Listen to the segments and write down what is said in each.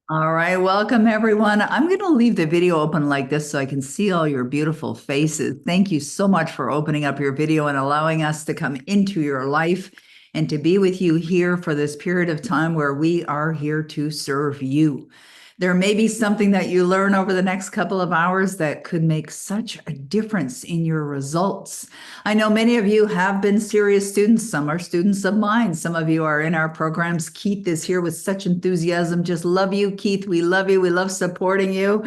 All right, welcome everyone. I'm going to leave the video open like this so I can see all your beautiful faces. Thank you so much for opening up your video and allowing us to come into your life and to be with you here for this period of time where we are here to serve you. There may be something that you learn over the next couple of hours that could make such a difference in your results. I know many of you have been serious students. Some are students of mine. Some of you are in our programs. Keith is here with such enthusiasm. Just love you, Keith. We love you. We love supporting you.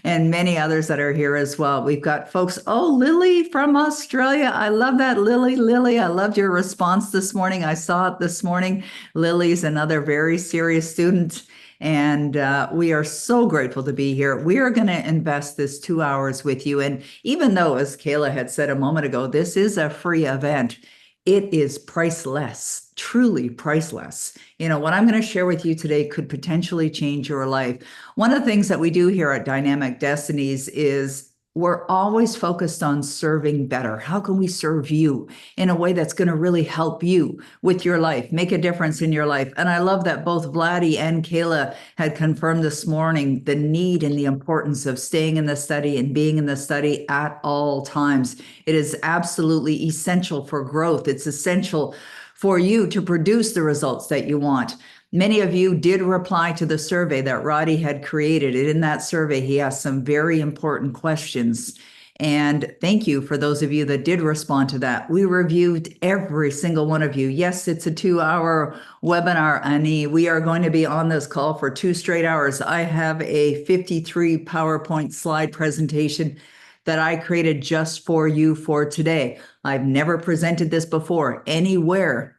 And many others that are here as well. We've got folks. Oh, Lily from Australia. I love that, Lily. Lily, I loved your response this morning. I saw it this morning. Lily's another very serious student. And we are so grateful to be here. We are going to invest this 2 hours with you. And even though, as Kayla had said a moment ago, this is a free event, it is priceless, truly priceless. What I'm going to share with you today could potentially change your life. One of the things that we do here at Dynamic Destinies is we're always focused on serving better. How can we serve you in a way that's going to really help you with your life, make a difference in your life? And I love that both Vladdy and Kayla had confirmed this morning the need and the importance of staying in the study and being in the study at all times. It is absolutely essential for growth. It's essential for you to produce the results that you want. Many of you did reply to the survey that Roddy had created. And in that survey, he asked some very important questions. And thank you for those of you that did respond to that. We reviewed every single one of you. Yes, it's a 2 hour webinar, Annie. We are going to be on this call for 2 straight hours. I have a 53 PowerPoint slide presentation that I created just for you for today. I've never presented this before anywhere.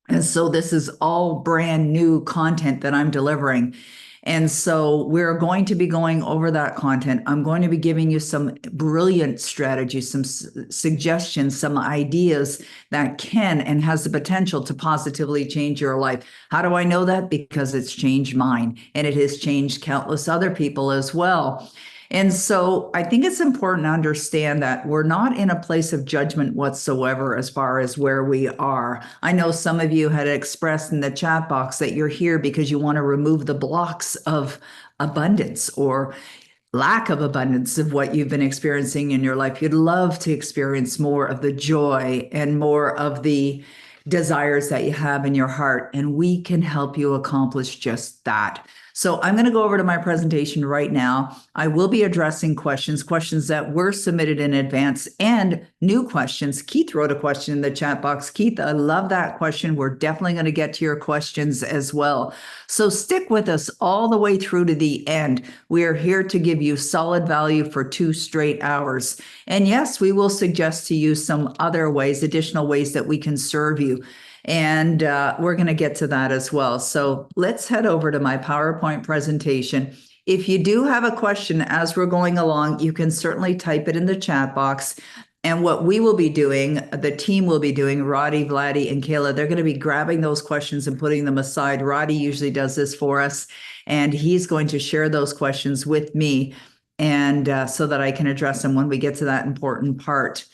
And so this is all brand new content that I'm delivering. And so we're going to be going over that content. I'm going to be giving you some brilliant strategies, some suggestions, some ideas that can and has the potential to positively change your life. How do I know that? Because it's changed mine, and it has changed countless other people as well. And so I think it's important to understand that we're not in a place of judgment whatsoever as far as where we are. I know some of you had expressed in the chat box that you're here because you want to remove the blocks of abundance or lack of abundance of what you've been experiencing in your life. You'd love to experience more of the joy and more of the desires that you have in your heart, and we can help you accomplish just that. So I'm going to go over to my presentation right now. I will be addressing questions that were submitted in advance and new questions. Keith wrote a question in the chat box. Keith, I love that question. We're definitely going to get to your questions as well. So stick with us all the way through to the end. We are here to give you solid value for 2 straight hours. And yes, we will suggest to you some other ways, additional ways that we can serve you. And we're going to get to that as well. So let's head over to my PowerPoint presentation. If you do have a question as we're going along, you can certainly type it in the chat box. And what we will be doing, the team will be doing, Roddy, Vladdy, and Kayla, they're going to be grabbing those questions and putting them aside. Roddy usually does this for us, and he's going to share those questions with me, and so that I can address them when we get to that important part,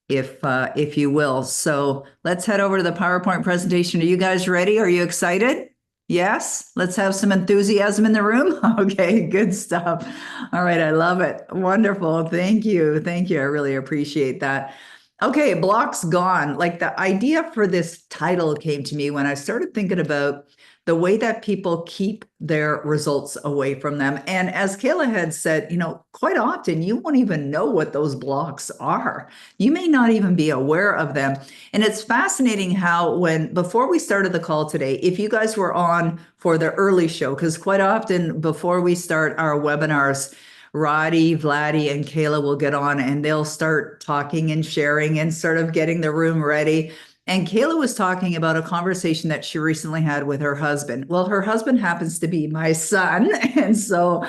if you will. So let's head over to the PowerPoint presentation. Are you guys ready? Are you excited? Yes? Let's have some enthusiasm in the room. Okay, good stuff. All right, I love it. Wonderful. Thank you. Thank you. I really appreciate that. Okay, blocks gone. Like, the idea for this title came to me when I started thinking about the way that people keep their results away from them. And as Kayla had said, quite often you won't even know what those blocks are. You may not even be aware of them. And it's fascinating how before we started the call today, if you guys were on for the early show, because quite often before we start our webinars, Roddy, Vladdy, and Kayla will get on and they'll start talking and sharing and sort of getting the room ready. And Kayla was talking about a conversation that she recently had with her husband. Well, her husband happens to be my son. And so,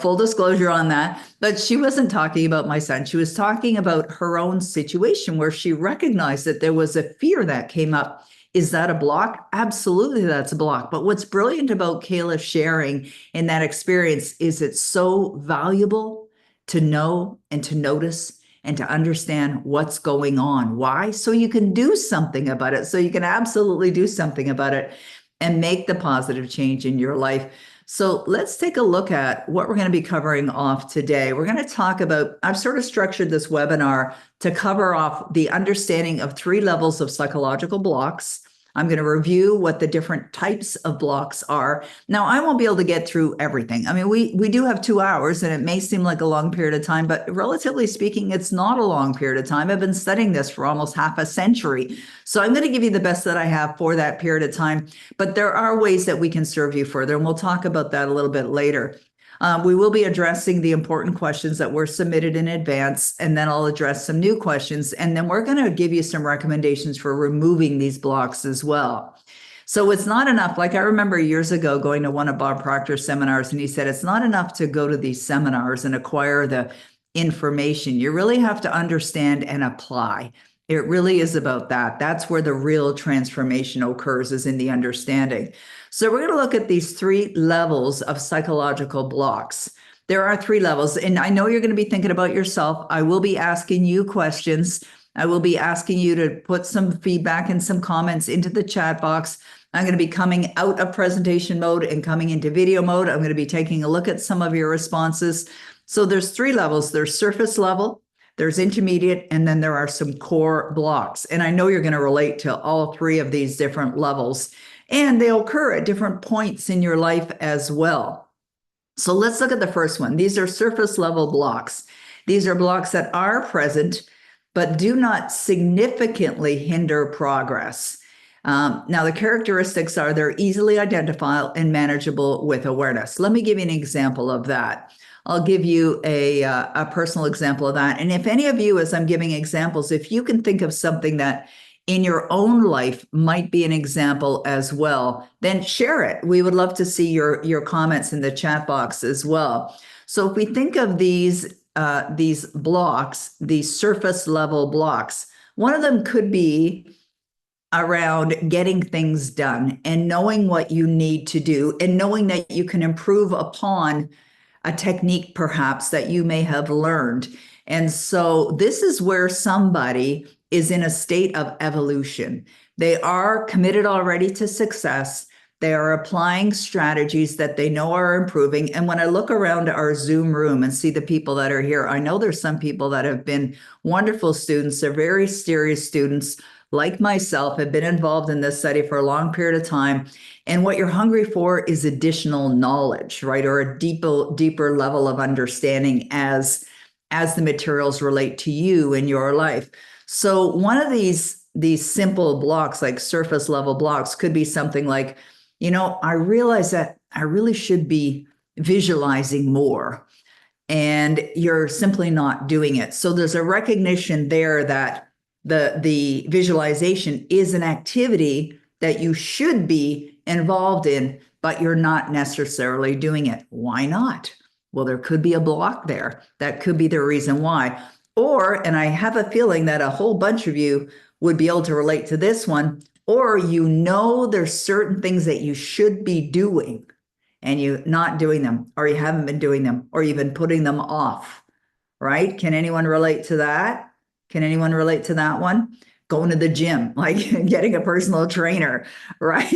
full disclosure on that. But she wasn't talking about my son. She was talking about her own situation where she recognized that there was a fear that came up. Is that a block? Absolutely, that's a block. But what's brilliant about Kayla sharing in that experience is it's so valuable to know and to notice and to understand what's going on. Why? So you can do something about it. So you can absolutely do something about it and make the positive change in your life. So let's take a look at what we're going to be covering off today. We're going to talk about, I've sort of structured this webinar to cover off the understanding of 3 levels of psychological blocks. I'm going to review what the different types of blocks are. Now, I won't be able to get through everything. I mean, we do have 2 hours, and it may seem like a long period of time, but relatively speaking, it's not a long period of time. I've been studying this for almost half a century. So I'm going to give you the best that I have for that period of time, but there are ways that we can serve you further, and we'll talk about that a little bit later. We will be addressing the important questions that were submitted in advance, and then I'll address some new questions, and then we're going to give you some recommendations for removing these blocks as well. So it's not enough. Like I remember years ago going to one of Bob Proctor's seminars, and he said, it's not enough to go to these seminars and acquire the information. You really have to understand and apply. It really is about that. That's where the real transformation occurs, is in the understanding. So we're going to look at these 3 levels of psychological blocks. There are 3 levels, and I know you're going to be thinking about yourself. I will be asking you questions. I will be asking you to put some feedback and some comments into the chat box. I'm going to be coming out of presentation mode and coming into video mode. I'm going to be taking a look at some of your responses. So there's 3 levels. There's surface level, there's intermediate, and then there are some core blocks. And I know you're going to relate to all 3 of these different levels, and they occur at different points in your life as well. So let's look at the first one. These are surface level blocks. These are blocks that are present, but do not significantly hinder progress. Now, the characteristics are they're easily identifiable and manageable with awareness. Let me give you an example of that. I'll give you a personal example of that. And if any of you, as I'm giving examples, if you can think of something that in your own life might be an example as well, then share it. We would love to see your comments in the chat box as well. So if we think of these blocks, these surface level blocks, one of them could be around getting things done and knowing what you need to do and knowing that you can improve upon a technique perhaps that you may have learned. And so this is where somebody is in a state of evolution. They are committed already to success. They are applying strategies that they know are improving. And when I look around our Zoom room and see the people that are here, I know there's some people that have been wonderful students. They're very serious students, like myself, have been involved in this study for a long period of time. And what you're hungry for is additional knowledge, right? Or a deeper level of understanding as the materials relate to you in your life. So one of these simple blocks, like surface level blocks, could be something like, I realize that I really should be visualizing more, and you're simply not doing it. So there's a recognition there that the visualization is an activity that you should be involved in, but you're not necessarily doing it. Why not? Well, there could be a block there. That could be the reason why. Or, and I have a feeling that a whole bunch of you would be able to relate to this one, or there's certain things that you should be doing and you're not doing them, or you haven't been doing them, or you've been putting them off, right? Can anyone relate to that? Can anyone relate to that one? Going to the gym, like getting a personal trainer, right?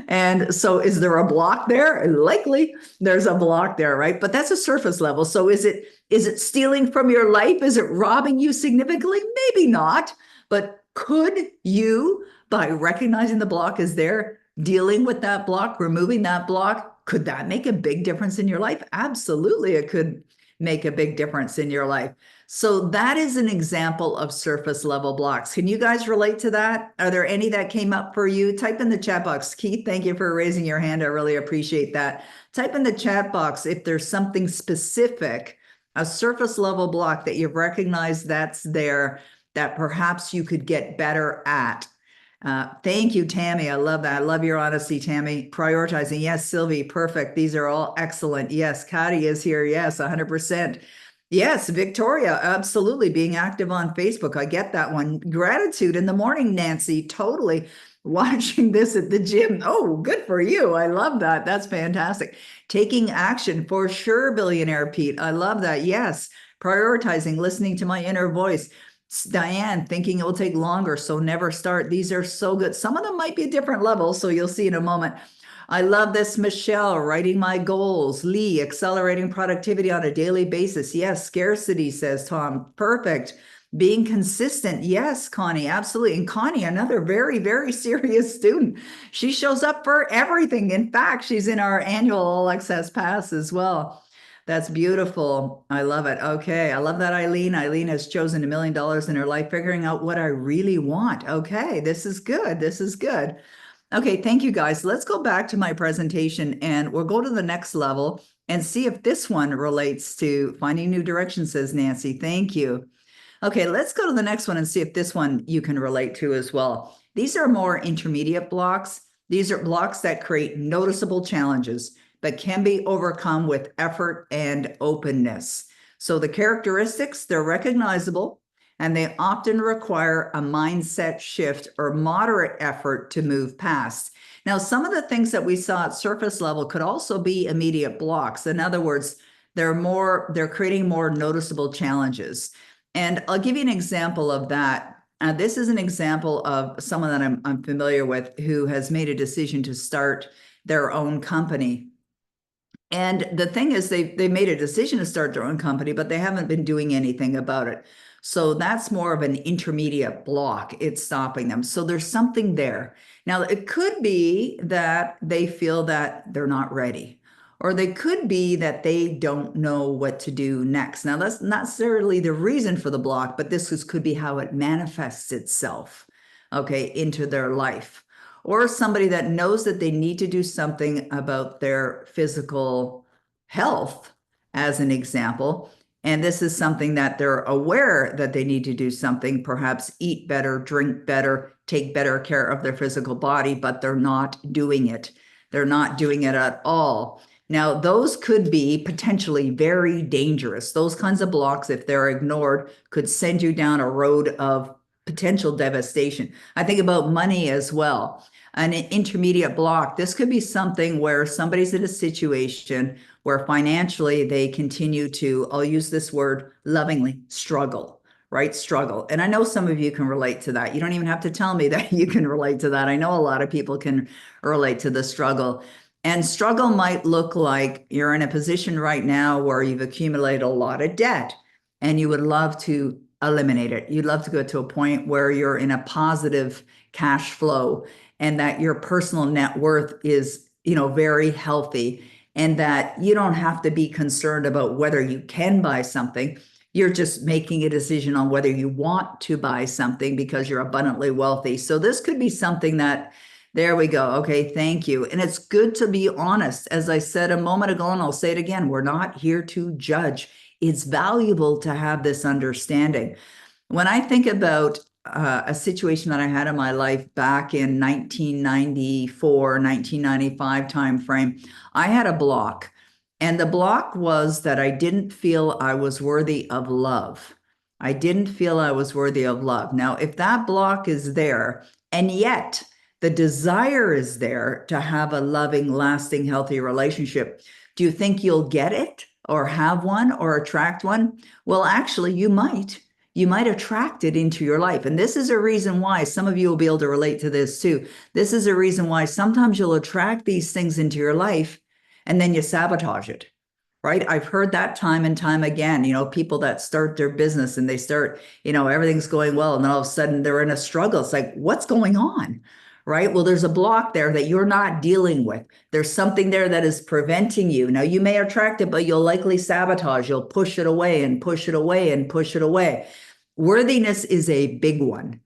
And so is there a block there? Likely there's a block there, right? But that's a surface level. So is it stealing from your life? Is it robbing you significantly? Maybe not. But could you, by recognizing the block is there, dealing with that block, removing that block, could that make a big difference in your life? Absolutely, it could make a big difference in your life. So that is an example of surface level blocks. Can you guys relate to that? Are there any that came up for you? Type in the chat box. Keith, thank you for raising your hand. I really appreciate that. Type in the chat box if there's something specific, a surface level block that you've recognized that's there, that perhaps you could get better at. Thank you, Tammy. I love that. I love your honesty, Tammy. Prioritizing. Yes, Sylvie. Perfect. These are all excellent. Yes, Kati is here. Yes, 100%. Yes, Victoria. Absolutely. Being active on Facebook. I get that one. Gratitude in the morning, Nancy. Totally. Watching this at the gym. Oh, good for you. I love that. That's fantastic. Taking action for sure, Billionaire Pete. I love that. Yes. Prioritizing, listening to my inner voice. Diane, thinking it will take longer, so never start. These are so good. Some of them might be a different level, so you'll see in a moment. I love this, Michelle, writing my goals. Lee, accelerating productivity on a daily basis. Yes, scarcity, says Tom. Perfect. Being consistent. Yes, Connie, absolutely. And Connie, another very, very serious student. She shows up for everything. In fact, she's in our annual All Access Pass as well. That's beautiful. I love it. Okay. I love that, Eileen. Eileen has chosen $1 million in her life, figuring out what I really want. Okay. This is good. This is good. Okay, thank you guys. Let's go back to my presentation and we'll go to the next level and see if this one relates to finding new direction, says Nancy. Thank you. Okay, let's go to the next one and see if this one you can relate to as well. These are more intermediate blocks. These are blocks that create noticeable challenges, but can be overcome with effort and openness. So the characteristics, they're recognizable, and they often require a mindset shift or moderate effort to move past. Now, some of the things that we saw at surface level could also be immediate blocks. In other words, they're creating more noticeable challenges. And I'll give you an example of that. This is an example of someone that I'm familiar with who has made a decision to start their own company. And the thing is, they made a decision to start their own company, but they haven't been doing anything about it. So that's more of an intermediate block. It's stopping them. So there's something there. Now, it could be that they feel that they're not ready, or they could be that they don't know what to do next. Now, that's not necessarily the reason for the block, but could be how it manifests itself, okay, into their life. Or somebody that knows that they need to do something about their physical health, as an example. And this is something that they're aware that they need to do something, perhaps eat better, drink better, take better care of their physical body, but they're not doing it. They're not doing it at all. Now, those could be potentially very dangerous. Those kinds of blocks, if they're ignored, could send you down a road of potential devastation. I think about money as well. An intermediate block, this could be something where somebody's in a situation where financially they continue to, I'll use this word lovingly, struggle, right? Struggle. And I know some of you can relate to that. You don't even have to tell me that you can relate to that. I know a lot of people can relate to the struggle. And struggle might look like you're in a position right now where you've accumulated a lot of debt and you would love to eliminate it. You'd love to go to a point where you're in a positive cash flow and that your personal net worth is, very healthy, and that you don't have to be concerned about whether you can buy something. You're just making a decision on whether you want to buy something because you're abundantly wealthy. So this could be something that, there we go. Okay, thank you. And it's good to be honest. As I said a moment ago, and I'll say it again, we're not here to judge. It's valuable to have this understanding. When I think about a situation that I had in my life back in 1994, 1995 timeframe, I had a block. And the block was that I didn't feel I was worthy of love. I didn't feel I was worthy of love. Now, if that block is there, and yet the desire is there to have a loving, lasting, healthy relationship, do you think you'll get it or have one or attract one? Well, actually, you might. You might attract it into your life. And this is a reason why some of you will be able to relate to this too. This is a reason why sometimes you'll attract these things into your life and then you sabotage it, right? I've heard that time and time again, people that start their business and they start, everything's going well. And then all of a sudden they're in a struggle. It's like, what's going on? Right? Well, there's a block there that you're not dealing with. There's something there that is preventing you. Now, you may attract it, but you'll likely sabotage. You'll push it away and push it away and push it away. Worthiness is a big one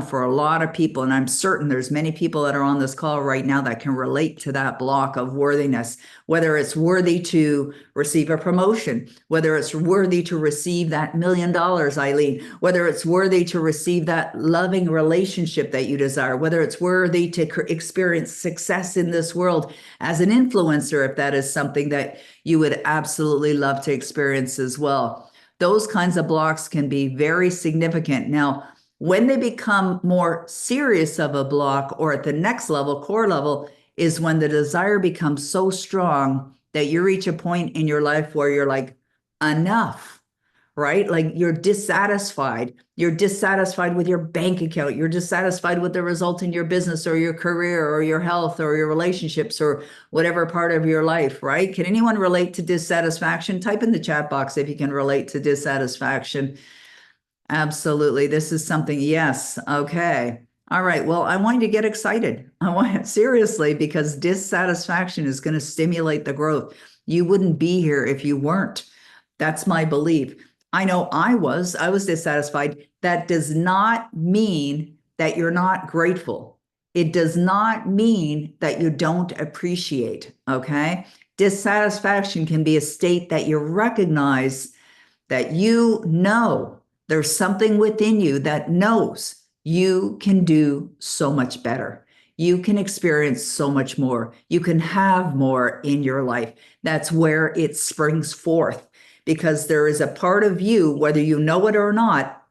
for a lot of people. And I'm certain there's many people that are on this call right now that can relate to that block of worthiness, whether it's worthy to receive a promotion, whether it's worthy to receive that $1 million, Eileen, whether it's worthy to receive that loving relationship that you desire, whether it's worthy to experience success in this world as an influencer, if that is something that you would absolutely love to experience as well. Those kinds of blocks can be very significant. Now, when they become more serious of a block or at the next level, core level, is when the desire becomes so strong that you reach a point in your life where you're like, enough, right? Like you're dissatisfied. You're dissatisfied with your bank account. You're dissatisfied with the result in your business or your career or your health or your relationships or whatever part of your life, right? Can anyone relate to dissatisfaction? Type in the chat box if you can relate to dissatisfaction. Absolutely. This is something, yes. Okay. All right. Well, I want you to get excited. I want seriously, because dissatisfaction is going to stimulate the growth. You wouldn't be here if you weren't. That's my belief. I know I was dissatisfied. That does not mean that you're not grateful. It does not mean that you don't appreciate. Okay. Dissatisfaction can be a state that you recognize that you know there's something within you that knows you can do so much better. You can experience so much more. You can have more in your life. That's where it springs forth, because there is a part of you, whether you know it or not,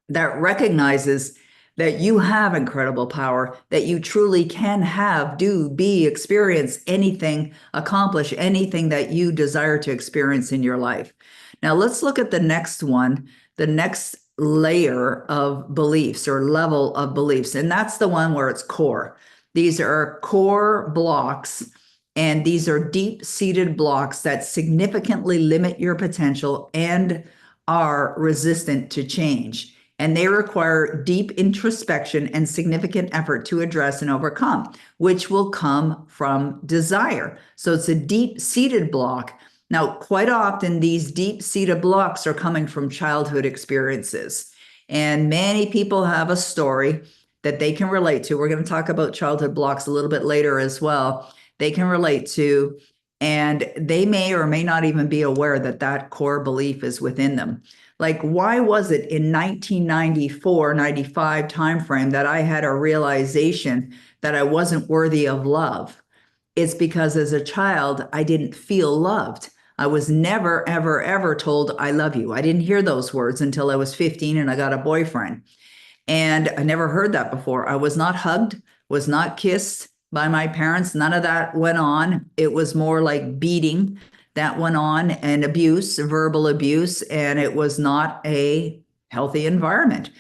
that recognizes that you have incredible power, that you truly can have, do, be, experience anything, accomplish anything that you desire to experience in your life. Now, let's look at the next one, the next layer of beliefs or level of beliefs. And that's the one where it's core. These are core blocks, and these are deep-seated blocks that significantly limit your potential and are resistant to change. And they require deep introspection and significant effort to address and overcome, which will come from desire. So it's a deep-seated block. Now, quite often, these deep-seated blocks are coming from childhood experiences. And many people have a story that they can relate to. We're going to talk about childhood blocks a little bit later as well. They can relate to, and they may or may not even be aware that that core belief is within them. Like, why was it in 1994, 95 timeframe that I had a realization that I wasn't worthy of love? It's because as a child, I didn't feel loved. I was never, ever, ever told, I love you. I didn't hear those words until I was 15 and I got a boyfriend. And I never heard that before. I was not hugged, was not kissed by my parents. None of that went on. It was more like beating that went on, and abuse, verbal abuse, and it was not a healthy environment.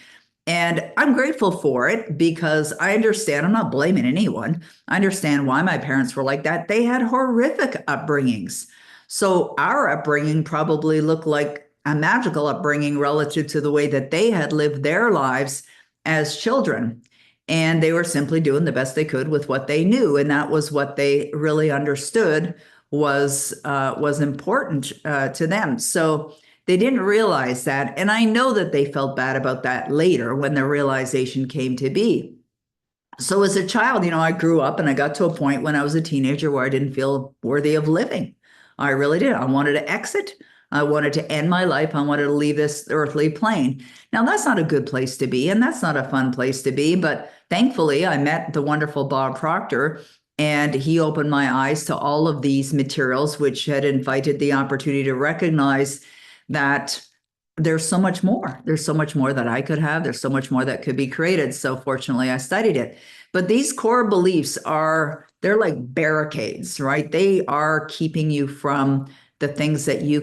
And I'm grateful for it because I understand, I'm not blaming anyone. I understand why my parents were like that. They had horrific upbringings. So our upbringing probably looked like a magical upbringing relative to the way that they had lived their lives as children. And they were simply doing the best they could with what they knew. And that was what they really understood was important to them. So they didn't realize that. And I know that they felt bad about that later when the realization came to be. So as a child, I grew up and I got to a point when I was a teenager where I didn't feel worthy of living. I really did. I wanted to exit. I wanted to end my life. I wanted to leave this earthly plane. Now, that's not a good place to be, and that's not a fun place to be. But thankfully, I met the wonderful Bob Proctor, and he opened my eyes to all of these materials, which had invited the opportunity to recognize that there's so much more. There's so much more that I could have. There's so much more that could be created. So fortunately, I studied it. But these core beliefs they're like barricades, right? They are keeping you from the things that you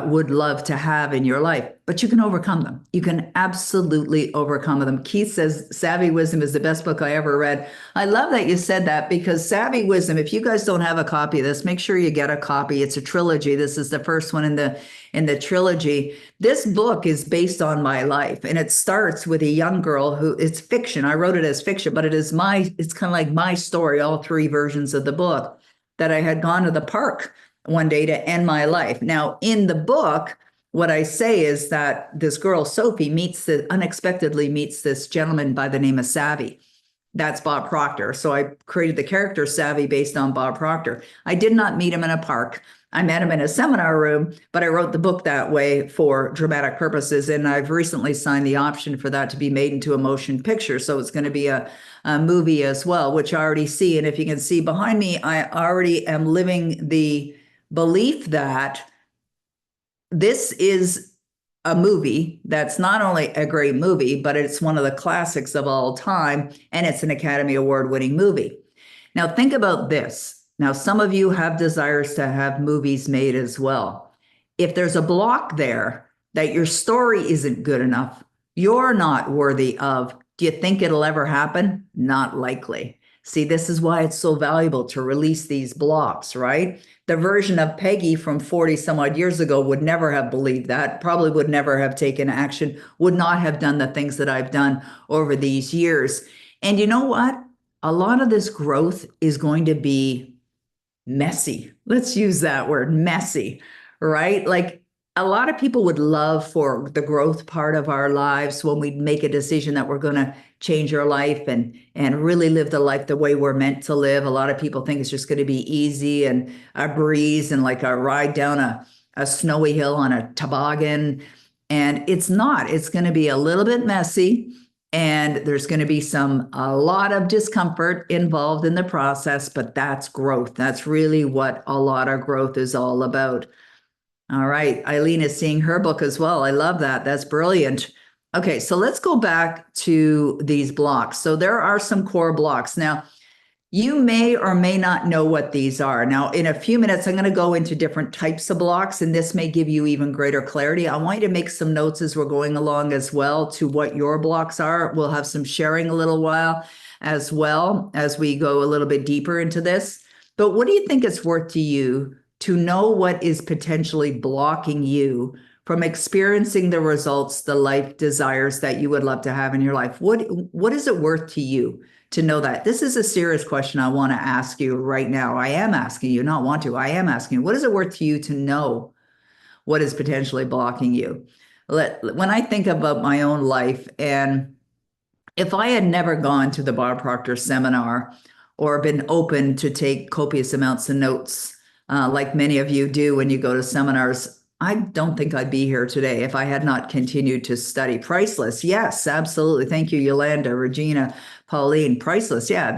would love to have in your life, but you can overcome them. You can absolutely overcome them. Keith says, Savvy Wisdom is the best book I ever read. I love that you said that, because Savvy Wisdom, if you guys don't have a copy of this, make sure you get a copy. It's a trilogy. This is the first one in the trilogy. This book is based on my life, and it starts with a young girl it's fiction. I wrote it as fiction, but it's kind of like my story, all three versions of the book, that I had gone to the park one day to end my life. Now, in the book, what I say is that this girl, Sophie, unexpectedly meets this gentleman by the name of Savvy. That's Bob Proctor. So I created the character Savvy based on Bob Proctor. I did not meet him in a park. I met him in a seminar room, but I wrote the book that way for dramatic purposes. And I've recently signed the option for that to be made into a motion picture. So it's going to be a movie as well, which I already see. And if you can see behind me, I already am living the belief that this is a movie that's not only a great movie, but it's one of the classics of all time, and it's an Academy Award-winning movie. Now, think about this. Now, some of you have desires to have movies made as well. If there's a block there, that your story isn't good enough. You're not worthy of. Do you think it'll ever happen? Not likely. See, this is why it's so valuable to release these blocks, right? The version of Peggy from 40 some odd years ago would never have believed that, probably would never have taken action, would not have done the things that I've done over these years. And you know what? A lot of this growth is going to be messy. Let's use that word, messy, right? Like a lot of people would love for the growth part of our lives when we make a decision that we're going to change our life and really live the life the way we're meant to live. A lot of people think it's just going to be easy and a breeze and like a ride down a snowy hill on a toboggan. And it's not. It's going to be a little bit messy. And there's going to be a lot of discomfort involved in the process, but that's growth. That's really what a lot of growth is all about. All right. Eileen is seeing her book as well. I love that. That's brilliant. Okay. So let's go back to these blocks. So there are some core blocks. Now, you may or may not know what these are. Now, in a few minutes, I'm going to go into different types of blocks, and this may give you even greater clarity. I want you to make some notes as we're going along as well to what your blocks are. We'll have some sharing a little while as well as we go a little bit deeper into this. But what do you think it's worth to you to know what is potentially blocking you from experiencing the results, the life desires that you would love to have in your life? What is it worth to you to know that? This is a serious question I want to ask you right now. I am asking you, not want to, I am asking you, what is it worth to you to know what is potentially blocking you? When I think about my own life, and if I had never gone to the Bob Proctor seminar or been open to take copious amounts of notes, like many of you do when you go to seminars, I don't think I'd be here today if I had not continued to study. Priceless. Yes, absolutely. Thank you, Yolanda, Regina, Pauline. Priceless. Yeah.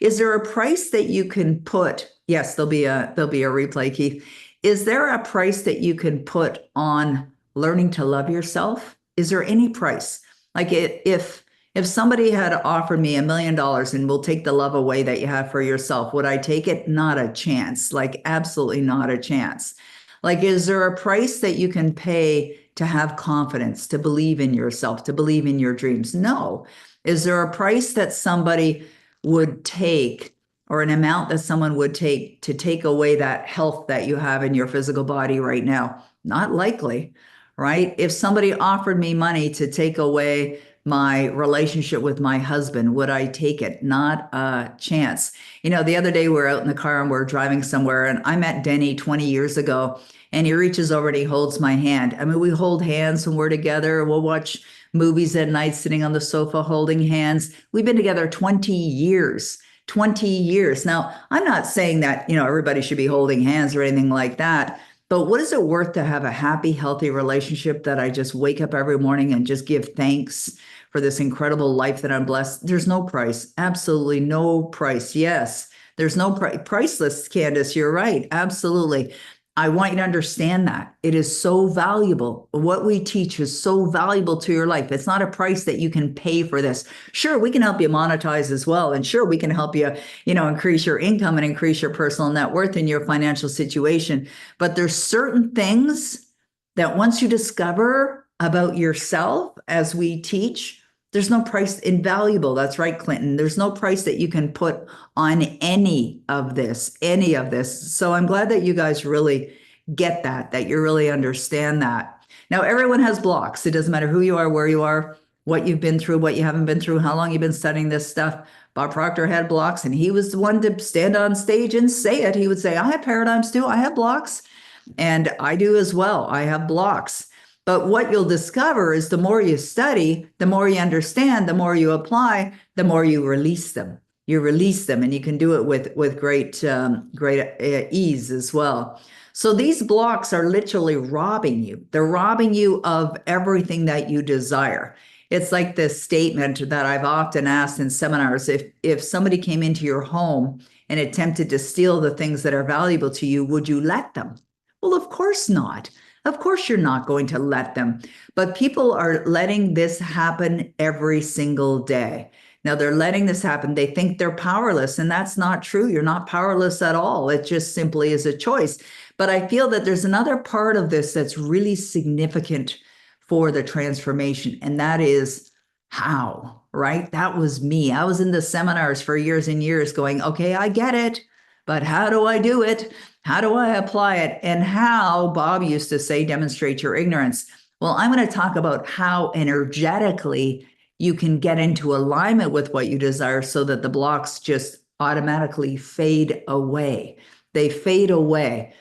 Is there a price that you can put? Yes, there'll be a replay, Keith. Is there a price that you can put on learning to love yourself? Is there any price? Like if somebody had offered me $1 million and will take the love away that you have for yourself, would I take it? Not a chance. Like absolutely not a chance. Like, is there a price that you can pay to have confidence, to believe in yourself, to believe in your dreams? No. Is there a price that somebody would take, or an amount that someone would take to take away that health that you have in your physical body right now? Not likely, right? If somebody offered me money to take away my relationship with my husband, would I take it? Not a chance. You know, the other day we were out in the car and we're driving somewhere, and I met Denny 20 years ago, and he reaches over and he holds my hand. I mean, we hold hands when we're together. We'll watch movies at night sitting on the sofa holding hands. We've been together 20 years. 20 years. Now, I'm not saying that, you know, everybody should be holding hands or anything like that. But what is it worth to have a happy, healthy relationship that I just wake up every morning and just give thanks for this incredible life that I'm blessed? There's no price. Absolutely no price. Yes, there's no priceless, Candace. You're right. Absolutely. I want you to understand that. It is so valuable. What we teach is so valuable to your life. It's not a price that you can pay for this. Sure, we can help you monetize as well. And sure, we can help you, increase your income and increase your personal net worth in your financial situation. But there's certain things that once you discover about yourself, as we teach, there's no price. Invaluable. That's right, Clinton. There's no price that you can put on any of this. So I'm glad that you guys really get that you really understand that. Now, everyone has blocks. It doesn't matter who you are, where you are, what you've been through, what you haven't been through, how long you've been studying this stuff. Bob Proctor had blocks, and he was the one to stand on stage and say it. He would say, I have paradigms too. I have blocks, and I do as well. I have blocks. But what you'll discover is the more you study, the more you understand, the more you apply, the more you release them. You release them, and you can do it with great ease as well. So these blocks are literally robbing you. They're robbing you of everything that you desire. It's like this statement that I've often asked in seminars. If somebody came into your home and attempted to steal the things that are valuable to you, would you let them? Well, of course not. Of course, you're not going to let them, but people are letting this happen every single day. Now they're letting this happen. They think they're powerless, and that's not true. You're not powerless at all. It just simply is a choice. But I feel that there's another part of this that's really significant for the transformation. And that is how, right? That was me. I was in the seminars for years and years going, okay, I get it, but how do I do it? How do I apply it? And how, Bob used to say, demonstrate your ignorance. Well, I'm going to talk about how energetically you can get into alignment with what you desire so that the blocks just automatically fade away. They fade away.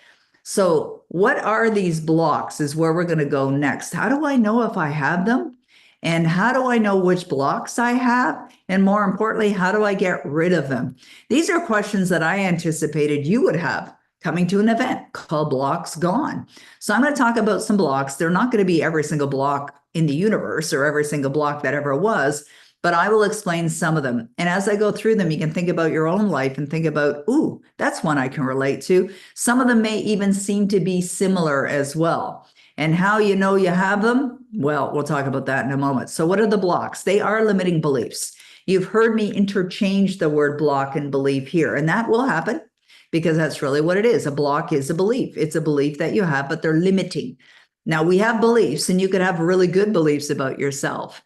So what are these blocks is where we're going to go next. How do I know if I have them? And how do I know which blocks I have? And more importantly, how do I get rid of them? These are questions that I anticipated you would have coming to an event called Blocks Gone. So I'm going to talk about some blocks. They're not going to be every single block in the universe or every single block that ever was, but I will explain some of them. And as I go through them, you can think about your own life and think about, ooh, that's one I can relate to. Some of them may even seem to be similar as well. And how you know you have them? Well, we'll talk about that in a moment. So what are the blocks? They are limiting beliefs. You've heard me interchange the word block and belief here, and that will happen because that's really what it is. A block is a belief. It's a belief that you have, but they're limiting. Now, we have beliefs, and you could have really good beliefs about yourself,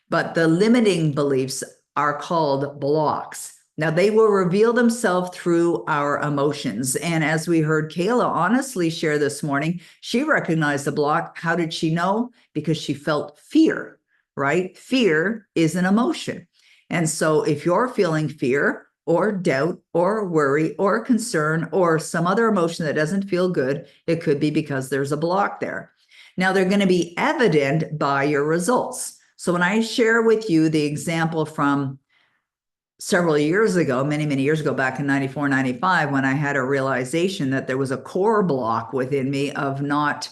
but the limiting beliefs are called blocks. Now, they will reveal themselves through our emotions. And as we heard Kayla honestly share this morning, she recognized the block. How did she know? Because she felt fear, right? Fear is an emotion. And so if you're feeling fear or doubt or worry or concern or some other emotion that doesn't feel good, it could be because there's a block there. Now, they're going to be evident by your results. So when I share with you the example from several years ago, many years ago, back in 94, 95, when I had a realization that there was a core block within me of not,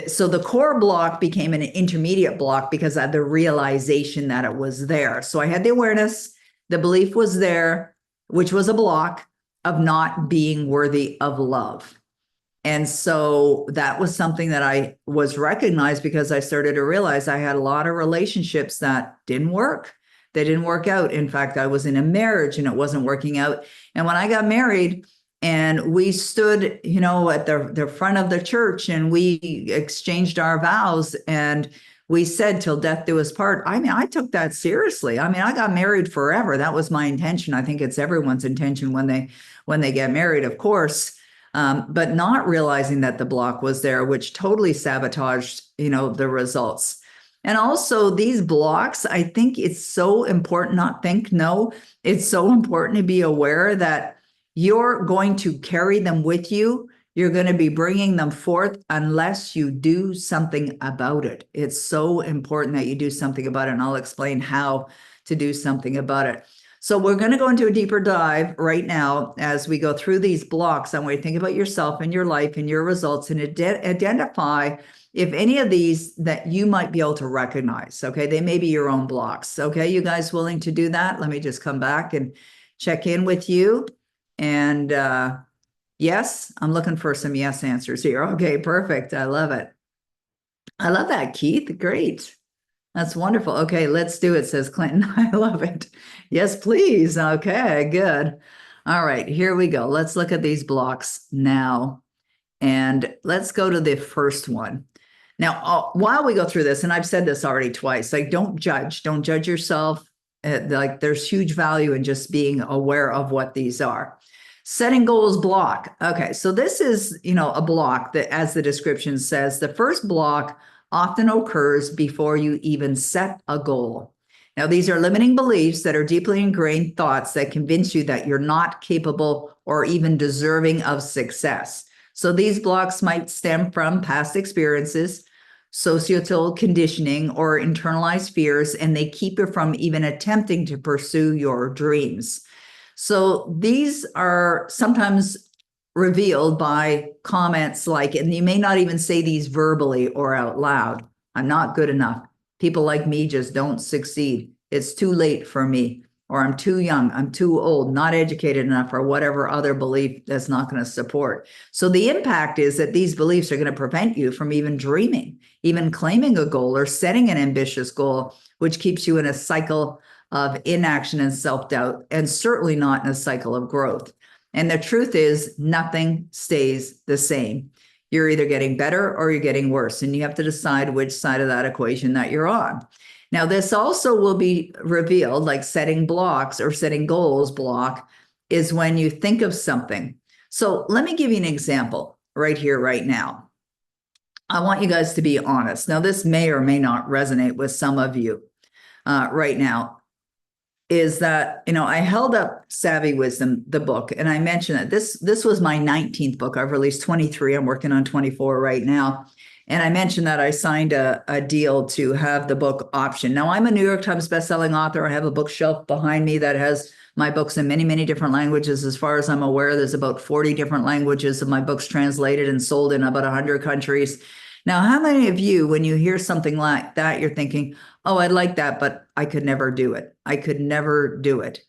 so the core block became an intermediate block because I had the realization that it was there. So I had the awareness, the belief was there, which was a block of not being worthy of love. And so that was something that I was recognized because I started to realize I had a lot of relationships that didn't work. They didn't work out. In fact, I was in a marriage and it wasn't working out. And when I got married and we stood, at the front of the church and we exchanged our vows and we said till death do us part. I mean, I took that seriously. I mean, I got married forever. That was my intention. I think it's everyone's intention when they get married, of course. But not realizing that the block was there, which totally sabotaged, the results. And also these blocks, I think it's so important, it's so important to be aware that you're going to carry them with you. You're going to be bringing them forth unless you do something about it. It's so important that you do something about it. And I'll explain how to do something about it. So we're going to go into a deeper dive right now as we go through these blocks. I want you to think about yourself and your life and your results and identify if any of these that you might be able to recognize. Okay, they may be your own blocks. Okay, you guys willing to do that? Let me just come back and check in with you. And yes, I'm looking for some yes answers here. Okay, perfect. I love it. I love that, Keith. Great. That's wonderful. Okay, let's do it, says Clinton. I love it. Yes, please. Okay, good. All right, here we go. Let's look at these blocks now. And let's go to the first one. Now, while we go through this, and I've said this already twice, like don't judge yourself. Like there's huge value in just being aware of what these are. Setting goals block. Okay, so this is, a block that, as the description says, the first block often occurs before you even set a goal. Now, these are limiting beliefs that are deeply ingrained thoughts that convince you that you're not capable or even deserving of success. So these blocks might stem from past experiences, societal conditioning, or internalized fears, and they keep you from even attempting to pursue your dreams. So these are sometimes revealed by comments like, and you may not even say these verbally or out loud, I'm not good enough. People like me just don't succeed. It's too late for me. Or I'm too young, I'm too old, not educated enough, or whatever other belief that's not going to support. So the impact is that these beliefs are going to prevent you from even dreaming, even claiming a goal or setting an ambitious goal, which keeps you in a cycle of inaction and self-doubt, and certainly not in a cycle of growth. And the truth is, nothing stays the same. You're either getting better or you're getting worse, and you have to decide which side of that equation that you're on. Now, this also will be revealed, like setting blocks or setting goals block is when you think of something. So let me give you an example right here, right now. I want you guys to be honest. Now, this may or may not resonate with some of you right now. Is that, I held up Savvy Wisdom, the book, and I mentioned that this was my 19th book. I've released 23. I'm working on 24 right now. And I mentioned that I signed a deal to have the book option. Now, I'm a New York Times bestselling author. I have a bookshelf behind me that has my books in many, many different languages. As far as I'm aware, there's about 40 different languages of my books translated and sold in about 100 countries. Now, how many of you, when you hear something like that, you're thinking, oh, I'd like that, but I could never do it. I could never do it.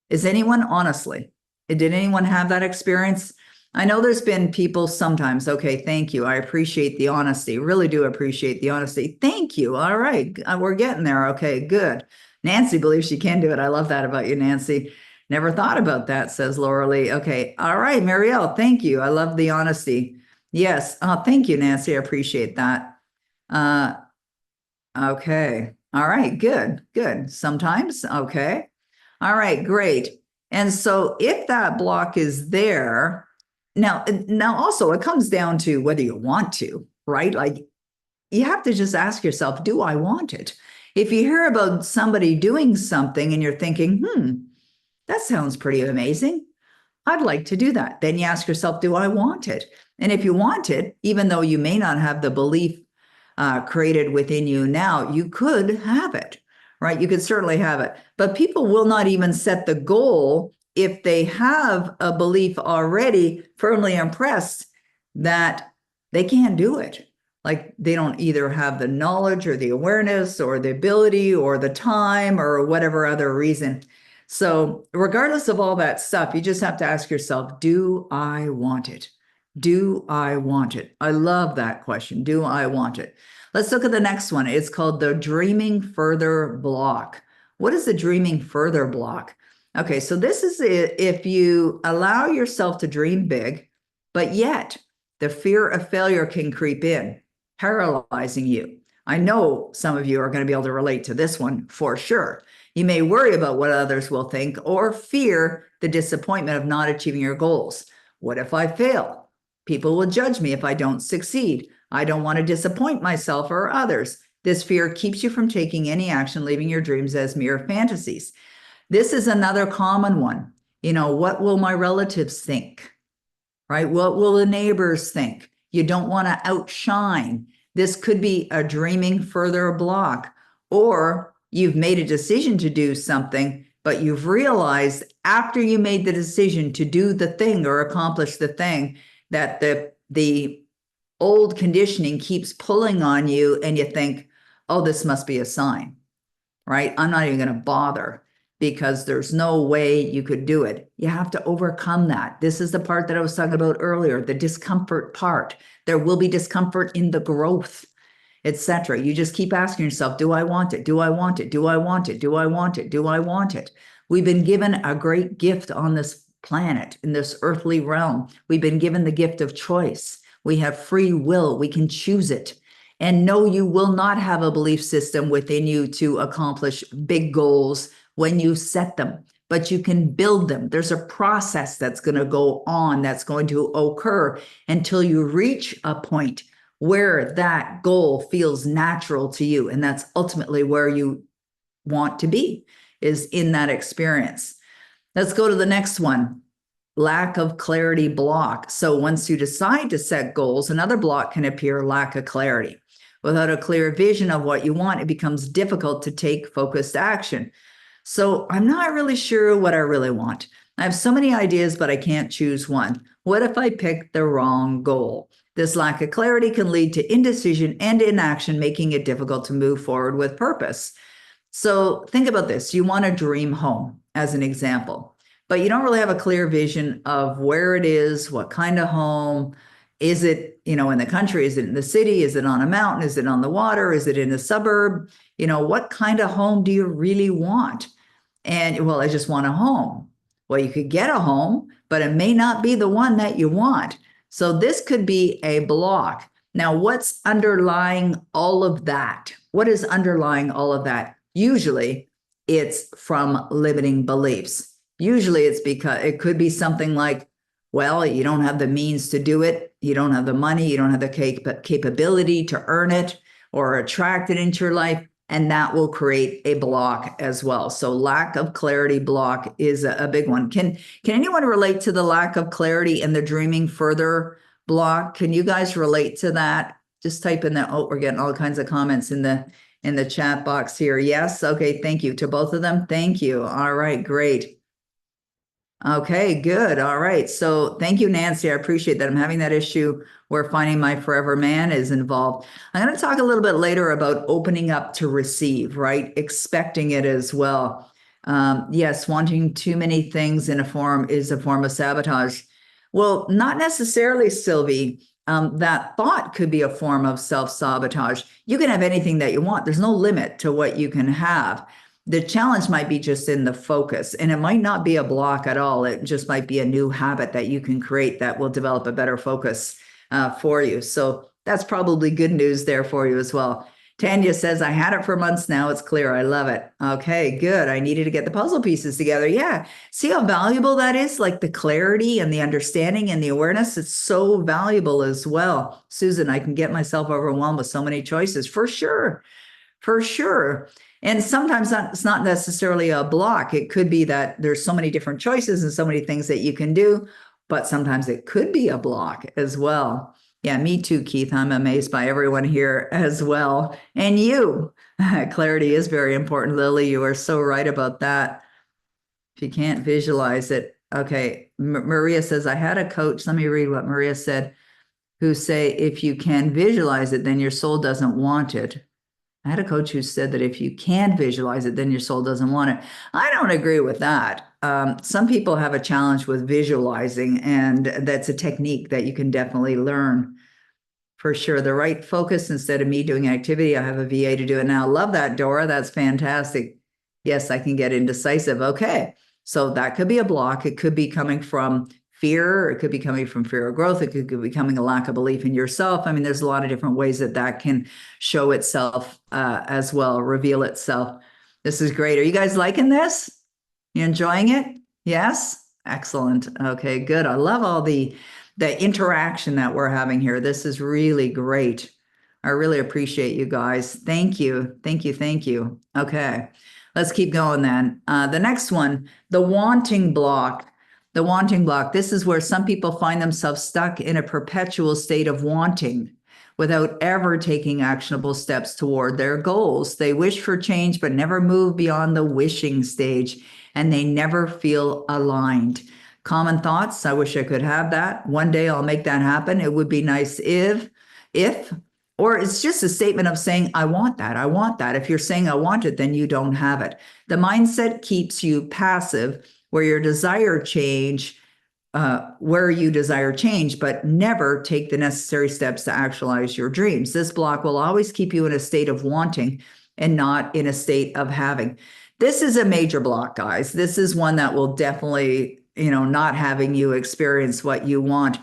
Is anyone, honestly, did anyone have that experience? I know there's been people sometimes, okay, thank you. I appreciate the honesty. Really do appreciate the honesty. Thank you. All right, we're getting there. Okay, good. Nancy believes she can do it. I love that about you, Nancy. Never thought about that, says Laura Lee. Okay, all right, Marielle, thank you. I love the honesty. Yes, thank you, Nancy. I appreciate that. Okay, all right, good, good. Sometimes, okay. All right, great. And so if that block is there, now also it comes down to whether you want to, right? Like you have to just ask yourself, do I want it? If you hear about somebody doing something and you're thinking, that sounds pretty amazing, I'd like to do that. Then you ask yourself, do I want it? And if you want it, even though you may not have the belief created within you now, you could have it, right? You could certainly have it. But people will not even set the goal if they have a belief already firmly impressed that they can't do it. Like they don't either have the knowledge or the awareness or the ability or the time or whatever other reason. So regardless of all that stuff, you just have to ask yourself, do I want it? Do I want it? I love that question. Do I want it? Let's look at the next one. It's called the dreaming further block. What is the dreaming further block? Okay, so this is if you allow yourself to dream big, but yet the fear of failure can creep in, paralyzing you. I know some of you are going to be able to relate to this one for sure. You may worry about what others will think or fear the disappointment of not achieving your goals. What if I fail? People will judge me if I don't succeed. I don't want to disappoint myself or others. This fear keeps you from taking any action, leaving your dreams as mere fantasies. This is another common one. What will my relatives think? Right? What will the neighbors think? You don't want to outshine. This could be a dreaming further block, or you've made a decision to do something, but you've realized after you made the decision to do the thing or accomplish the thing that the old conditioning keeps pulling on you, and you think, oh, this must be a sign, right? I'm not even going to bother because there's no way you could do it. You have to overcome that. This is the part that I was talking about earlier, the discomfort part. There will be discomfort in the growth, etc. You just keep asking yourself, do I want it? Do I want it? Do I want it? Do I want it? Do I want it? We've been given a great gift on this planet, in this earthly realm. We've been given the gift of choice. We have free will. We can choose it. And no, you will not have a belief system within you to accomplish big goals when you set them, but you can build them. There's a process that's going to go on, that's going to occur until you reach a point where that goal feels natural to you. And that's ultimately where you want to be, is in that experience. Let's go to the next one. Lack of clarity block. So once you decide to set goals, another block can appear, lack of clarity. Without a clear vision of what you want, it becomes difficult to take focused action. So I'm not really sure what I really want. I have so many ideas, but I can't choose one. What if I pick the wrong goal? This lack of clarity can lead to indecision and inaction, making it difficult to move forward with purpose. So think about this. You want a dream home, as an example, but you don't really have a clear vision of where it is, what kind of home. Is it, in the country? Is it in the city? Is it on a mountain? Is it on the water? Is it in a suburb? What kind of home do you really want? And, well, I just want a home. Well, you could get a home, but it may not be the one that you want. So this could be a block. Now, what's underlying all of that? What is underlying all of that? Usually it's from limiting beliefs. Usually it's because it could be something like, well, you don't have the means to do it. You don't have the money. You don't have the capability to earn it or attract it into your life. And that will create a block as well. So lack of clarity block is a big one. Can anyone relate to the lack of clarity and the dreaming further block? Can you guys relate to that? Just type in the, oh, we're getting all kinds of comments in the chat box here. Yes. Okay. Thank you to both of them. Thank you. All right. Great. Okay, good. All right. So thank you, Nancy. I appreciate that. I'm having that issue where finding my forever man is involved. I'm going to talk a little bit later about opening up to receive, right? Expecting it as well. Yes, wanting too many things in a form is a form of sabotage. Well, not necessarily, Sylvie. That thought could be a form of self-sabotage. You can have anything that you want. There's no limit to what you can have. The challenge might be just in the focus, and it might not be a block at all. It just might be a new habit that you can create that will develop a better focus for you. So that's probably good news there for you as well. Tanya says, I had it for months now. It's clear. I love it. Okay, good. I needed to get the puzzle pieces together. Yeah. See how valuable that is? Like the clarity and the understanding and the awareness. It's so valuable as well. Susan, I can get myself overwhelmed with so many choices. For sure. For sure. And sometimes it's not necessarily a block. It could be that there's so many different choices and so many things that you can do, but sometimes it could be a block as well. Yeah, me too, Keith. I'm amazed by everyone here as well. And you. Clarity is very important, Lily. You are so right about that. If you can't visualize it. Okay, Maria says, I had a coach. Let me read what Maria said, who say, if you can visualize it, then your soul doesn't want it. I had a coach who said that if you can visualize it, then your soul doesn't want it. I don't agree with that. Some people have a challenge with visualizing, and that's a technique that you can definitely learn for sure. The right focus instead of me doing an activity. I have a VA to do it now. Love that, Dora. That's fantastic. Yes, I can get indecisive. Okay. So that could be a block. It could be coming from fear. It could be coming from fear of growth. It could be coming a lack of belief in yourself. I mean, there's a lot of different ways that can show itself as well, reveal itself. This is great. Are you guys liking this? You enjoying it? Yes? Excellent. Okay, good. I love all the interaction that we're having here. This is really great. I really appreciate you guys. Thank you. Thank you. Thank you. Okay, let's keep going then. The next one, the wanting block. The wanting block. This is where some people find themselves stuck in a perpetual state of wanting without ever taking actionable steps toward their goals. They wish for change, but never move beyond the wishing stage, and they never feel aligned. Common thoughts. I wish I could have that. One day I'll make that happen. It would be nice if, or it's just a statement of saying, I want that. I want that. If you're saying I want it, then you don't have it. The mindset keeps you passive, where you desire change, but never take the necessary steps to actualize your dreams. This block will always keep you in a state of wanting and not in a state of having. This is a major block, guys. This is one that will definitely, not having you experience what you want.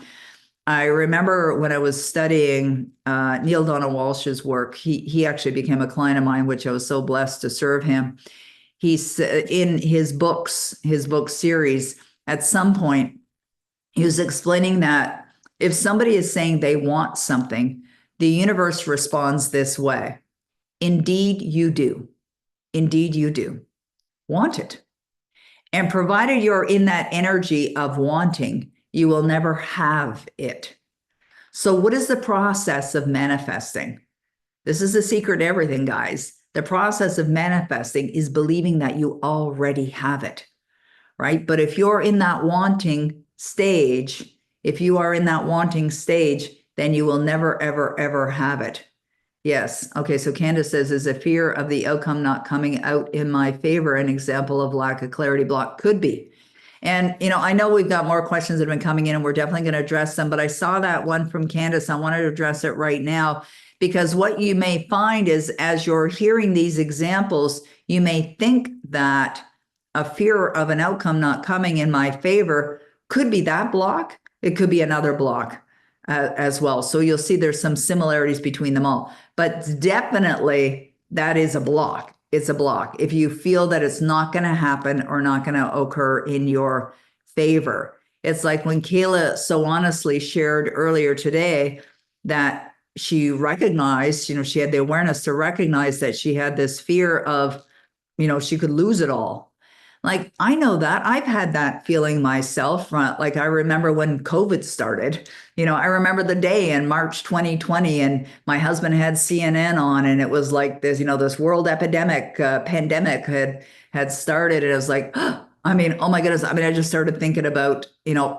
I remember when I was studying Neil Donald Walsh's work, he actually became a client of mine, which I was so blessed to serve him. He's in his book series, at some point, he was explaining that if somebody is saying they want something, the universe responds this way. Indeed, you do. Indeed, you do. Want it. And provided you're in that energy of wanting, you will never have it. So what is the process of manifesting? This is the secret to everything, guys. The process of manifesting is believing that you already have it, right? But if you're in that wanting stage, then you will never, ever, ever have it. Yes. Okay. So Candace says, is a fear of the outcome not coming out in my favor an example of lack of clarity block? Could be. And, I know we've got more questions that have been coming in, and we're definitely going to address them, but I saw that one from Candace. I wanted to address it right now. Because what you may find is, as you're hearing these examples, you may think that a fear of an outcome not coming in my favor could be that block. It could be another block. as well. So you'll see there's some similarities between them all, but definitely that is a block. It's a block. If you feel that it's not going to happen or not going to occur in your favor, it's like when Kayla so honestly shared earlier today that she recognized, she had the awareness to recognize that she had this fear of, she could lose it all. Like, I know that I've had that feeling myself. Like, I remember when COVID started, I remember the day in March 2020, and my husband had CNN on, and it was like this, this world epidemic, pandemic had started. And it was like, I mean, oh my goodness. I mean, I just started thinking about,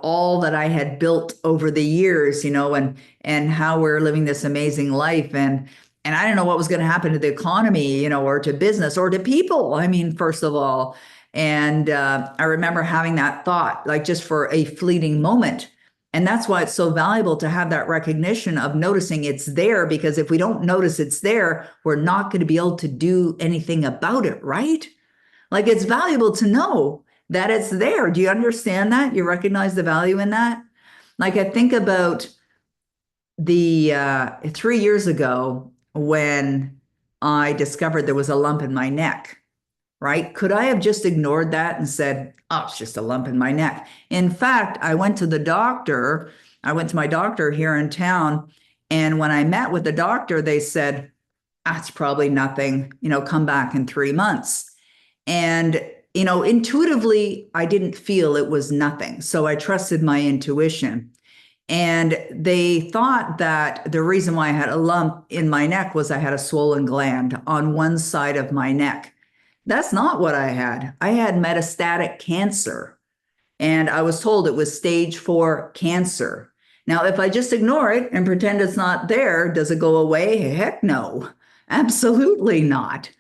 all that I had built over the years, and how we're living this amazing life. And I didn't know what was going to happen to the economy, or to business or to people. I mean, first of all. And I remember having that thought, like just for a fleeting moment. And that's why it's so valuable to have that recognition of noticing it's there, because if we don't notice it's there, we're not going to be able to do anything about it, right? Like, it's valuable to know that it's there. Do you understand that? You recognize the value in that? Like, I think about the 3 years ago when I discovered there was a lump in my neck. Right? Could I have just ignored that and said, oh, it's just a lump in my neck? In fact, I went to the doctor. I went to my doctor here in town. And when I met with the doctor, they said, that's probably nothing, come back in 3 months. And, intuitively, I didn't feel it was nothing. So I trusted my intuition. And they thought that the reason why I had a lump in my neck was I had a swollen gland on one side of my neck. That's not what I had. I had metastatic cancer, and I was told it was stage 4 cancer. Now, if I just ignore it and pretend it's not there, does it go away? Heck no, absolutely not.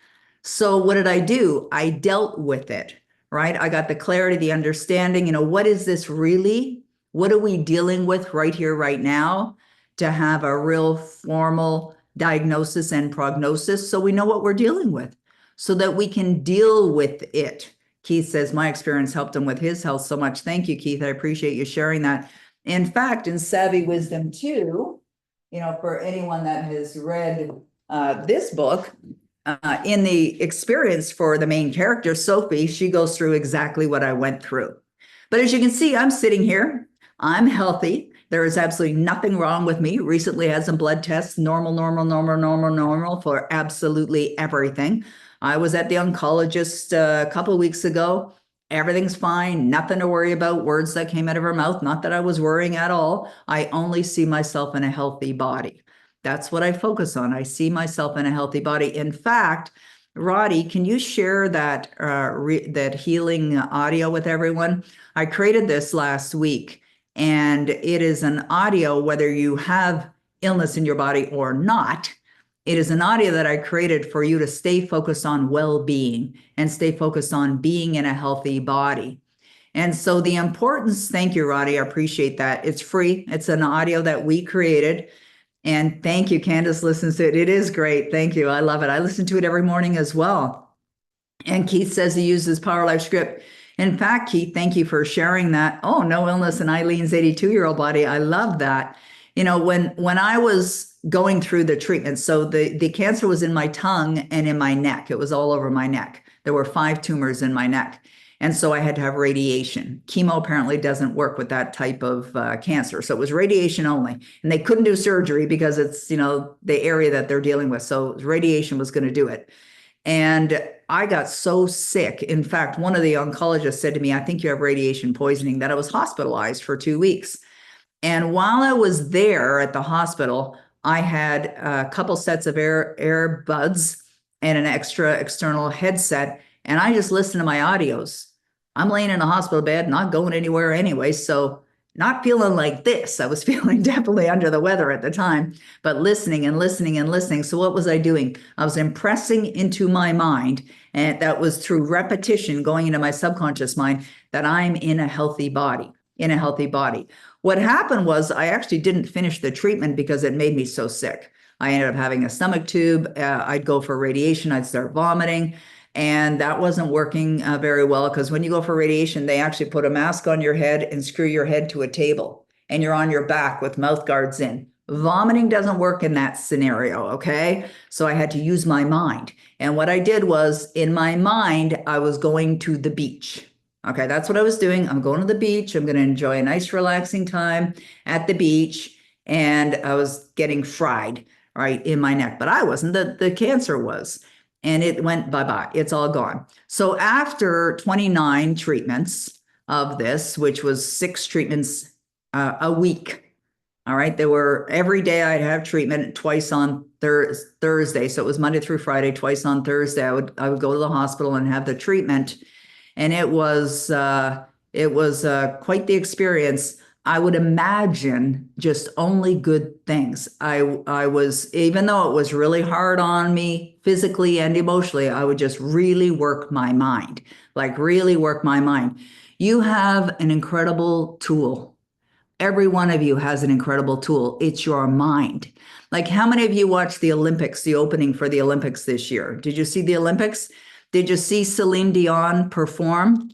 So what did I do? I dealt with it, right? I got the clarity, the understanding, what is this really? What are we dealing with right here, right now, to have a real formal diagnosis and prognosis so we know what we're dealing with, so that we can deal with it. Keith says, my experience helped him with his health so much. Thank you, Keith. I appreciate you sharing that. In fact, in Savvy Wisdom 2, for anyone that has read this book, in the experience for the main character, Sophie, she goes through exactly what I went through. But as you can see, I'm sitting here. I'm healthy. There is absolutely nothing wrong with me. Recently had some blood tests, normal for absolutely everything. I was at the oncologist a couple of weeks ago. Everything's fine. Nothing to worry about. Words that came out of her mouth. Not that I was worrying at all. I only see myself in a healthy body. That's what I focus on. I see myself in a healthy body. In fact, Roddy, can you share that that healing audio with everyone? I created this last week, and it is an audio whether you have illness in your body or not. It is an audio that I created for you to stay focused on well-being and stay focused on being in a healthy body. And so the importance, thank you, Roddy, I appreciate that. It's free. It's an audio that we created. And thank you, Candace listens to it. It is great. Thank you. I love it. I listen to it every morning as well. And Keith says he uses Power Life script. In fact, Keith, thank you for sharing that. Oh, no illness in Eileen's 82-year-old body. I love that. When I was going through the treatment, so the cancer was in my tongue and in my neck. It was all over my neck. There were 5 tumors in my neck. And so I had to have radiation. Chemo apparently doesn't work with that type of cancer. So it was radiation only. And they couldn't do surgery because it's, the area that they're dealing with. So radiation was going to do it. And I got so sick. In fact, one of the oncologists said to me, I think you have radiation poisoning, that I was hospitalized for 2 weeks. And while I was there at the hospital, I had a couple sets of earbuds and an extra external headset. And I just listened to my audios. I'm laying in a hospital bed, not going anywhere anyway. So not feeling like this. I was feeling definitely under the weather at the time, but listening and listening and listening. So what was I doing? I was impressing into my mind, and that was through repetition going into my subconscious mind, that I'm in a healthy body, in a healthy body. What happened was I actually didn't finish the treatment because it made me so sick. I ended up having a stomach tube. I'd go for radiation. I'd start vomiting. And that wasn't working very well, because when you go for radiation, they actually put a mask on your head and screw your head to a table. and you're on your back with mouth guards in. Vomiting doesn't work in that scenario, okay? So I had to use my mind. And what I did was, in my mind, I was going to the beach. Okay, that's what I was doing. I'm going to the beach. I'm going to enjoy a nice, relaxing time at the beach. And I was getting fried, right, in my neck. But I wasn't. The cancer was. And it went bye-bye. It's all gone. So after 29 treatments of this, which was 6 treatments a week, all right, there were every day I'd have treatment, twice on Thursday. So it was Monday through Friday, twice on Thursday. I would go to the hospital and have the treatment, and it was quite the experience. I would imagine just only good things. I was, even though it was really hard on me physically and emotionally, I would just really work my mind, like really work my mind. You have an incredible tool. Every one of you has an incredible tool. It's your mind. Like, how many of you watched the Olympics, the opening for the Olympics this year? Did you see the Olympics? Did you see Celine Dion perform?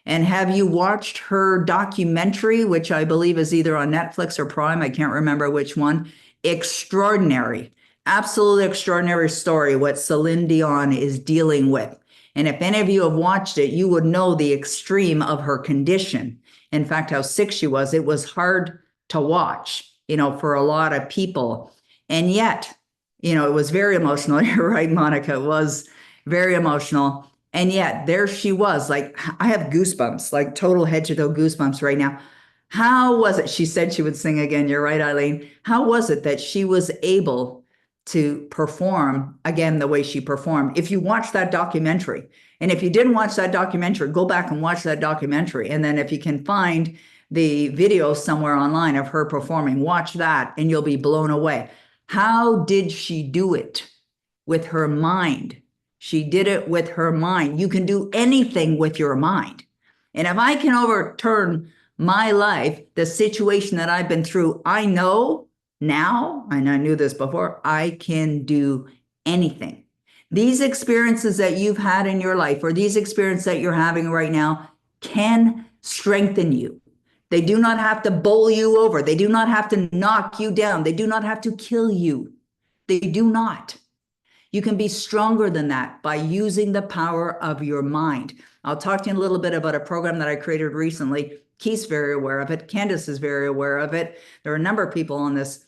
And have you watched her documentary, which I believe is either on Netflix or Prime? I can't remember which one. Extraordinary, absolutely extraordinary story, what Celine Dion is dealing with. And if any of you have watched it, you would know the extreme of her condition. In fact, how sick she was. It was hard to watch, for a lot of people. And yet, it was very emotional. You're right, Monica. It was very emotional. And yet there she was. Like, I have goosebumps, like total head to toe goosebumps right now. How was it? She said she would sing again. You're right, Eileen. How was it that she was able to perform again the way she performed? If you watch that documentary, and if you didn't watch that documentary, go back and watch that documentary. And then if you can find the video somewhere online of her performing, watch that and you'll be blown away. How did she do it? With her mind. She did it with her mind. You can do anything with your mind. And if I can overturn my life, the situation that I've been through, I know now, and I knew this before, I can do anything. These experiences that you've had in your life, or these experiences that you're having right now, can strengthen you. They do not have to bowl you over. They do not have to knock you down. They do not have to kill you. They do not. You can be stronger than that by using the power of your mind. I'll talk to you a little bit about a program that I created recently. Keith's very aware of it. Candace is very aware of it. There are a number of people on this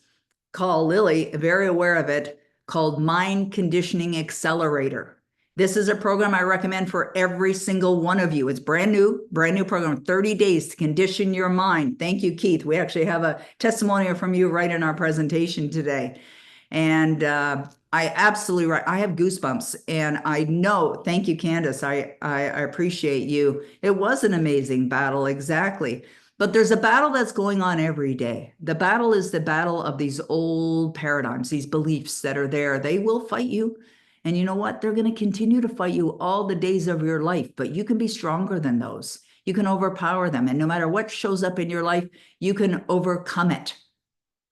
call, Lily, very aware of it, called Mind Conditioning Accelerator. This is a program I recommend for every single one of you. It's brand new program, 30 days to condition your mind. Thank you, Keith. We actually have a testimonial from you right in our presentation today. And I absolutely right. I have goosebumps, and I know, thank you, Candace. I appreciate you. It was an amazing battle, exactly. But there's a battle that's going on every day. The battle is the battle of these old paradigms, these beliefs that are there. They will fight you. And you know what? They're going to continue to fight you all the days of your life, but you can be stronger than those. You can overpower them. And no matter what shows up in your life, you can overcome it.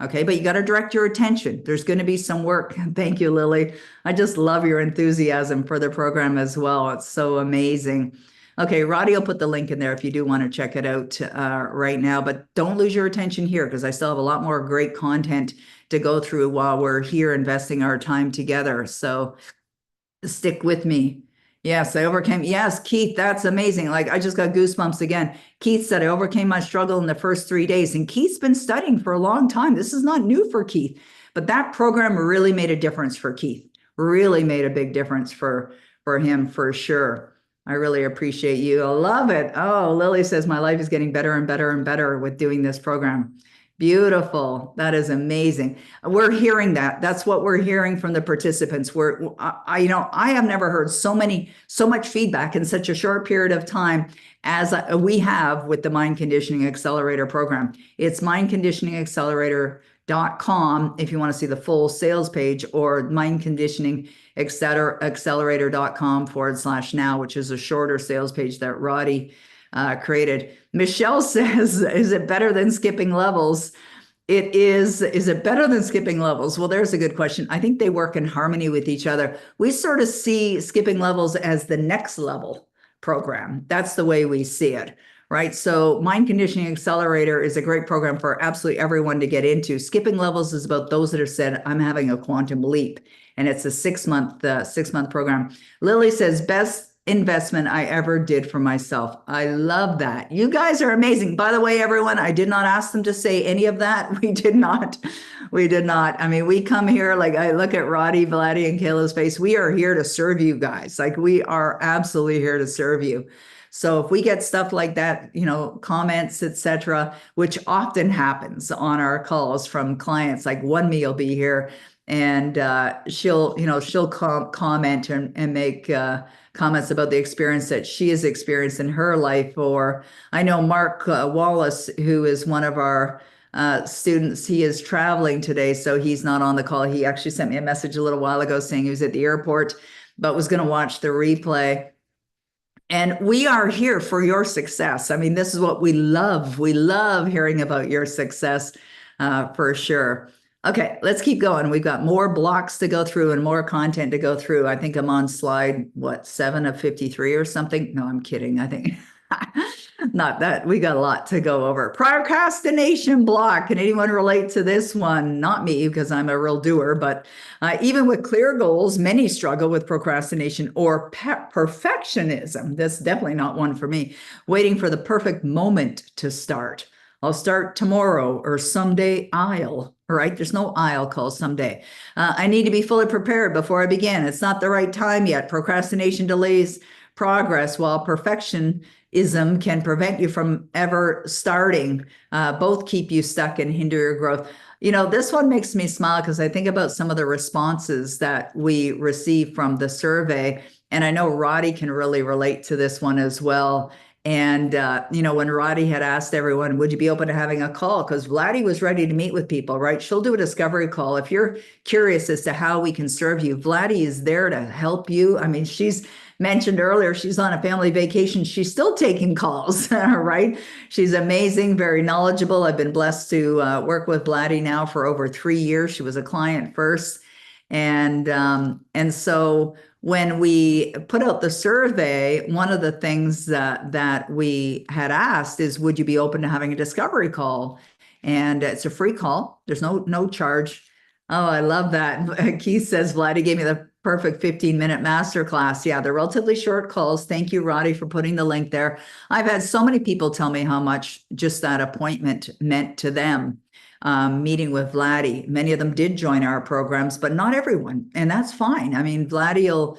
Okay, but you got to direct your attention. There's going to be some work. Thank you, Lily. I just love your enthusiasm for the program as well. It's so amazing. Okay, Roddy will put the link in there if you do want to check it out right now, but don't lose your attention here because I still have a lot more great content to go through while we're here investing our time together. So stick with me. Yes, I overcame. Yes, Keith, that's amazing. Like, I just got goosebumps again. Keith said, I overcame my struggle in the first 3 days. And Keith's been studying for a long time. This is not new for Keith, but that program really made a difference for Keith, really made a big difference for him for sure. I really appreciate you. I love it. Oh, Lily says, my life is getting better and better and better with doing this program. Beautiful. That is amazing. We're hearing that. That's what we're hearing from the participants. I have never heard so much feedback in such a short period of time as we have with the Mind Conditioning Accelerator program. It's mindconditioningaccelerator.com if you want to see the full sales page, or mindconditioningaccelerator.com/now, which is a shorter sales page that Roddy created. Michelle says, is it better than skipping levels? It is. Is it better than skipping levels? Well, there's a good question. I think they work in harmony with each other. We sort of see skipping levels as the next level program. That's the way we see it, right? So Mind Conditioning Accelerator is a great program for absolutely everyone to get into. Skipping levels is about those that have said, I'm having a quantum leap. And it's a 6-month program. Lily says, best investment I ever did for myself. I love that. You guys are amazing. By the way, everyone, I did not ask them to say any of that. We did not. We did not. I mean, we come here, like I look at Roddy, Vladdy, and Kayla's face. We are here to serve you guys. Like we are absolutely here to serve you. So if we get stuff like that, comments, etc., which often happens on our calls from clients, like one me will be here and she'll comment and make comments about the experience that she has experienced in her life. Or I know Mark Wallace, who is one of our students, he is traveling today, so he's not on the call. He actually sent me a message a little while ago saying he was at the airport, but was going to watch the replay. And we are here for your success. I mean, this is what we love. We love hearing about your success for sure. Okay, let's keep going. We've got more blocks to go through and more content to go through. I think I'm on slide, 7 of 53 or something? No, I'm kidding. I think not that. We got a lot to go over. Procrastination block. Can anyone relate to this one? Not me, because I'm a real doer, but even with clear goals, many struggle with procrastination or perfectionism. That's definitely not one for me. Waiting for the perfect moment to start. I'll start tomorrow or someday I'll, right? There's no I'll called someday. I need to be fully prepared before I begin. It's not the right time yet. Procrastination delays progress, while perfectionism can prevent you from ever starting. Both keep you stuck and hinder your growth. This one makes me smile because I think about some of the responses that we receive from the survey. And I know Roddy can really relate to this one as well. And, when Roddy had asked everyone, would you be open to having a call? Because Vladdy was ready to meet with people, right? She'll do a discovery call. If you're curious as to how we can serve you, Vladdy is there to help you. I mean, she's mentioned earlier, she's on a family vacation. She's still taking calls, right? She's amazing, very knowledgeable. I've been blessed to work with Vladdy now for over 3 years. She was a client first. And so when we put out the survey, one of the things that we had asked is, would you be open to having a discovery call? And it's a free call. There's no charge. Oh, I love that. Keith says, Vladdy gave me the perfect 15-minute masterclass. Yeah, they're relatively short calls. Thank you, Roddy, for putting the link there. I've had so many people tell me how much just that appointment meant to them. Meeting with Vladdy. Many of them did join our programs, but not everyone. And that's fine. I mean, Vladdy will,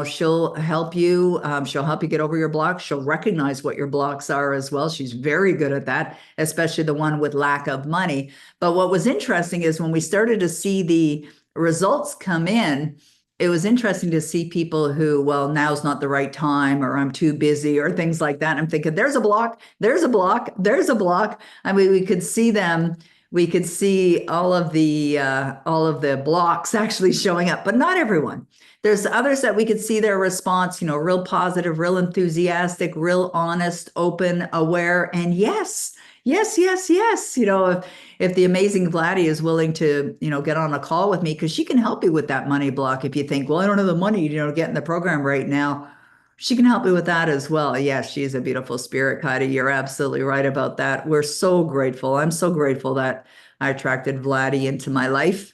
she'll help you. She'll help you get over your blocks. She'll recognize what your blocks are as well. She's very good at that, especially the one with lack of money. But what was interesting is when we started to see the results come in, it was interesting to see people who, well, now's not the right time, or I'm too busy, or things like that. And I'm thinking, there's a block, there's a block, there's a block. I mean, we could see them. We could see all of the blocks actually showing up, but not everyone. There's others that we could see their response, real positive, real enthusiastic, real honest, open, aware, and yes. If the amazing Vladdy is willing to, get on a call with me, because she can help you with that money block. If you think, well, I don't have the money, to get in the program right now, she can help you with that as well. Yes, she's a beautiful spirit, Katie. You're absolutely right about that. We're so grateful. I'm so grateful that I attracted Vladdy into my life.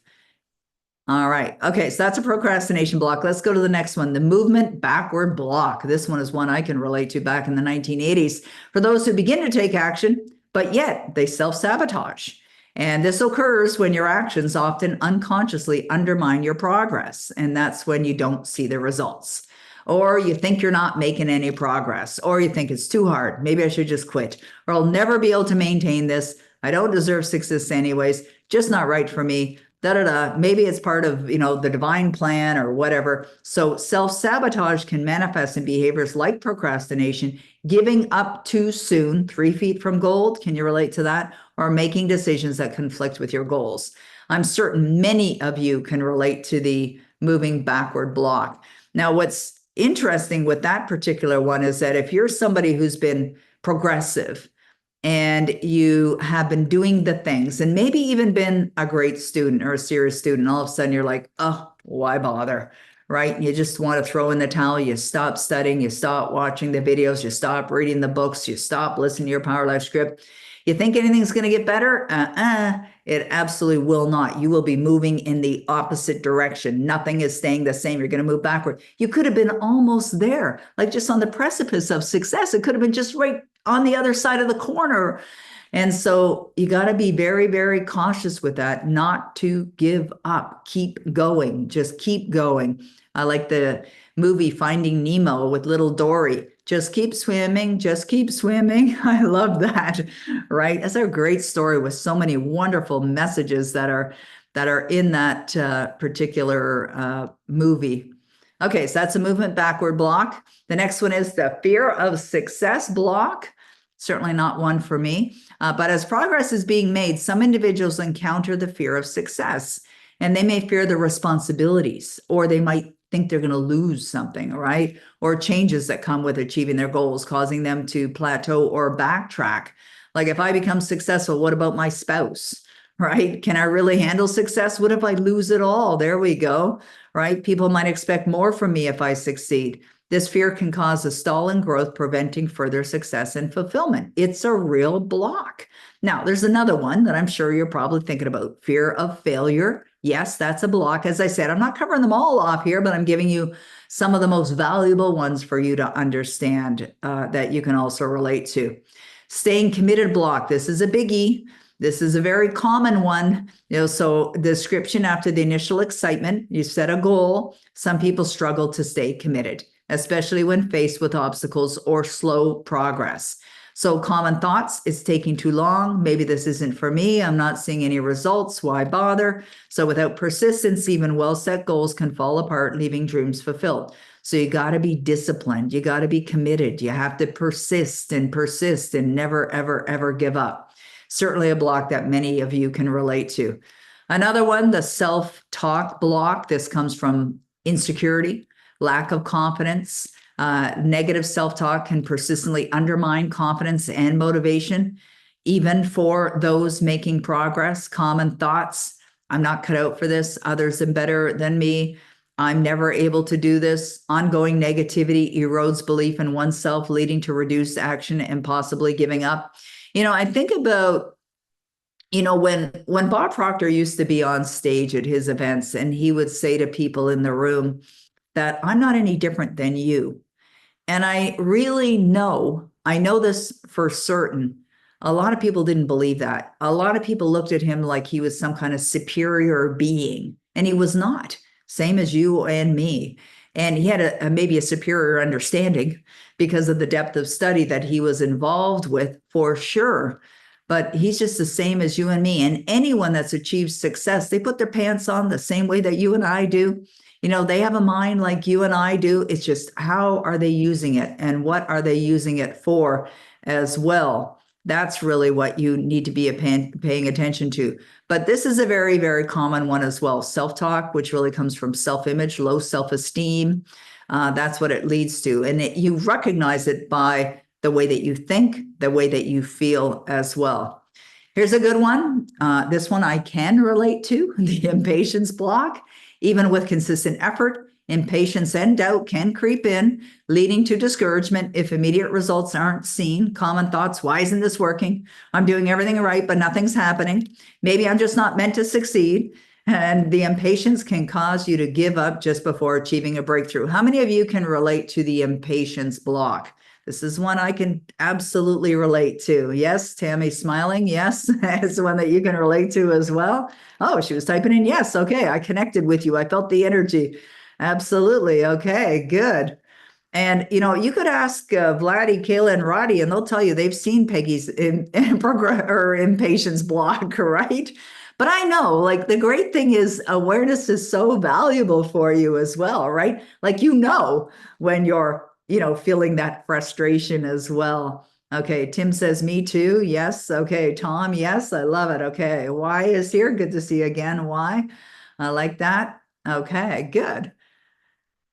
All right. Okay, so that's a procrastination block. Let's go to the next one, the movement backward block. This one is one I can relate to back in the 1980s. For those who begin to take action, but yet they self-sabotage. And this occurs when your actions often unconsciously undermine your progress. And that's when you don't see the results. Or you think you're not making any progress, or you think it's too hard. Maybe I should just quit, or I'll never be able to maintain this. I don't deserve success anyways, just not right for me. Maybe it's part of, the divine plan or whatever. So self-sabotage can manifest in behaviors like procrastination, giving up too soon, 3 feet from gold. Can you relate to that? Or making decisions that conflict with your goals. I'm certain many of you can relate to the moving backward block. Now, what's interesting with that particular one is that if you're somebody who's been progressive and you have been doing the things and maybe even been a great student or a serious student, all of a sudden you're like, oh, why bother? right? And you just want to throw in the towel. You stop studying, you stop watching the videos, you stop reading the books, you stop listening to your Power Life script. You think anything's going to get better? It absolutely will not. You will be moving in the opposite direction. Nothing is staying the same. You're going to move backward. You could have been almost there, like just on the precipice of success. It could have been just right on the other side of the corner. And so you got to be very, very cautious with that, not to give up. Keep going. Just keep going. I like the movie Finding Nemo with little Dory. Just keep swimming, just keep swimming. I love that, right? That's a great story with so many wonderful messages that are in that particular movie. Okay, so that's a movement backward block. The next one is the fear of success block. Certainly not one for me. But as progress is being made, some individuals encounter the fear of success, and they may fear the responsibilities, or they might think they're going to lose something, right? Or changes that come with achieving their goals, causing them to plateau or backtrack. Like, if I become successful, what about my spouse, right? Can I really handle success? What if I lose it all? There we go, right? People might expect more from me if I succeed. This fear can cause a stall in growth, preventing further success and fulfillment. It's a real block. Now, there's another one that I'm sure you're probably thinking about: fear of failure. Yes, that's a block. As I said, I'm not covering them all off here, but I'm giving you some of the most valuable ones for you to understand that you can also relate to. Staying committed block. This is a biggie. This is a very common one. So the description after the initial excitement, you set a goal. Some people struggle to stay committed, especially when faced with obstacles or slow progress. So common thoughts: it's taking too long. Maybe this isn't for me. I'm not seeing any results. Why bother? So without persistence, even well-set goals can fall apart, leaving dreams fulfilled. So you got to be disciplined. You got to be committed. You have to persist and never, ever, ever give up. Certainly a block that many of you can relate to. Another one, the self-talk block. This comes from insecurity, lack of confidence. Negative self-talk can persistently undermine confidence and motivation, even for those making progress. Common thoughts: I'm not cut out for this. Others are better than me. I'm never able to do this. Ongoing negativity erodes belief in oneself, leading to reduced action and possibly giving up. I think about, when Bob Proctor used to be on stage at his events, and he would say to people in the room that I'm not any different than you. And I know this for certain. A lot of people didn't believe that. A lot of people looked at him like he was some kind of superior being, and he was not. Same as you and me. And he had maybe a superior understanding because of the depth of study that he was involved with, for sure. But he's just the same as you and me. And anyone that's achieved success, they put their pants on the same way that you and I do. They have a mind like you and I do. It's just, how are they using it, and what are they using it for as well? That's really what you need to be paying attention to. But this is a very, very common one as well. Self-talk, which really comes from self-image, low self-esteem. That's what it leads to. And you recognize it by the way that you think, the way that you feel as well. Here's a good one. This one I can relate to, the impatience block. Even with consistent effort, impatience and doubt can creep in, leading to discouragement if immediate results aren't seen. Common thoughts: why isn't this working? I'm doing everything right, but nothing's happening. Maybe I'm just not meant to succeed. And the impatience can cause you to give up just before achieving a breakthrough. How many of you can relate to the impatience block? This is one I can absolutely relate to. Yes, Tammy smiling. Yes, it's one that you can relate to as well. Oh, she was typing in yes. Okay, I connected with you. I felt the energy. Absolutely. Okay, good. And, you could ask Vladdy, Kayla, and Roddy, and they'll tell you they've seen Peggy's impatience block, right? But I know, like, the great thing is awareness is so valuable for you as well, right? Like, when you're feeling that frustration as well. Okay, Tim says, me too. Yes. Okay, Tom, yes, I love it. Okay, Y is here. Good to see you again, Y. I like that. Okay, good.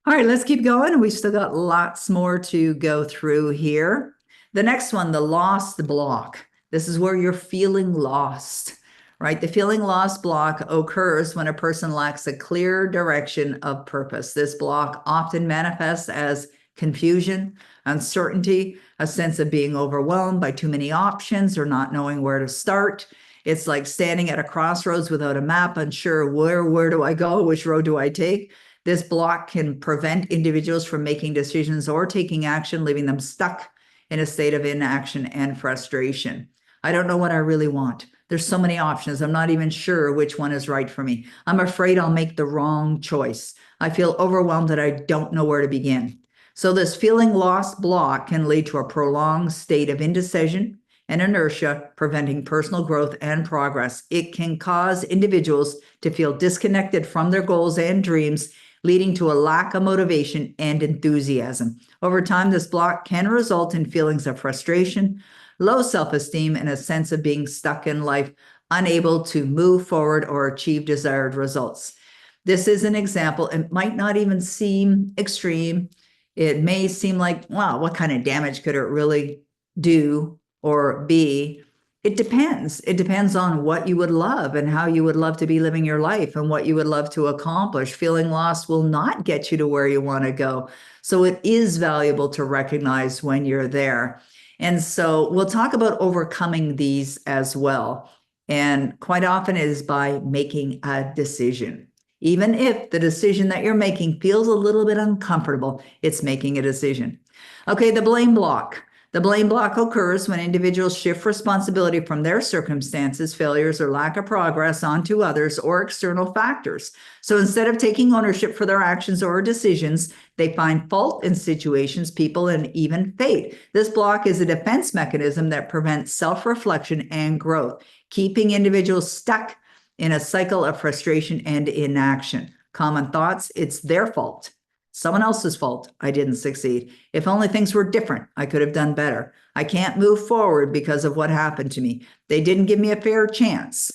All right, let's keep going. We've still got lots more to go through here. The next one, the lost block. This is where you're feeling lost, right? The feeling lost block occurs when a person lacks a clear direction of purpose. This block often manifests as confusion, uncertainty, a sense of being overwhelmed by too many options or not knowing where to start. It's like standing at a crossroads without a map, unsure where do I go, which road do I take? This block can prevent individuals from making decisions or taking action, leaving them stuck in a state of inaction and frustration. I don't know what I really want. There's so many options. I'm not even sure which one is right for me. I'm afraid I'll make the wrong choice. I feel overwhelmed that I don't know where to begin. So this feeling lost block can lead to a prolonged state of indecision and inertia, preventing personal growth and progress. It can cause individuals to feel disconnected from their goals and dreams, leading to a lack of motivation and enthusiasm. Over time, this block can result in feelings of frustration, low self-esteem, and a sense of being stuck in life, unable to move forward or achieve desired results. This is an example. It might not even seem extreme. It may seem like, wow, what kind of damage could it really do or be? It depends. It depends on what you would love and how you would love to be living your life and what you would love to accomplish. Feeling lost will not get you to where you want to go. So it is valuable to recognize when you're there. And so we'll talk about overcoming these as well. And quite often it is by making a decision. Even if the decision that you're making feels a little bit uncomfortable, it's making a decision. Okay, the blame block. The blame block occurs when individuals shift responsibility from their circumstances, failures, or lack of progress onto others or external factors. So instead of taking ownership for their actions or decisions, they find fault in situations, people, and even fate. This block is a defense mechanism that prevents self-reflection and growth, keeping individuals stuck in a cycle of frustration and inaction. Common thoughts: it's their fault. Someone else's fault. I didn't succeed. If only things were different, I could have done better. I can't move forward because of what happened to me. They didn't give me a fair chance.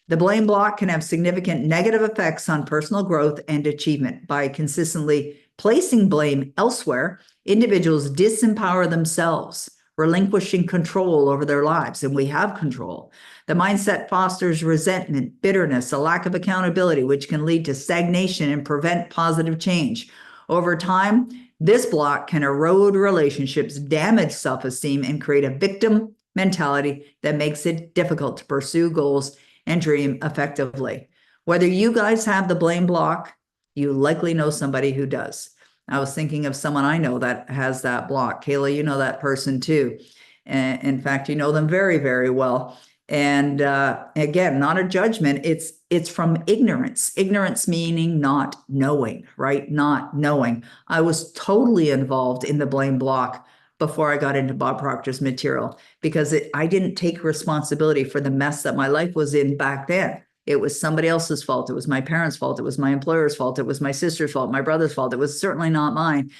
The blame block can have significant negative effects on personal growth and achievement. By consistently placing blame elsewhere, individuals disempower themselves, relinquishing control over their lives, and we have control. The mindset fosters resentment, bitterness, a lack of accountability, which can lead to stagnation and prevent positive change. Over time, this block can erode relationships, damage self-esteem, and create a victim mentality that makes it difficult to pursue goals and dream effectively. Whether you guys have the blame block, you likely know somebody who does. I was thinking of someone I know that has that block. Kayla, you know that person too. In fact, you know them very, very well. And again, not a judgment. It's from ignorance. Ignorance meaning not knowing, right? Not knowing. I was totally involved in the blame block before I got into Bob Proctor's material because I didn't take responsibility for the mess that my life was in back then. It was somebody else's fault. It was my parents' fault. It was my employer's fault. It was my sister's fault, my brother's fault. It was certainly not mine.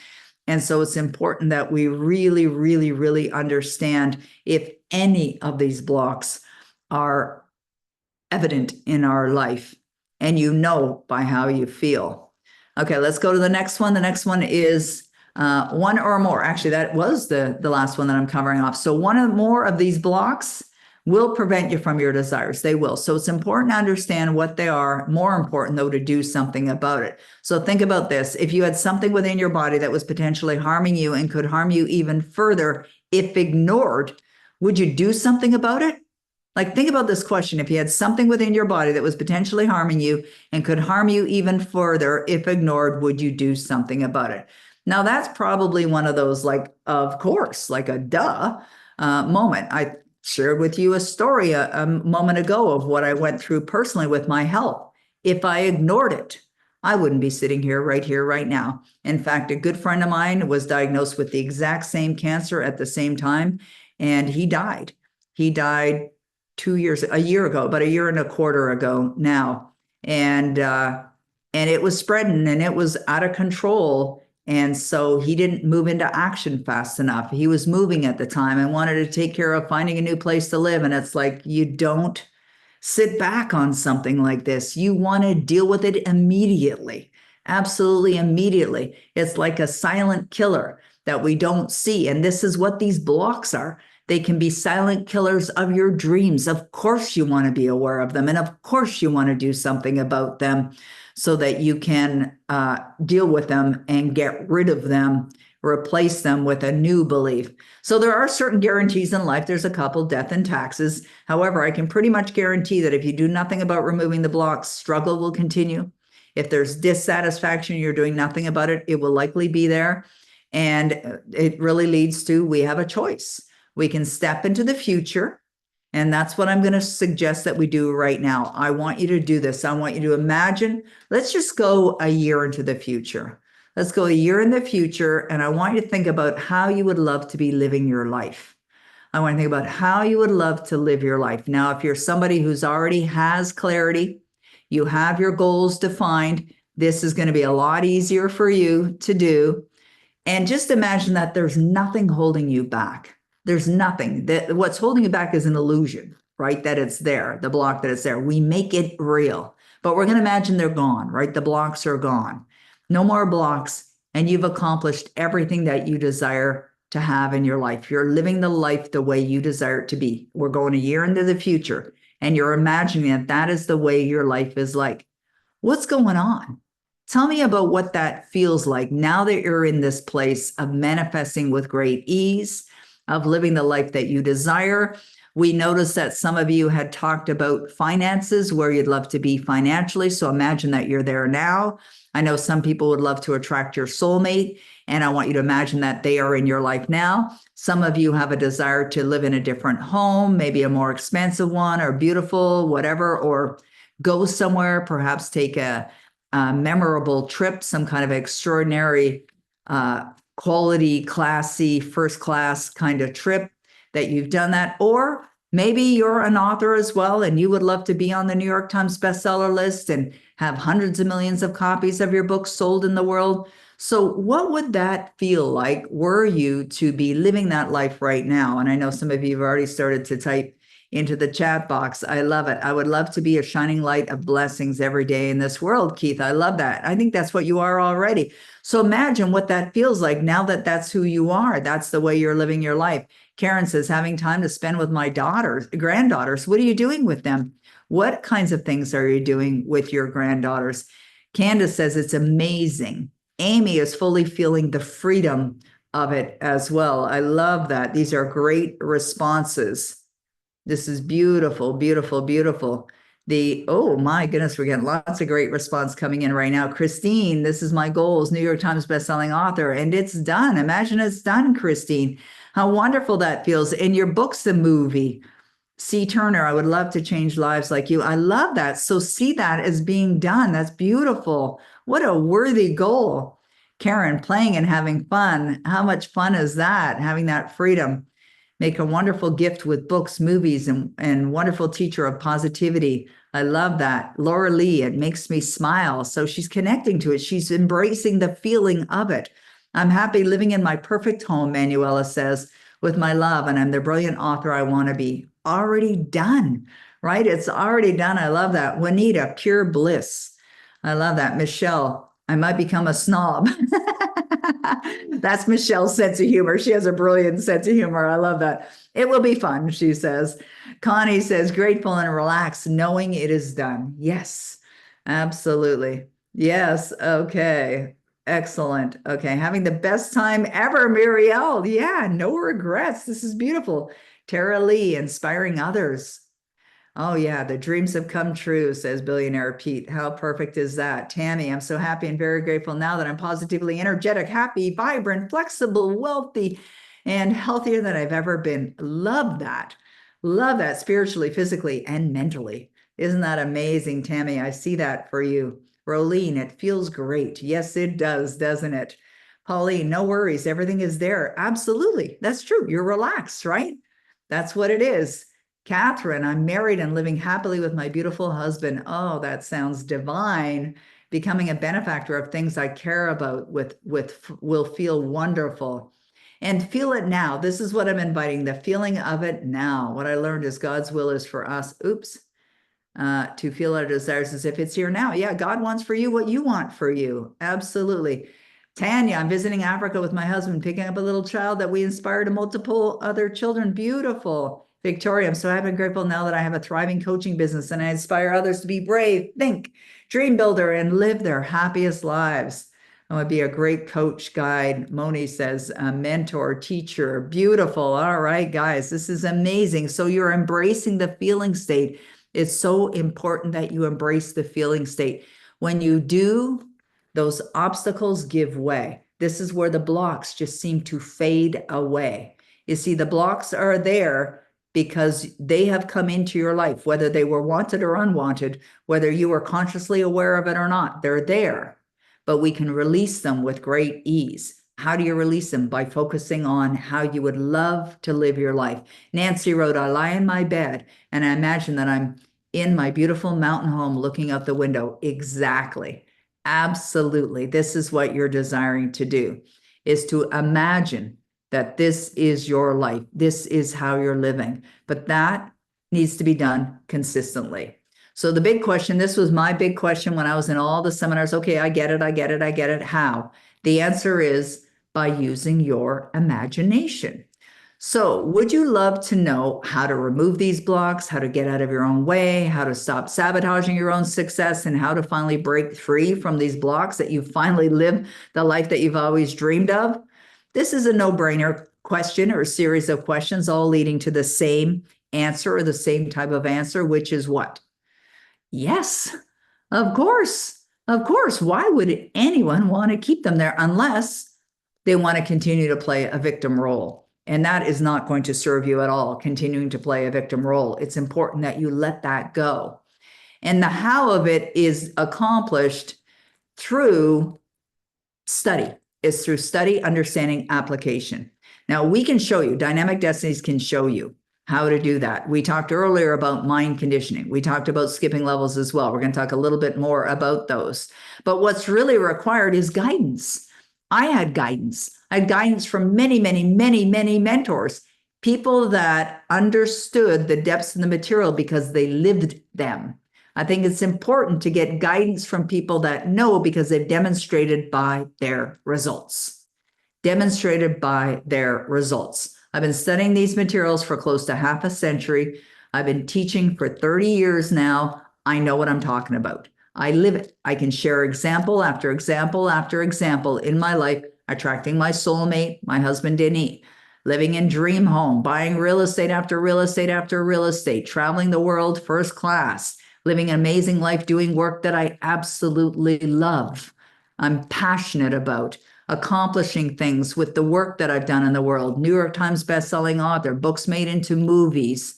And so it's important that we really, really, really understand if any of these blocks are evident in our life, and you know by how you feel. Okay, let's go to the next one. The next one is one or more. Actually, that was the last one that I'm covering off. So one or more of these blocks will prevent you from your desires. They will. So it's important to understand what they are. More important, though, to do something about it. So think about this. If you had something within your body that was potentially harming you and could harm you even further if ignored, would you do something about it? Like, think about this question. If you had something within your body that was potentially harming you and could harm you even further if ignored, would you do something about it? Now, that's probably one of those, like, of course, like a duh moment. I shared with you a story a moment ago of what I went through personally with my health. If I ignored it, I wouldn't be sitting here, right now. In fact, a good friend of mine was diagnosed with the exact same cancer at the same time, and he died. He died a year ago, about a year and a quarter ago now. And it was spreading and it was out of control. And so he didn't move into action fast enough. He was moving at the time and wanted to take care of finding a new place to live. And it's like, you don't sit back on something like this. You want to deal with it immediately. Absolutely immediately. It's like a silent killer that we don't see. And this is what these blocks are. They can be silent killers of your dreams. Of course, you want to be aware of them. And of course, you want to do something about them so that you can deal with them and get rid of them, replace them with a new belief. So there are certain guarantees in life. There's a couple, death and taxes. However, I can pretty much guarantee that if you do nothing about removing the blocks, struggle will continue. If there's dissatisfaction, you're doing nothing about it, it will likely be there. And it really leads to, we have a choice. We can step into the future. And that's what I'm going to suggest that we do right now. I want you to do this. I want you to imagine, let's just go a year into the future. Let's go a year in the future. And I want you to think about how you would love to be living your life. I want to think about how you would love to live your life. Now, if you're somebody who's already has clarity, you have your goals defined, this is going to be a lot easier for you to do. And just imagine that there's nothing holding you back. There's nothing. That what's holding you back is an illusion, right? That it's there, the block that it's there. We make it real, but we're going to imagine they're gone, right? The blocks are gone. No more blocks, and you've accomplished everything that you desire to have in your life. You're living the life the way you desire it to be. We're going a year into the future, and you're imagining that that is the way your life is like. What's going on? Tell me about what that feels like now that you're in this place of manifesting with great ease, of living the life that you desire. We noticed that some of you had talked about finances, where you'd love to be financially. So imagine that you're there now. I know some people would love to attract your soulmate, and I want you to imagine that they are in your life now. Some of you have a desire to live in a different home, maybe a more expensive one or beautiful, whatever, or go somewhere, perhaps take a memorable trip, some kind of extraordinary quality, classy, first class kind of trip that you've done that. Or maybe you're an author as well, and you would love to be on the New York Times bestseller list and have hundreds of millions of copies of your books sold in the world. So what would that feel like were you to be living that life right now? And I know some of you have already started to type into the chat box. I love it. I would love to be a shining light of blessings every day in this world, Keith. I love that. I think that's what you are already. So imagine what that feels like now that that's who you are. That's the way you're living your life. Karen says, having time to spend with my daughters, granddaughters. What are you doing with them? What kinds of things are you doing with your granddaughters? Candace says, it's amazing. Amy is fully feeling the freedom of it as well. I love that. These are great responses. This is beautiful, beautiful, beautiful. Oh my goodness, we're getting lots of great response coming in right now. Christine, this is my goals, New York Times bestselling author, and it's done. Imagine it's done, Christine. How wonderful that feels. And your book's the movie. C. Turner, I would love to change lives like you. I love that. So see that as being done. That's beautiful. What a worthy goal. Karen, playing and having fun. How much fun is that? Having that freedom. Make a wonderful gift with books, movies, and wonderful teacher of positivity. I love that. Laura Lee, it makes me smile. So she's connecting to it. She's embracing the feeling of it. I'm happy living in my perfect home, Manuela says, with my love, and I'm the brilliant author I want to be. Already done, right? It's already done. I love that. Juanita, pure bliss. I love that. Michelle, I might become a snob. That's Michelle's sense of humor. She has a brilliant sense of humor. I love that. It will be fun, she says. Connie says, grateful and relaxed, knowing it is done. Yes, absolutely. Yes. Okay. Excellent. Okay. Having the best time ever, Muriel. Yeah. No regrets. This is beautiful. Tara Lee, inspiring others. Oh, yeah, the dreams have come true, says billionaire Pete. How perfect is that? Tammy, I'm so happy and very grateful now that I'm positively energetic, happy, vibrant, flexible, wealthy, and healthier than I've ever been. Love that. Love that spiritually, physically, and mentally. Isn't that amazing, Tammy? I see that for you. Rolene, it feels great. Yes, it does, doesn't it? Pauline, no worries. Everything is there. Absolutely. That's true. You're relaxed, right? That's what it is. Catherine, I'm married and living happily with my beautiful husband. Oh, that sounds divine. Becoming a benefactor of things I care about will feel wonderful. And feel it now. This is what I'm inviting, the feeling of it now. What I learned is God's will is for us, to feel our desires as if it's here now. Yeah, God wants for you what you want for you. Absolutely. Tanya, I'm visiting Africa with my husband, picking up a little child that we inspire to multiple other children. Beautiful. Victoria, I'm so happy and grateful now that I have a thriving coaching business and I inspire others to be brave, think, dream builder, and live their happiest lives. I would be a great coach, guide. Moni says, a mentor, teacher. Beautiful. All right, guys, this is amazing. So you're embracing the feeling state. It's so important that you embrace the feeling state. When you do, those obstacles give way. This is where the blocks just seem to fade away. You see, the blocks are there because they have come into your life, whether they were wanted or unwanted, whether you were consciously aware of it or not, they're there, but we can release them with great ease. How do you release them? By focusing on how you would love to live your life. Nancy wrote, I lie in my bed and I imagine that I'm in my beautiful mountain home looking out the window. Exactly. Absolutely. This is what you're desiring to do, is to imagine that this is your life. This is how you're living. But that needs to be done consistently. So the big question, this was my big question when I was in all the seminars. Okay, I get it, I get it, I get it. How? The answer is by using your imagination. So would you love to know how to remove these blocks, how to get out of your own way, how to stop sabotaging your own success, and how to finally break free from these blocks that you finally live the life that you've always dreamed of? This is a no-brainer question or a series of questions all leading to the same answer or the same type of answer, which is what? Yes, of course. Of course. Why would anyone want to keep them there unless they want to continue to play a victim role? And that is not going to serve you at all, continuing to play a victim role. It's important that you let that go. And the how of it is accomplished through study. It's through study, understanding, application. Now, we can show you, Dynamic Destinies can show you how to do that. We talked earlier about mind conditioning. We talked about skipping levels as well. We're going to talk a little bit more about those. But what's really required is guidance. I had guidance. I had guidance from many, many, many, many mentors, people that understood the depths of the material because they lived them. I think it's important to get guidance from people that know because they've demonstrated by their results. Demonstrated by their results. I've been studying these materials for close to half a century. I've been teaching for 30 years now. I know what I'm talking about. I live it. I can share example after example after example in my life, attracting my soulmate, my husband, Denis, living in dream home, buying real estate after real estate after real estate, traveling the world first class, living an amazing life, doing work that I absolutely love. I'm passionate about accomplishing things with the work that I've done in the world. New York Times bestselling author, books made into movies,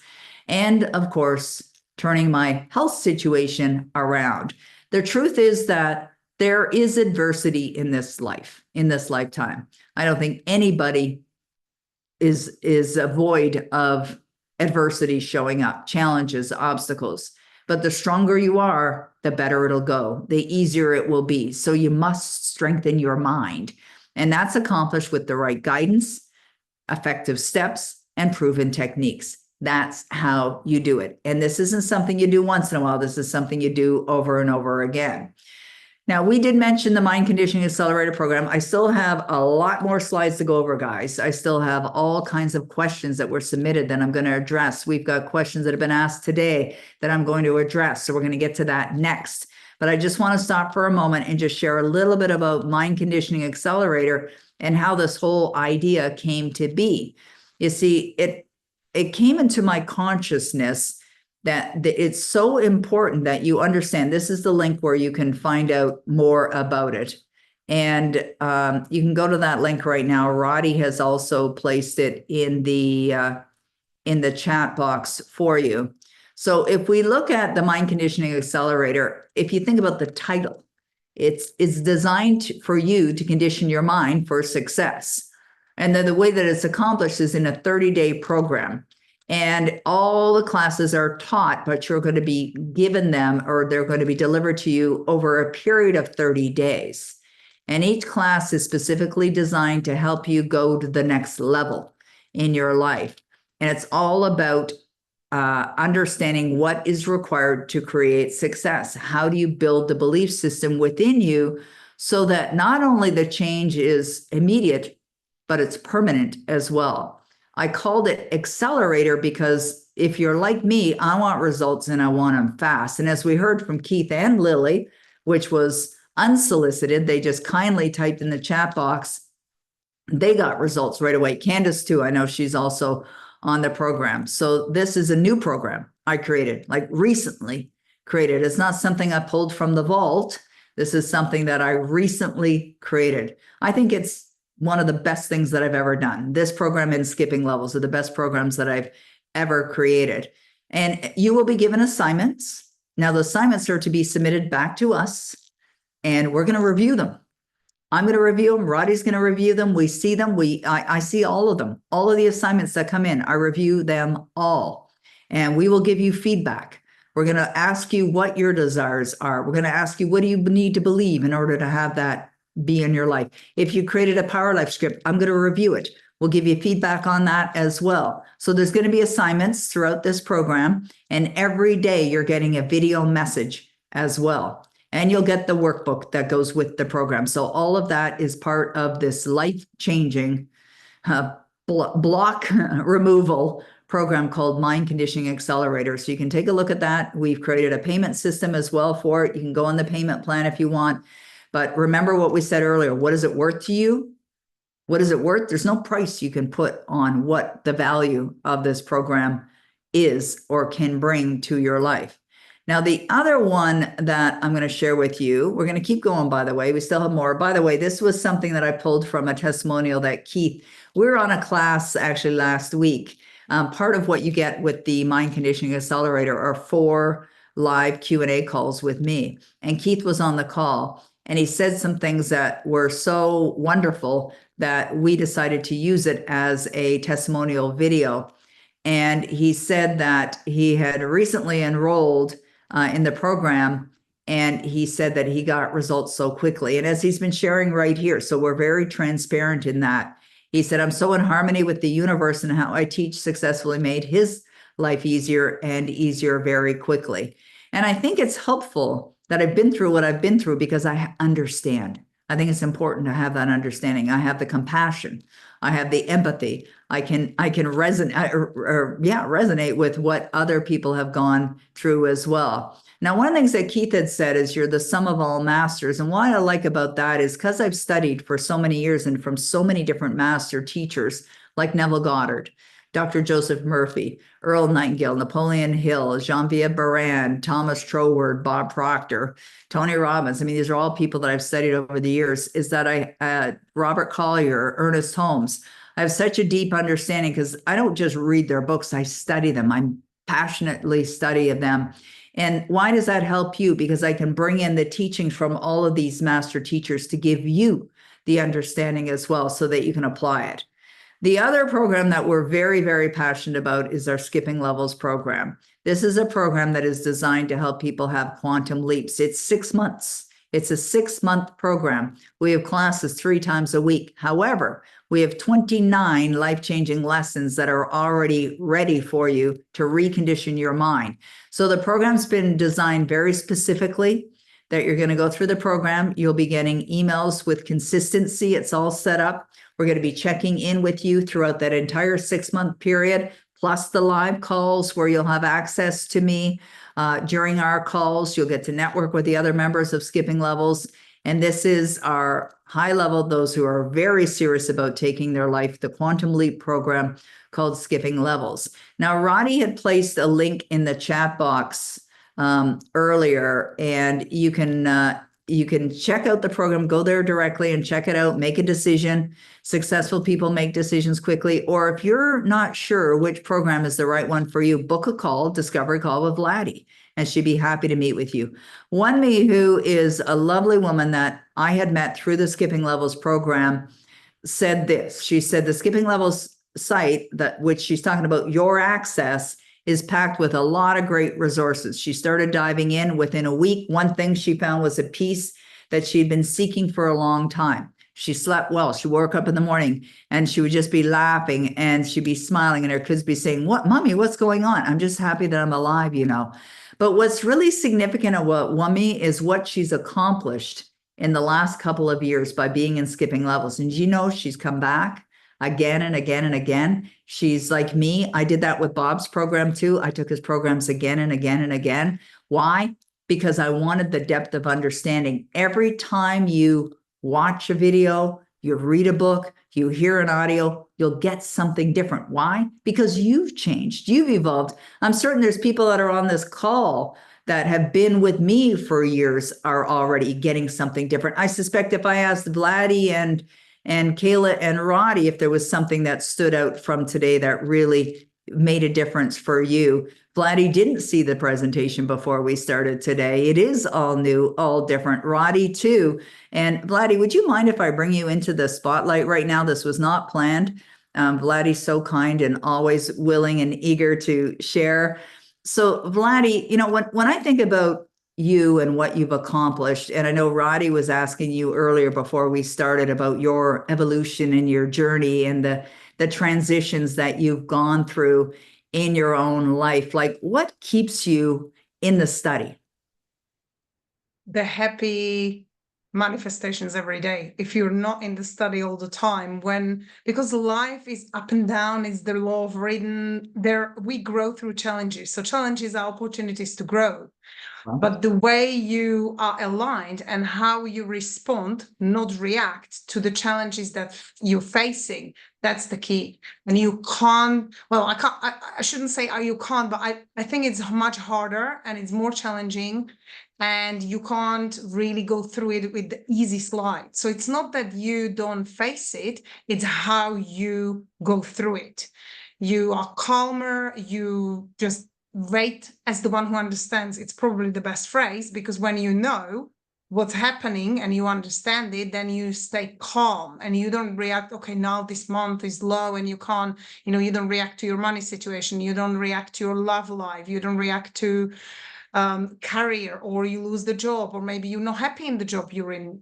and of course, turning my health situation around. The truth is that there is adversity in this life, in this lifetime. I don't think anybody is void of adversity showing up, challenges, obstacles. But the stronger you are, the better it'll go, the easier it will be. So you must strengthen your mind. And that's accomplished with the right guidance, effective steps, and proven techniques. That's how you do it. And this isn't something you do once in a while. This is something you do over and over again. Now, we did mention the Mind Conditioning Accelerator program. I still have a lot more slides to go over, guys. I still have all kinds of questions that were submitted that I'm going to address. We've got questions that have been asked today that I'm going to address. So we're going to get to that next. But I just want to stop for a moment and just share a little bit about Mind Conditioning Accelerator and how this whole idea came to be. You see, it came into my consciousness that it's so important that you understand. This is the link where you can find out more about it. And you can go to that link right now. Roddy has also placed it in the chat box for you. So if we look at the Mind Conditioning Accelerator, if you think about the title, it's designed for you to condition your mind for success. And then the way that it's accomplished is in a 30-day program. And all the classes are taught, but you're going to be given them, or they're going to be delivered to you over a period of 30 days. And each class is specifically designed to help you go to the next level in your life. And it's all about understanding what is required to create success. How do you build the belief system within you so that not only the change is immediate, but it's permanent as well. I called it accelerator because if you're like me, I want results and I want them fast. And as we heard from Keith and Lily, which was unsolicited, they just kindly typed in the chat box, they got results right away. Candace too, I know she's also on the program. So this is a new program I created, like recently created. It's not something I pulled from the vault. This is something that I recently created. I think it's one of the best things that I've ever done. This program and Skipping Levels are the best programs that I've ever created. And you will be given assignments. Now, the assignments are to be submitted back to us, and we're going to review them. I'm going to review them. Roddy's going to review them. We see them. I see all of them. All of the assignments that come in, I review them all. And we will give you feedback. We're going to ask you what your desires are. We're going to ask you, what do you need to believe in order to have that be in your life? If you created a Power Life script, I'm going to review it. We'll give you feedback on that as well. So there's going to be assignments throughout this program. And every day you're getting a video message as well. And you'll get the workbook that goes with the program. So all of that is part of this life-changing block removal program called Mind Conditioning Accelerator. So you can take a look at that. We've created a payment system as well for it. You can go on the payment plan if you want. But remember what we said earlier. What is it worth to you? What is it worth? There's no price you can put on what the value of this program is or can bring to your life. Now, the other one that I'm going to share with you, we're going to keep going, by the way. We still have more. By the way, this was something that I pulled from a testimonial that Keith, we were on a class actually last week. Part of what you get with the Mind Conditioning Accelerator are 4 live Q&A calls with me. And Keith was on the call, and he said some things that were so wonderful that we decided to use it as a testimonial video. And he said that he had recently enrolled in the program, and he said that he got results so quickly. And as he's been sharing right here, so we're very transparent in that. He said, I'm so in harmony with the universe, and how I teach successfully made his life easier and easier very quickly. And I think it's helpful that I've been through what I've been through because I understand. I think it's important to have that understanding. I have the compassion. I have the empathy. I can resonate with what other people have gone through as well. Now, one of the things that Keith had said is you're the sum of all masters. And what I like about that is because I've studied for so many years and from so many different master teachers like Neville Goddard, Dr. Joseph Murphy, Earl Nightingale, Napoleon Hill, Jean-Pierre Barand, Thomas Troward, Bob Proctor, Tony Robbins. I mean, these are all people that I've studied over the years. Is that Robert Collier, Ernest Holmes. I have such a deep understanding because I don't just read their books, I study them. I passionately study them. And why does that help you? Because I can bring in the teachings from all of these master teachers to give you the understanding as well so that you can apply it. The other program that we're very, very passionate about is our Skipping Levels program. This is a program that is designed to help people have quantum leaps. It's 6 months. It's a 6-month program. We have classes 3 times a week. However, we have 29 life-changing lessons that are already ready for you to recondition your mind. So the program's been designed very specifically that you're going to go through the program. You'll be getting emails with consistency. It's all set up. We're going to be checking in with you throughout that entire 6-month period, plus the live calls where you'll have access to me. During our calls, you'll get to network with the other members of Skipping Levels. And this is our high level, those who are very serious about taking their life, the Quantum Leap program called Skipping Levels. Now, Roddy had placed a link in the chat box earlier, and you can check out the program, go there directly and check it out, make a decision. Successful people make decisions quickly. Or if you're not sure which program is the right one for you, book a call, discovery call with Laddie, and she'd be happy to meet with you. One me who is a lovely woman that I had met through the Skipping Levels program said this. She said the Skipping Levels site, that which she's talking about, Your Access, is packed with a lot of great resources. She started diving in within a week. One thing she found was a piece that she'd been seeking for a long time. She slept well. She woke up in the morning and she would just be laughing and she'd be smiling and her kids be saying, "What, Mommy, what's going on? I'm just happy that I'm alive, you know." But what's really significant about Wummy is what she's accomplished in the last couple of years by being in skipping levels. And you know, she's come back again and again and again. She's like me. I did that with Bob's program too. I took his programs again and again and again. Why? Because I wanted the depth of understanding. Every time you watch a video, you read a book, you hear an audio, you'll get something different. Why? Because you've changed, you've evolved. I'm certain there's people that are on this call that have been with me for years are already getting something different. I suspect if I asked Vladdy and Kayla and Roddy if there was something that stood out from today that really made a difference for you. Vladdy didn't see the presentation before we started today. It is all new, all different. Roddy too. And Vladdy, would you mind if I bring you into the spotlight right now? This was not planned. Vladdy's so kind and always willing and eager to share. So Vladdy, you know, when I think about you and what you've accomplished, and I know Roddy was asking you earlier before we started about your evolution and your journey and the transitions that you've gone through in your own life, like what keeps you in the study? The happy manifestations every day. If you're not in the study all the time, because life is up and down, it's the law of rhythm. We grow through challenges. So challenges are opportunities to grow. But the way you are aligned and how you respond, not react to the challenges that you're facing, that's the key. And you can't, well, I shouldn't say you can't, but I think it's much harder and it's more challenging, and you can't really go through it with the easy slide. So it's not that you don't face it, it's how you go through it. You are calmer, you just wait as the one who understands. It's probably the best phrase, because when you know what's happening and you understand it, then you stay calm and you don't react, okay, now this month is low and you can't, you don't react to your money situation, you don't react to your love life, you don't react to career, or you lose the job, or maybe you're not happy in the job you're in,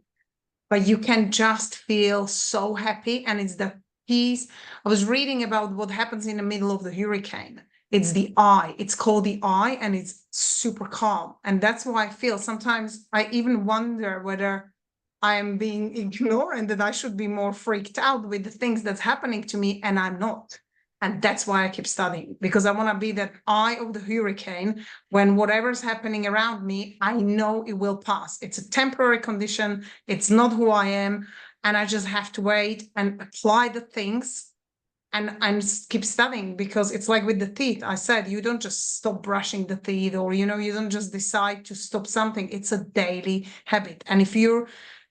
but you can just feel so happy. And it's the peace. I was reading about what happens in the middle of the hurricane. It's the eye. It's called the eye, and it's super calm. And that's why I feel sometimes I even wonder whether I am being ignored and that I should be more freaked out with the things that's happening to me, and I'm not. And that's why I keep studying, because I want to be that eye of the hurricane. When whatever's happening around me, I know it will pass. It's a temporary condition. It's not who I am. And I just have to wait and apply the things and keep studying, because it's like with the teeth. I said, you don't just stop brushing the teeth, or, you don't just decide to stop something. It's a daily habit. And if you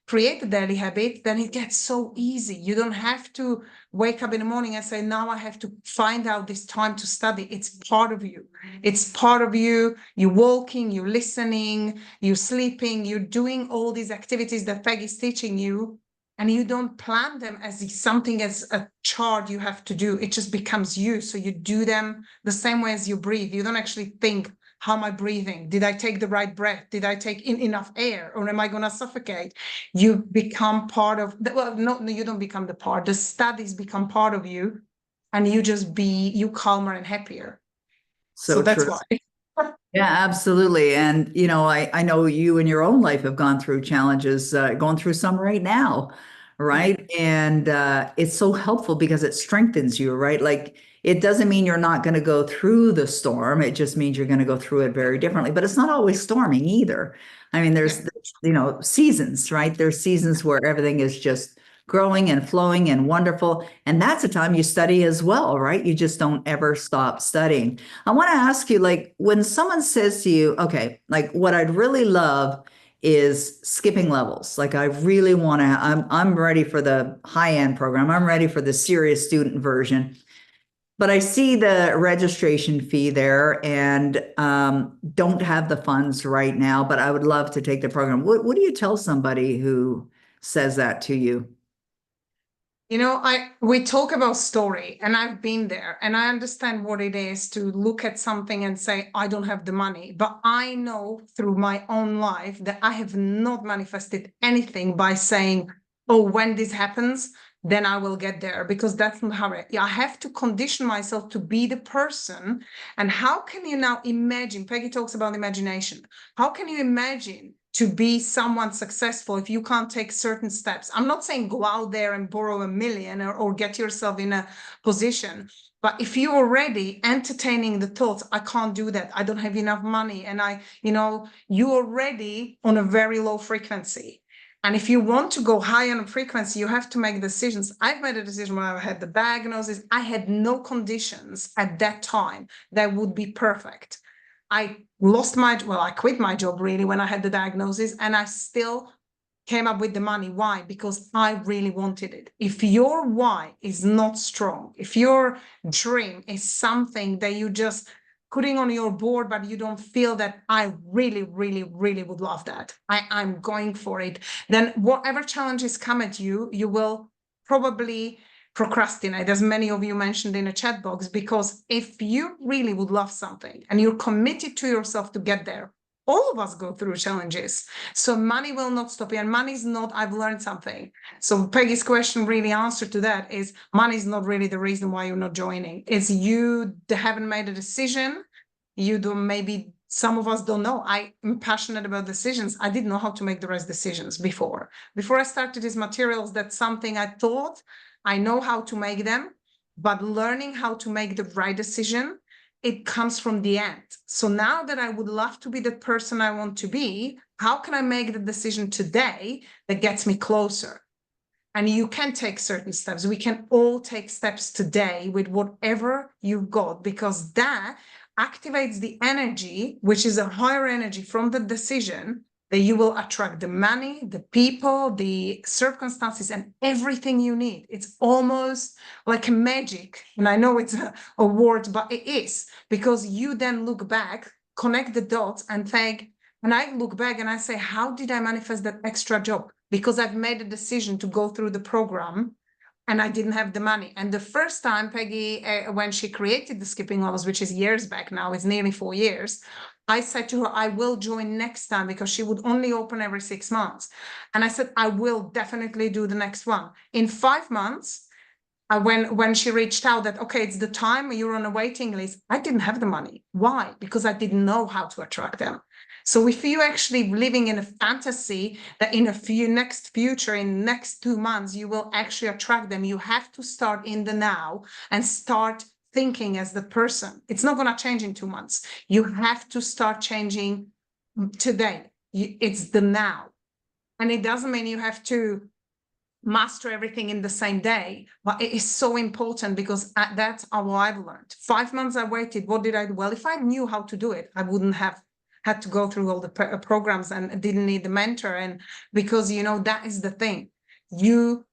create a daily habit, then it gets so easy. You don't have to wake up in the morning and say, now I have to find out this time to study. It's part of you. It's part of you. You're walking, you're listening, you're sleeping, you're doing all these activities that Peggy's teaching you. And you don't plan them as something, as a chart you have to do. It just becomes you. So you do them the same way as you breathe. You don't actually think, how am I breathing? Did I take the right breath? Did I take in enough air? Or am I going to suffocate? You become part of, no, you don't become the part. The studies become part of you. And you just you calmer and happier. So that's true. why. Yeah, absolutely. And, I know you in your own life have gone through challenges, going through some right now, right? And it's so helpful because it strengthens you, right? Like, it doesn't mean you're not going to go through the storm. It just means you're going to go through it very differently. But it's not always storming either. I mean, there's seasons, right? There's seasons where everything is just growing and flowing and wonderful. And that's a time you study as well, right? You just don't ever stop studying. I want to ask you, like, when someone says to you, okay, like what I'd really love is skipping levels. Like I really want to, I'm ready for the high-end program. I'm ready for the serious student version. But I see the registration fee there and don't have the funds right now, but I would love to take the program. What do you tell somebody who says that to you? We talk about story, and I've been there, and I understand what it is to look at something and say, I don't have the money. But I know through my own life that I have not manifested anything by saying, oh, when this happens, then I will get there, because that's not how I have to condition myself to be the person. And how can you now imagine? Peggy talks about imagination. How can you imagine to be someone successful if you can't take certain steps. I'm not saying go out there and borrow $1 million or get yourself in a position, but if you're already entertaining the thoughts, I can't do that, I don't have enough money, and you're already on a very low frequency. And if you want to go high on a frequency, you have to make decisions. I've made a decision when I had the diagnosis. I had no conditions at that time that would be perfect. I quit my job really when I had the diagnosis, and I still came up with the money. Why? Because I really wanted it. If your why is not strong, if your dream is something that you just putting on your board, but you don't feel that I really, really, really would love that, I'm going for it, then whatever challenges come at you, you will probably procrastinate, as many of you mentioned in a chat box, because if you really would love something and you're committed to yourself to get there, all of us go through challenges. So money will not stop you. And money is not, I've learned something. So Peggy's question really answer to that is money is not really the reason why you're not joining. It's you haven't made a decision. You don't, maybe some of us don't know. I'm passionate about decisions. I didn't know how to make the right decisions before. Before I started these materials, that's something I thought I know how to make them, but learning how to make the right decision, it comes from the end. So now that I would love to be the person I want to be, how can I make the decision today that gets me closer? And you can take certain steps. We can all take steps today with whatever you've got, because that activates the energy, which is a higher energy from the decision, that you will attract the money, the people, the circumstances, and everything you need. It's almost like a magic. And I know it's a word, but it is, because you then look back, connect the dots and think, and I look back and I say, how did I manifest that extra job? Because I've made a decision to go through the program and I didn't have the money. And the first time Peggy, when she created the skipping levels, which is years back now, it's nearly 4 years, I said to her, I will join next time, because she would only open every 6 months. And I said, I will definitely do the next one. In 5 months, when she reached out that, okay, it's the time, you're on a waiting list, I didn't have the money. Why? Because I didn't know how to attract them. So if you actually living in a fantasy that in next 2 months, you will actually attract them, you have to start in the now and start thinking as the person. It's not going to change in 2 months. You have to start changing today. It's the now. And it doesn't mean you have to master everything in the same day, but it is so important, because that's how I've learned. 5 months I waited. What did I do? Well, if I knew how to do it, I wouldn't have had to go through all the programs and didn't need the mentor. And because, that is the thing. You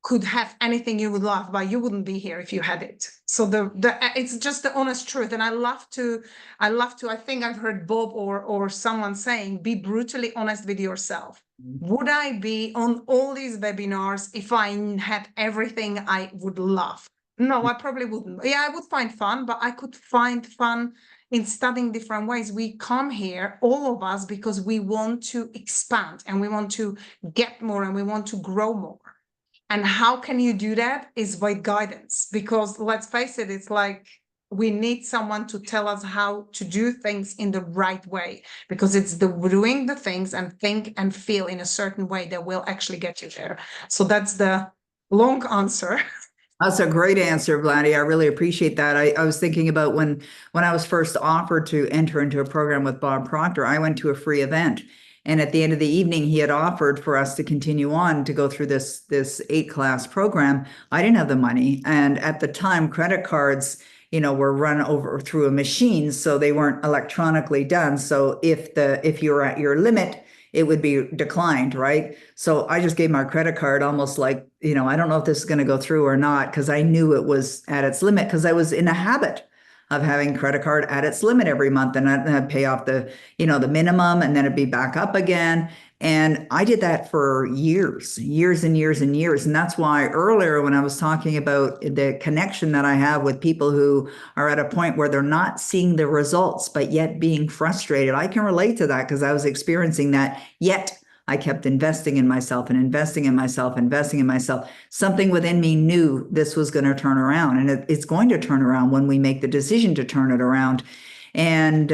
could have anything you would love, but you wouldn't be here if you had it. So it's just the honest truth. And I think I've heard Bob or someone saying, be brutally honest with yourself. Would I be on all these webinars if I had everything I would love? No, I probably wouldn't. Yeah, I would find fun, but I could find fun in studying different ways. We come here, all of us, because we want to expand and we want to get more and we want to grow more. And how can you do that? Is by guidance, because let's face it, it's like we need someone to tell us how to do things in the right way, because it's the doing the things and think and feel in a certain way that will actually get you there. So that's the long answer. That's a great answer, Vladdy. I really appreciate that. I was thinking about when I was first offered to enter into a program with Bob Proctor, I went to a free event. And at the end of the evening, he had offered for us to continue on to go through this 8-class program. I didn't have the money. And at the time, credit cards, were run over through a machine, so they weren't electronically done. So if you're at your limit, it would be declined, right? So I just gave my credit card almost like, I don't know if this is going to go through or not, because I knew it was at its limit, because I was in a habit of having credit card at its limit every month, and I'd pay off the minimum, and then it'd be back up again. And I did that for years and years and years. And that's why earlier when I was talking about the connection that I have with people who are at a point where they're not seeing the results, but yet being frustrated, I can relate to that, because I was experiencing that, yet I kept investing in myself and investing in myself, investing in myself. Something within me knew this was going to turn around, and it's going to turn around when we make the decision to turn it around. And,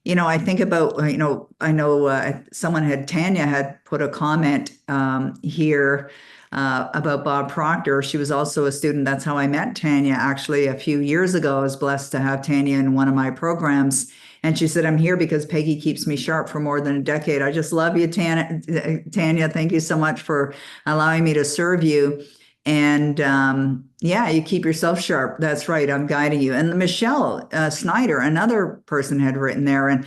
I think about, I know Tanya had put a comment here about Bob Proctor. She was also a student. That's how I met Tanya actually a few years ago. I was blessed to have Tanya in one of my programs. And she said, I'm here because Peggy keeps me sharp for more than a decade. I just love you, Tanya. Thank you so much for allowing me to serve you. And yeah, you keep yourself sharp. That's right. I'm guiding you. And Michelle Snyder, another person, had written there. And,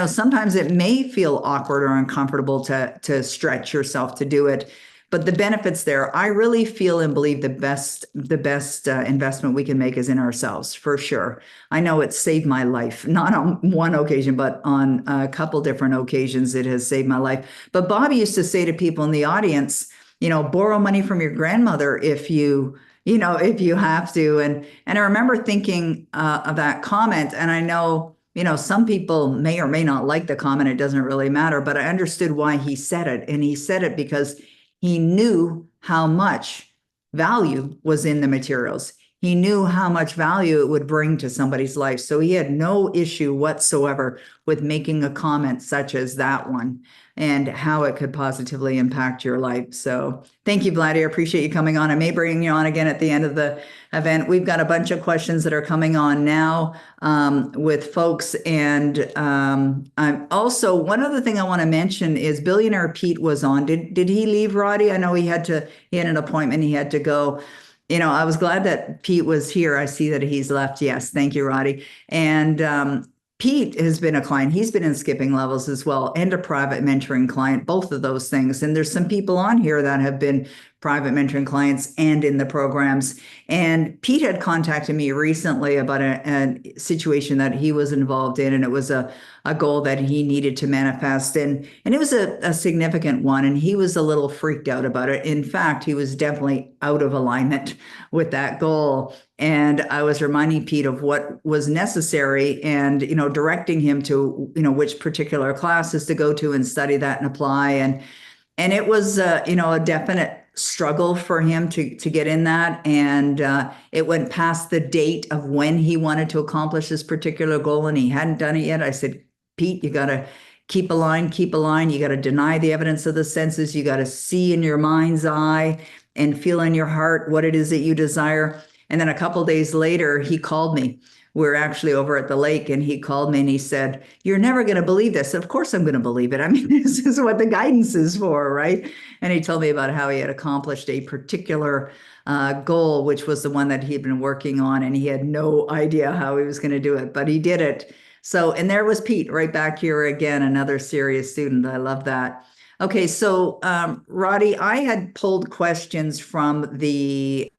sometimes it may feel awkward or uncomfortable to stretch yourself to do it. But the benefits there, I really feel and believe the best investment we can make is in ourselves, for sure. I know it's saved my life, not on one occasion, but on a couple different occasions, it has saved my life. But Bobby used to say to people in the audience, borrow money from your grandmother if you have to. And I remember thinking of that comment, and I know, some people may or may not like the comment. It doesn't really matter, but I understood why he said it. And he said it because he knew how much value was in the materials. He knew how much value it would bring to somebody's life. So he had no issue whatsoever with making a comment such as that one and how it could positively impact your life. So thank you, Vladdy. I appreciate you coming on. I may bring you on again at the end of the event. We've got a bunch of questions that are coming on now with folks. And I'm also, one other thing I want to mention is Billionaire Pete was on. Did he leave, Roddy? I know he had an appointment. He had to go. I was glad that Pete was here. I see that he's left. Yes. Thank you, Roddy. And Pete has been a client. He's been in skipping levels as well, and a private mentoring client, both of those things. And there's some people on here that have been private mentoring clients and in the programs. And Pete had contacted me recently about a situation that he was involved in, and it was a goal that he needed to manifest. And it was a significant one, and he was a little freaked out about it. In fact, he was definitely out of alignment with that goal. And I was reminding Pete of what was necessary and, directing him to, which particular classes to go to and study that and apply. And it was, a definite struggle for him to get in that. And it went past the date of when he wanted to accomplish this particular goal, and he hadn't done it yet. I said, Pete, you got to keep a line. You got to deny the evidence of the senses. You got to see in your mind's eye and feel in your heart what it is that you desire. And then a couple of days later, he called me. We're actually over at the lake, and he called me and he said, you're never going to believe this. Of course I'm going to believe it. I mean, this is what the guidance is for, right? And he told me about how he had accomplished a particular goal, which was the one that he'd been working on, and he had no idea how he was going to do it, but he did it. So, and there was Pete right back here again, another serious student. I love that. Okay, so Roddy, I had pulled questions from the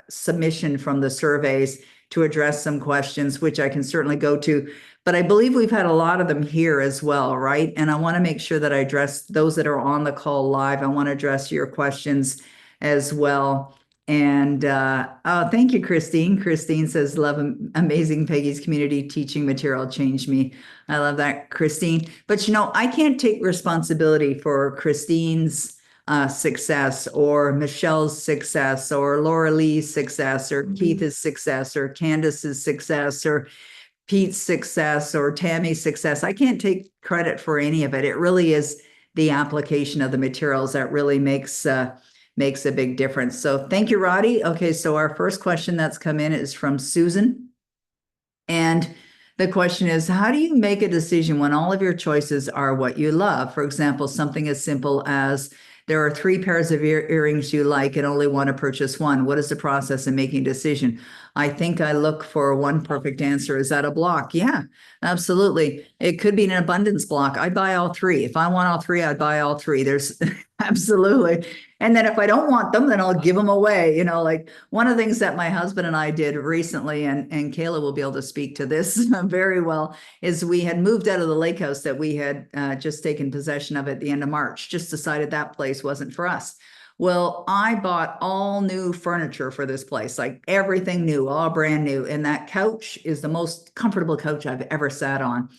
submission from the surveys to address some questions, which I can certainly go to. But I believe we've had a lot of them here as well, right? And I want to make sure that I address those that are on the call live. I want to address your questions as well. And oh, thank you, Christine. Christine says, love amazing Peggy's community teaching material changed me. I love that, Christine. But I can't take responsibility for Christine's success or Michelle's success or Laura Lee's success or Keith's success or Candace's success or Pete's success or Tammy's success. I can't take credit for any of it. It really is the application of the materials that really makes a big difference. So thank you, Roddy. Okay, so our first question that's come in is from Susan. And the question is, how do you make a decision when all of your choices are what you love? For example, something as simple as there are 3 pairs of earrings you like and only want to purchase one. What is the process in making a decision? I think I look for one perfect answer. Is that a block? Yeah, absolutely. It could be an abundance block. I buy all 3. If I want all 3, I'd buy all 3. There's absolutely. And then if I don't want them, then I'll give them away. Like one of the things that my husband and I did recently, and Kayla will be able to speak to this very well, is we had moved out of the lake house that we had just taken possession of at the end of March, just decided that place wasn't for us. Well, I bought all new furniture for this place, like everything new, all brand new. And that couch is the most comfortable couch I've ever sat on.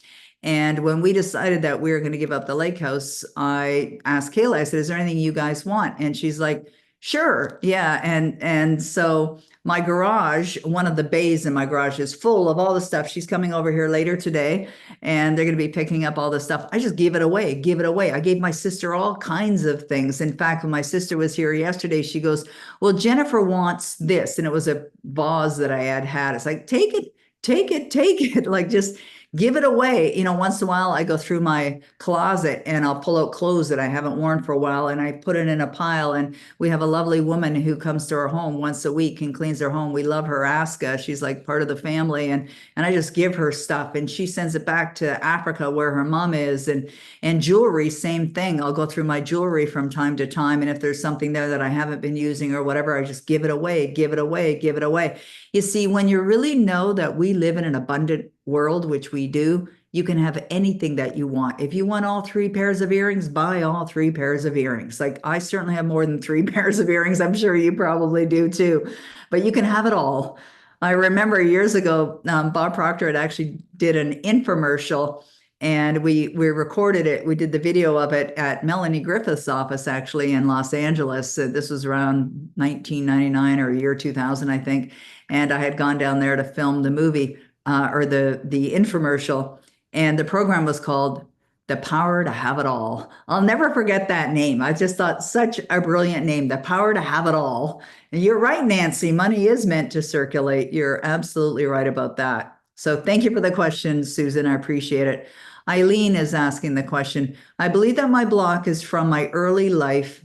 And when we decided that we were going to give up the lake house, I asked Kayla, I said, is there anything you guys want? And she's like, sure. Yeah. And so my garage, one of the bays in my garage is full of all the stuff. She's coming over here later today and they're going to be picking up all the stuff. I just give it away, give it away. I gave my sister all kinds of things. In fact, when my sister was here yesterday, she goes, well, Jennifer wants this. And it was a vase that I had. It's like, take it, take it, take it. Like, just give it away. You know, once in a while I go through my closet and I'll pull out clothes that I haven't worn for a while and I put it in a pile. And we have a lovely woman who comes to our home once a week and cleans our home. We love her, Aska. She's like part of the family. And I just give her stuff and she sends it back to Africa where her mom is. And jewelry, same thing. I'll go through my jewelry from time to time. And if there's something there that I haven't been using or whatever, I just give it away, give it away, give it away. You see, when you really know that we live in an abundant world, which we do, you can have anything that you want. If you want all 3 pairs of earrings, buy all 3 pairs of earrings. Like, I certainly have more than 3 pairs of earrings. I'm sure you probably do too, but you can have it all. I remember years ago, Bob Proctor had actually did an infomercial and we recorded it. We did the video of it at Melanie Griffith's office, actually, in Los Angeles. This was around 1999 or year 2000, I think. And I had gone down there to film the movie or the infomercial. And the program was called The Power to Have It All. I'll never forget that name. I just thought such a brilliant name, The Power to Have It All. And you're right, Nancy, money is meant to circulate. You're absolutely right about that. So thank you for the question, Susan. I appreciate it. Eileen is asking the question. I believe that my block is from my early life.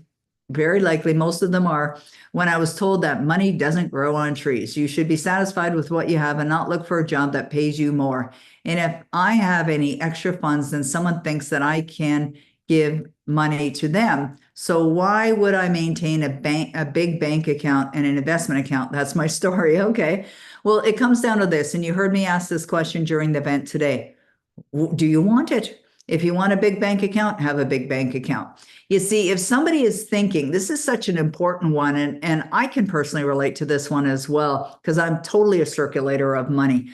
Very likely, most of them are, when I was told that money doesn't grow on trees. You should be satisfied with what you have and not look for a job that pays you more. And if I have any extra funds, then someone thinks that I can give money to them. So why would I maintain a big bank account and an investment account? That's my story. Okay. Well, it comes down to this, and you heard me ask this question during the event today. Do you want it? If you want a big bank account, have a big bank account. You see, if somebody is thinking, this is such an important one, and I can personally relate to this one as well, because I'm totally a circulator of money.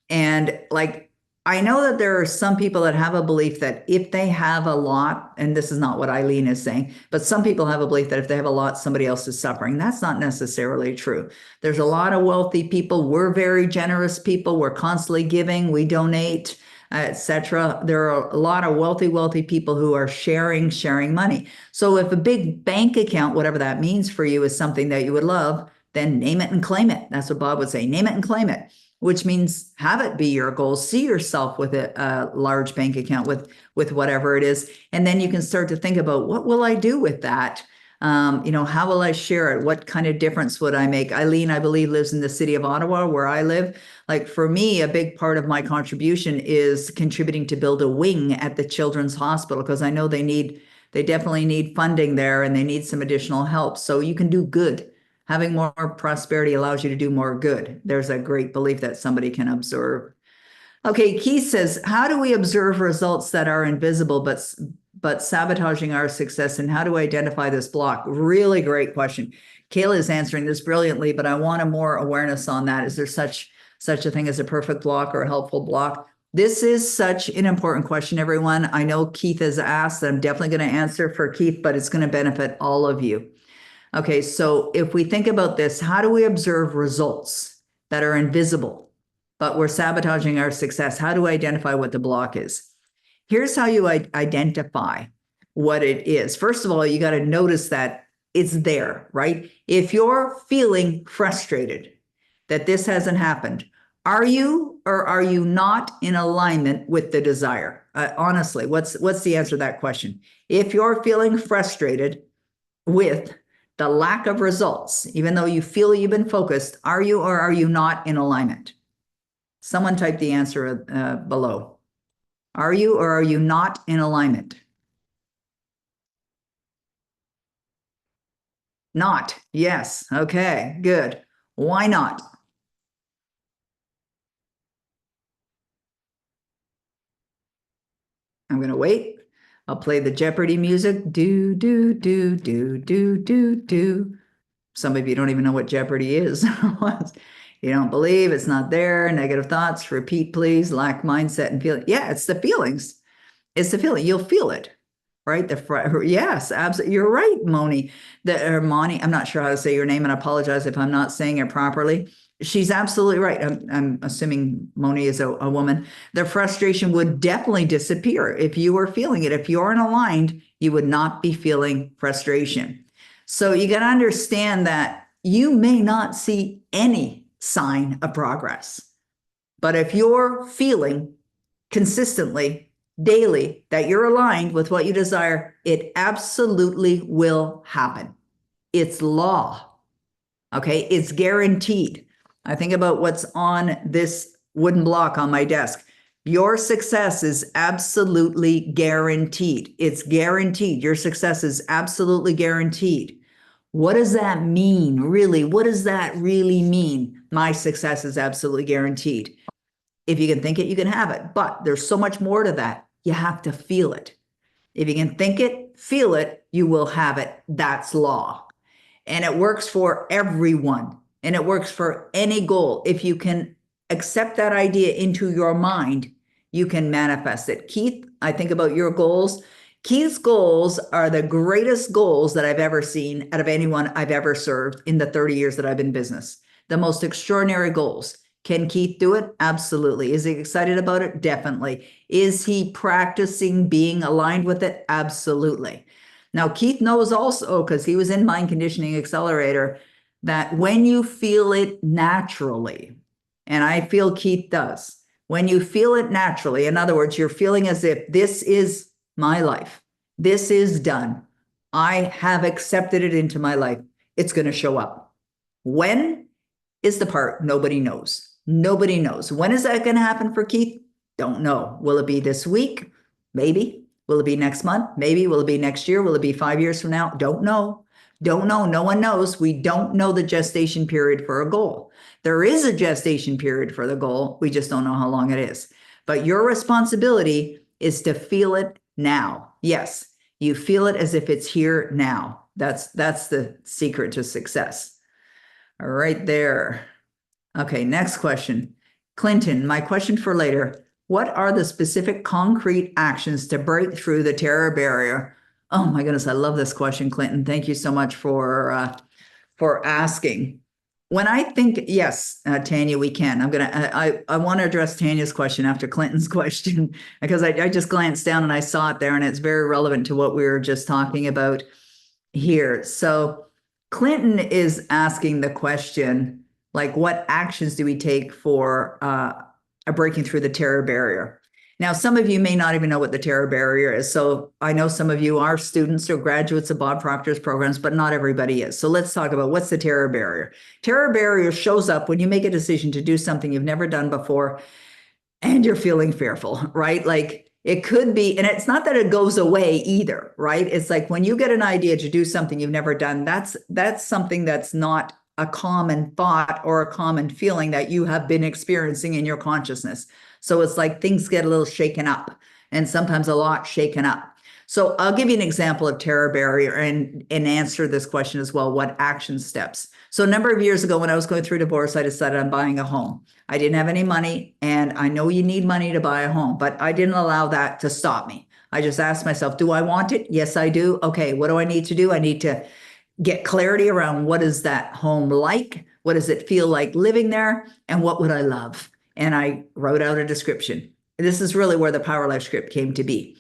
And like, I know that there are some people that have a belief that if they have a lot, and this is not what Eileen is saying, but some people have a belief that if they have a lot, somebody else is suffering. That's not necessarily true. There's a lot of wealthy people. We're very generous people. We're constantly giving. We donate, etc. There are a lot of wealthy people who are sharing money. So if a big bank account, whatever that means for you, is something that you would love, then name it and claim it. That's what Bob would say, name it and claim it, which means have it be your goal. See yourself with a large bank account with whatever it is. And then you can start to think about, what will I do with that? How will I share it? What kind of difference would I make? Eileen, I believe, lives in the city of Ottawa, where I live. Like, for me, a big part of my contribution is contributing to build a wing at the Children's Hospital, because I know they definitely need funding there and they need some additional help. So you can do good. Having more prosperity allows you to do more good. There's a great belief that somebody can observe. Okay, Keith says, how do we observe results that are invisible but sabotaging our success, and how do we identify this block? Really great question. Kayla is answering this brilliantly, but I want more awareness on that. Is there such a thing as a perfect block or a helpful block? This is such an important question, everyone. I know Keith has asked. I'm definitely going to answer for Keith, but it's going to benefit all of you. Okay, so if we think about this, how do we observe results that are invisible, but we're sabotaging our success? How do we identify what the block is? Here's how you identify what it is. First of all, you got to notice that it's there, right? If you're feeling frustrated that this hasn't happened, are you or are you not in alignment with the desire? Honestly, what's the answer to that question? If you're feeling frustrated with the lack of results, even though you feel you've been focused, are you or are you not in alignment? Someone type the answer below. Are you or are you not in alignment? Not. Yes. Okay, good. Why not? I'm going to wait. I'll play the Jeopardy music. Do, do, do, do, do, do, do. Some of you don't even know what Jeopardy is. You don't believe, it's not there. Negative thoughts, repeat, please. Lack mindset and feeling. Yeah, it's the feelings. It's the feeling. You'll feel it, right? Yes, absolutely. You're right, Moni. Moni, I'm not sure how to say your name, and I apologize if I'm not saying it properly. She's absolutely right. I'm assuming Moni is a woman. The frustration would definitely disappear if you were feeling it. If you aren't aligned, you would not be feeling frustration. So you got to understand that you may not see any sign of progress, but if you're feeling consistently, daily, that you're aligned with what you desire, it absolutely will happen. It's law. Okay, it's guaranteed. I think about what's on this wooden block on my desk. Your success is absolutely guaranteed. It's guaranteed. Your success is absolutely guaranteed. What does that mean, really? What does that really mean? My success is absolutely guaranteed. If you can think it, you can have it. But there's so much more to that. You have to feel it. If you can think it, feel it, you will have it. That's law. And it works for everyone. And it works for any goal. If you can accept that idea into your mind, you can manifest it. Keith, I think about your goals. Keith's goals are the greatest goals that I've ever seen out of anyone I've ever served in the 30 years that I've been in business. The most extraordinary goals. Can Keith do it? Absolutely. Is he excited about it? Definitely. Is he practicing being aligned with it? Absolutely. Now, Keith knows also, because he was in Mind Conditioning Accelerator, that when you feel it naturally, and I feel Keith does, when you feel it naturally, in other words, you're feeling as if this is my life, this is done, I have accepted it into my life, it's going to show up. When is the part nobody knows. Nobody knows. When is that going to happen for Keith? Don't know. Will it be this week? Maybe. Will it be next month? Maybe. Will it be next year? Will it be 5 years from now? Don't know. Don't know. No one knows. We don't know the gestation period for a goal. There is a gestation period for the goal. We just don't know how long it is. But your responsibility is to feel it now. Yes, you feel it as if it's here now. That's the secret to success. Right there. Okay, next question. Clinton, my question for later. What are the specific concrete actions to break through the terror barrier? Oh my goodness, I love this question, Clinton. Thank you so much for asking. When I think, yes, Tanya, we can. I want to address Tanya's question after Clinton's question, because I just glanced down and I saw it there, and it's very relevant to what we were just talking about here. So Clinton is asking the question, like, what actions do we take for breaking through the terror barrier? Now, some of you may not even know what the terror barrier is. So I know some of you are students or graduates of Bob Proctor's programs, but not everybody is. So let's talk about what's the terror barrier. Terror barrier shows up when you make a decision to do something you've never done before and you're feeling fearful, right? Like, it could be, and it's not that it goes away either, right? It's like when you get an idea to do something you've never done, that's something that's not a common thought or a common feeling that you have been experiencing in your consciousness. So it's like things get a little shaken up, and sometimes a lot shaken up. So I'll give you an example of terror barrier and answer this question as well. What action steps? So a number of years ago, when I was going through divorce, I decided I'm buying a home. I didn't have any money, and I know you need money to buy a home, but I didn't allow that to stop me. I just asked myself, do I want it? Yes, I do. Okay, what do I need to do? I need to get clarity around what is that home like? What does it feel like living there? And what would I love? And I wrote out a description. This is really where the Power Life script came to be.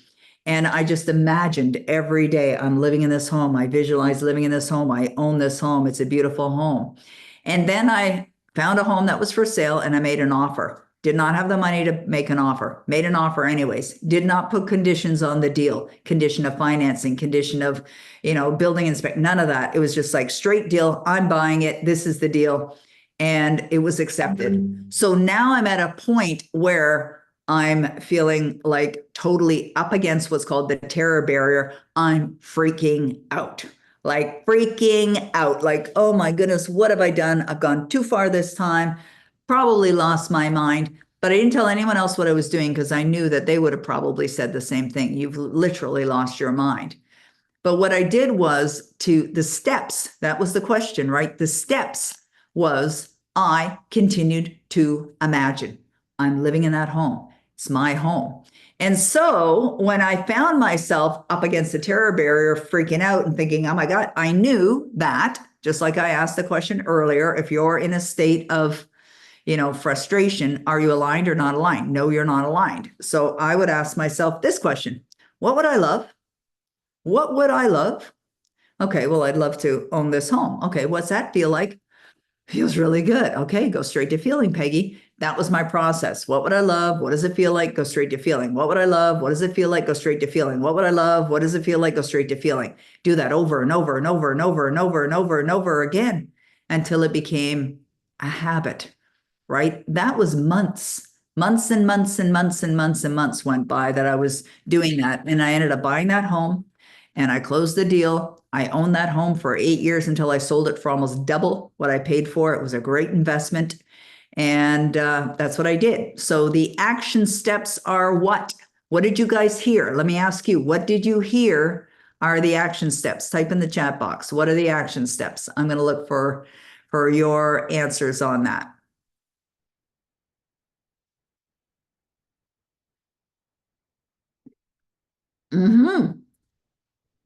And I just imagined every day I'm living in this home. I visualize living in this home. I own this home. It's a beautiful home. And then I found a home that was for sale, and I made an offer. Did not have the money to make an offer. Made an offer anyways. Did not put conditions on the deal. Condition of financing, condition of, building inspection, none of that. It was just like straight deal. I'm buying it. This is the deal. And it was accepted. So now I'm at a point where I'm feeling like totally up against what's called the terror barrier. I'm freaking out. Like freaking out. Like, oh my goodness, what have I done? I've gone too far this time. Probably lost my mind. But I didn't tell anyone else what I was doing because I knew that they would have probably said the same thing. You've literally lost your mind. But what I did was the steps, that was the question, right? The steps was I continued to imagine I'm living in that home. It's my home. And so when I found myself up against the terror barrier, freaking out and thinking, oh my God, I knew that, just like I asked the question earlier, if you're in a state of, frustration, are you aligned or not aligned? No, you're not aligned. So I would ask myself this question: what would I love? What would I love? Okay, well, I'd love to own this home. Okay, what's that feel like? Feels really good. Okay, go straight to feeling, Peggy. That was my process. What would I love? What does it feel like? Go straight to feeling. What would I love? What does it feel like? Go straight to feeling. What would I love? What does it feel like? Go straight to feeling. Do that over and over and over and over and over and over and over again until it became a habit, right? That was months and months and months and months and months went by that I was doing that. And I ended up buying that home and I closed the deal. I owned that home for 8 years until I sold it for almost double what I paid for. It was a great investment. And that's what I did. So the action steps are what? What did you guys hear? Let me ask you, what did you hear are the action steps? Type in the chat box. What are the action steps? I'm going to look for your answers on that.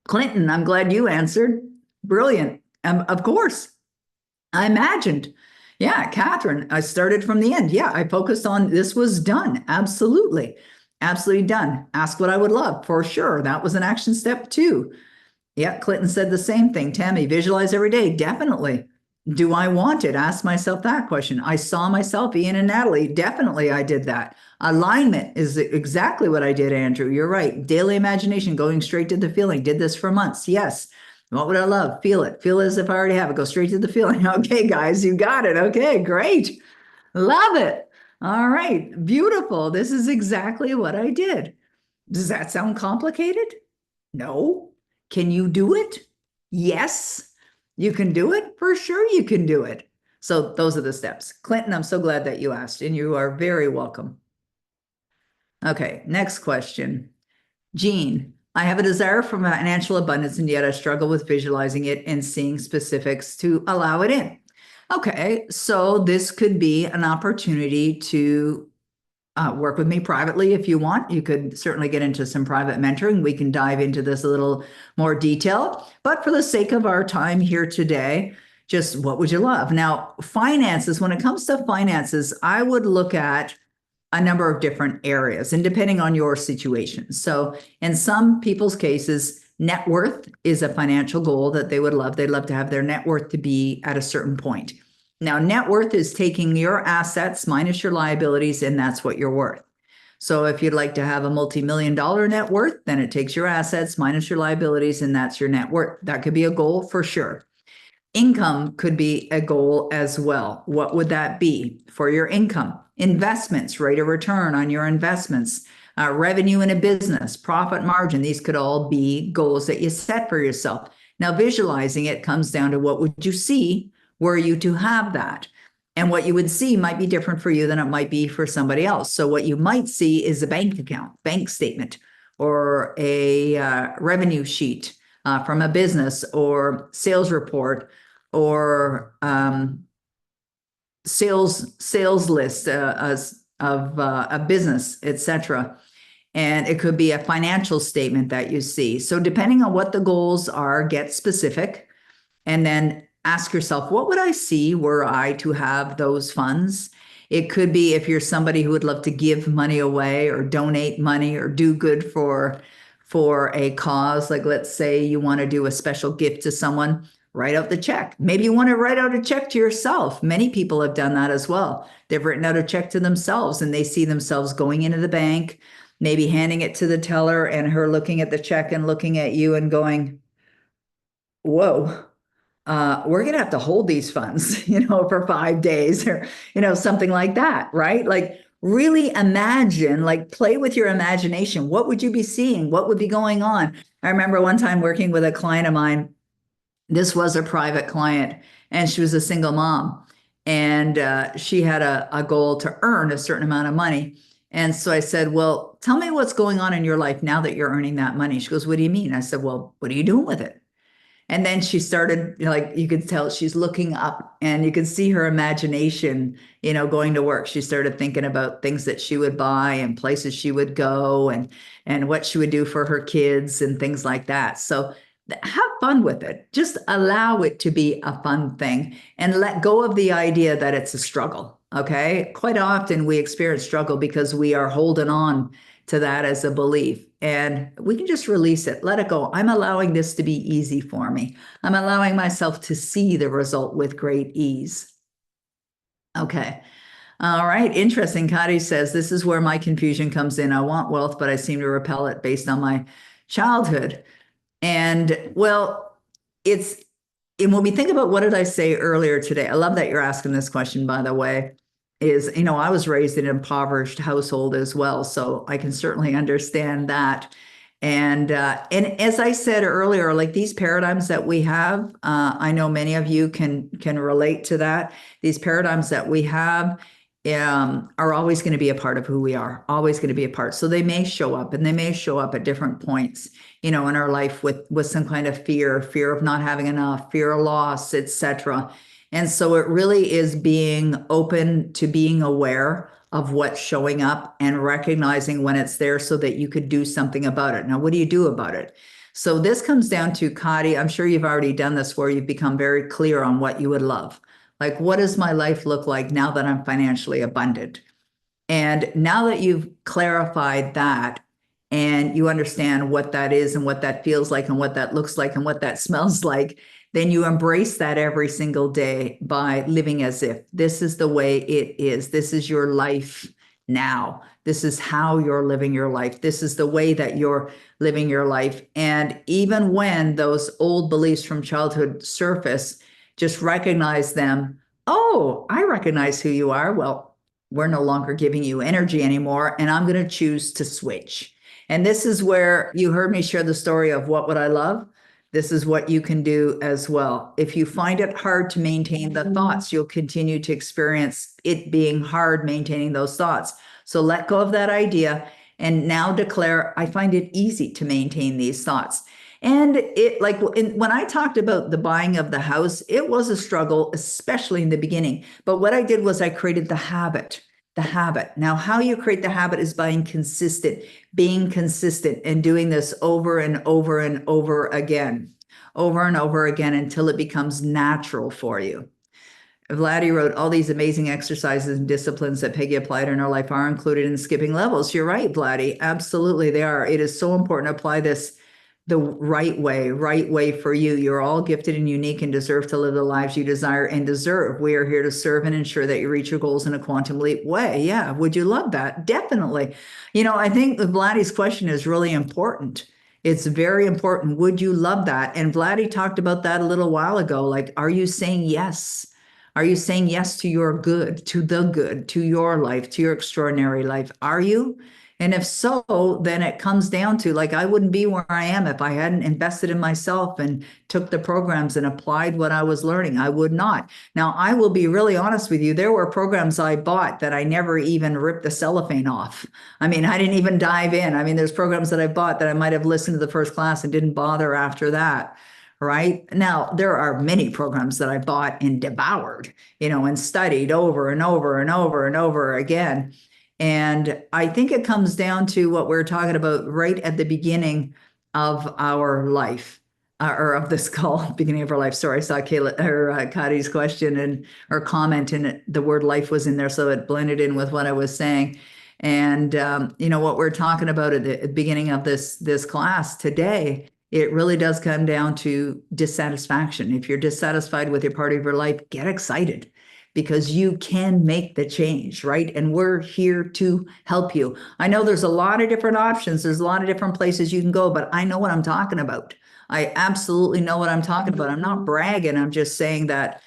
Clinton, I'm glad you answered. Brilliant. Of course. I imagined. Yeah, Catherine, I started from the end. Yeah, I focused on this was done. Absolutely. Absolutely done. Ask what I would love for sure. That was an action step too. Yeah, Clinton said the same thing. Tammy, visualize every day. Definitely. Do I want it? Ask myself that question. I saw myself, Ian and Natalie. Definitely, I did that. Alignment is exactly what I did, Andrew. You're right. Daily imagination, going straight to the feeling. Did this for months. Yes. What would I love? Feel it. Feel it as if I already have it. Go straight to the feeling. Okay, guys, you got it. Okay, great. Love it. All right, beautiful. This is exactly what I did. Does that sound complicated? No. Can you do it? Yes. You can do it? For sure you can do it. So those are the steps. Clinton, I'm so glad that you asked, and you are very welcome. Okay, next question. Jean, I have a desire for financial abundance, and yet I struggle with visualizing it and seeing specifics to allow it in. Okay, so this could be an opportunity to work with me privately if you want. You could certainly get into some private mentoring. We can dive into this a little more detail. But for the sake of our time here today, just what would you love? Now, finances, when it comes to finances, I would look at a number of different areas and depending on your situation. So in some people's cases, net worth is a financial goal that they would love. They'd love to have their net worth to be at a certain point. Now, net worth is taking your assets minus your liabilities, and that's what you're worth. So if you'd like to have a multi-million-dollar net worth, then it takes your assets minus your liabilities, and that's your net worth. That could be a goal for sure. Income could be a goal as well. What would that be for your income? Investments, rate of return on your investments, revenue in a business, profit margin. These could all be goals that you set for yourself. Now, visualizing it comes down to what would you see were you to have that? And what you would see might be different for you than it might be for somebody else. So what you might see is a bank account, bank statement, or a revenue sheet from a business, or sales report, or sales list of a business, etc. And it could be a financial statement that you see. So depending on what the goals are, get specific, and then ask yourself, what would I see were I to have those funds? It could be if you're somebody who would love to give money away or donate money or do good for a cause. Like, let's say you want to do a special gift to someone, write out the check. Maybe you want to write out a check to yourself. Many people have done that as well. They've written out a check to themselves and they see themselves going into the bank, maybe handing it to the teller and her looking at the check and looking at you and going, whoa, we're going to have to hold these funds, for 5 days or, something like that, right? Like, really imagine, like, play with your imagination. What would you be seeing? What would be going on? I remember one time working with a client of mine. This was a private client, and she was a single mom, and she had a goal to earn a certain amount of money. And so I said, well, tell me what's going on in your life now that you're earning that money. She goes, what do you mean? I said, well, what are you doing with it? And then she started, like, you could tell she's looking up and you could see her imagination, going to work. She started thinking about things that she would buy and places she would go and what she would do for her kids and things like that. So have fun with it. Just allow it to be a fun thing and let go of the idea that it's a struggle. Okay. Quite often we experience struggle because we are holding on to that as a belief, and we can just release it, let it go. I'm allowing this to be easy for me. I'm allowing myself to see the result with great ease. Okay. All right. Interesting. Kari says, this is where my confusion comes in. I want wealth, but I seem to repel it based on my childhood. And well, and when we think about what did I say earlier today, I love that you're asking this question, by the way, is, I was raised in an impoverished household as well, so I can certainly understand that. And as I said earlier, like these paradigms that we have, I know many of you can relate to that. These paradigms that we have are always going to be a part of who we are, always going to be a part. So they may show up, and they may show up at different points, in our life with some kind of fear of not having enough, fear of loss, etc. And so it really is being open to being aware of what's showing up and recognizing when it's there so that you could do something about it. Now, what do you do about it? So this comes down to, Kari, I'm sure you've already done this where you've become very clear on what you would love. Like, what does my life look like now that I'm financially abundant? And now that you've clarified that and you understand what that is and what that feels like and what that looks like and what that smells like, then you embrace that every single day by living as if this is the way it is. This is your life now. This is how you're living your life. This is the way that you're living your life. And even when those old beliefs from childhood surface, just recognize them. Oh, I recognize who you are. Well, we're no longer giving you energy anymore, and I'm going to choose to switch. And this is where you heard me share the story of what would I love? This is what you can do as well. If you find it hard to maintain the thoughts, you'll continue to experience it being hard maintaining those thoughts. So let go of that idea and now declare, I find it easy to maintain these thoughts. And it, like when I talked about the buying of the house, it was a struggle, especially in the beginning. But what I did was I created the habit. Now, how you create the habit is by being consistent and doing this over and over and over again until it becomes natural for you. Vladdy wrote, all these amazing exercises and disciplines that Peggy applied in her life are included in skipping levels. You're right, Vladdy. Absolutely, they are. It is so important to apply this the right way for you. You're all gifted and unique and deserve to live the lives you desire and deserve. We are here to serve and ensure that you reach your goals in a quantum leap way. Yeah. Would you love that? Definitely. I think Vladdy's question is really important. It's very important. Would you love that? And Vladdy talked about that a little while ago. Like, are you saying yes? Are you saying yes to your good, to your life, to your extraordinary life? Are you? And if so, then it comes down to, like, I wouldn't be where I am if I hadn't invested in myself and took the programs and applied what I was learning. I would not. Now, I will be really honest with you. There were programs I bought that I never even ripped the cellophane off. I mean, I didn't even dive in. I mean, there's programs that I bought that I might have listened to the first class and didn't bother after that. Right now, there are many programs that I bought and devoured, and studied over and over and over and over again. And I think it comes down to what we're talking about right at the beginning of our life, or of this call, beginning of our life. Sorry, I saw Kadi's question and her comment, and the word life was in there, so it blended in with what I was saying. And what we're talking about at the beginning of this class today, it really does come down to dissatisfaction. If you're dissatisfied with your part of your life, get excited, because you can make the change, right? And we're here to help you. I know there's a lot of different options. There's a lot of different places you can go, but I know what I'm talking about. I absolutely know what I'm talking about. I'm not bragging. I'm just saying that,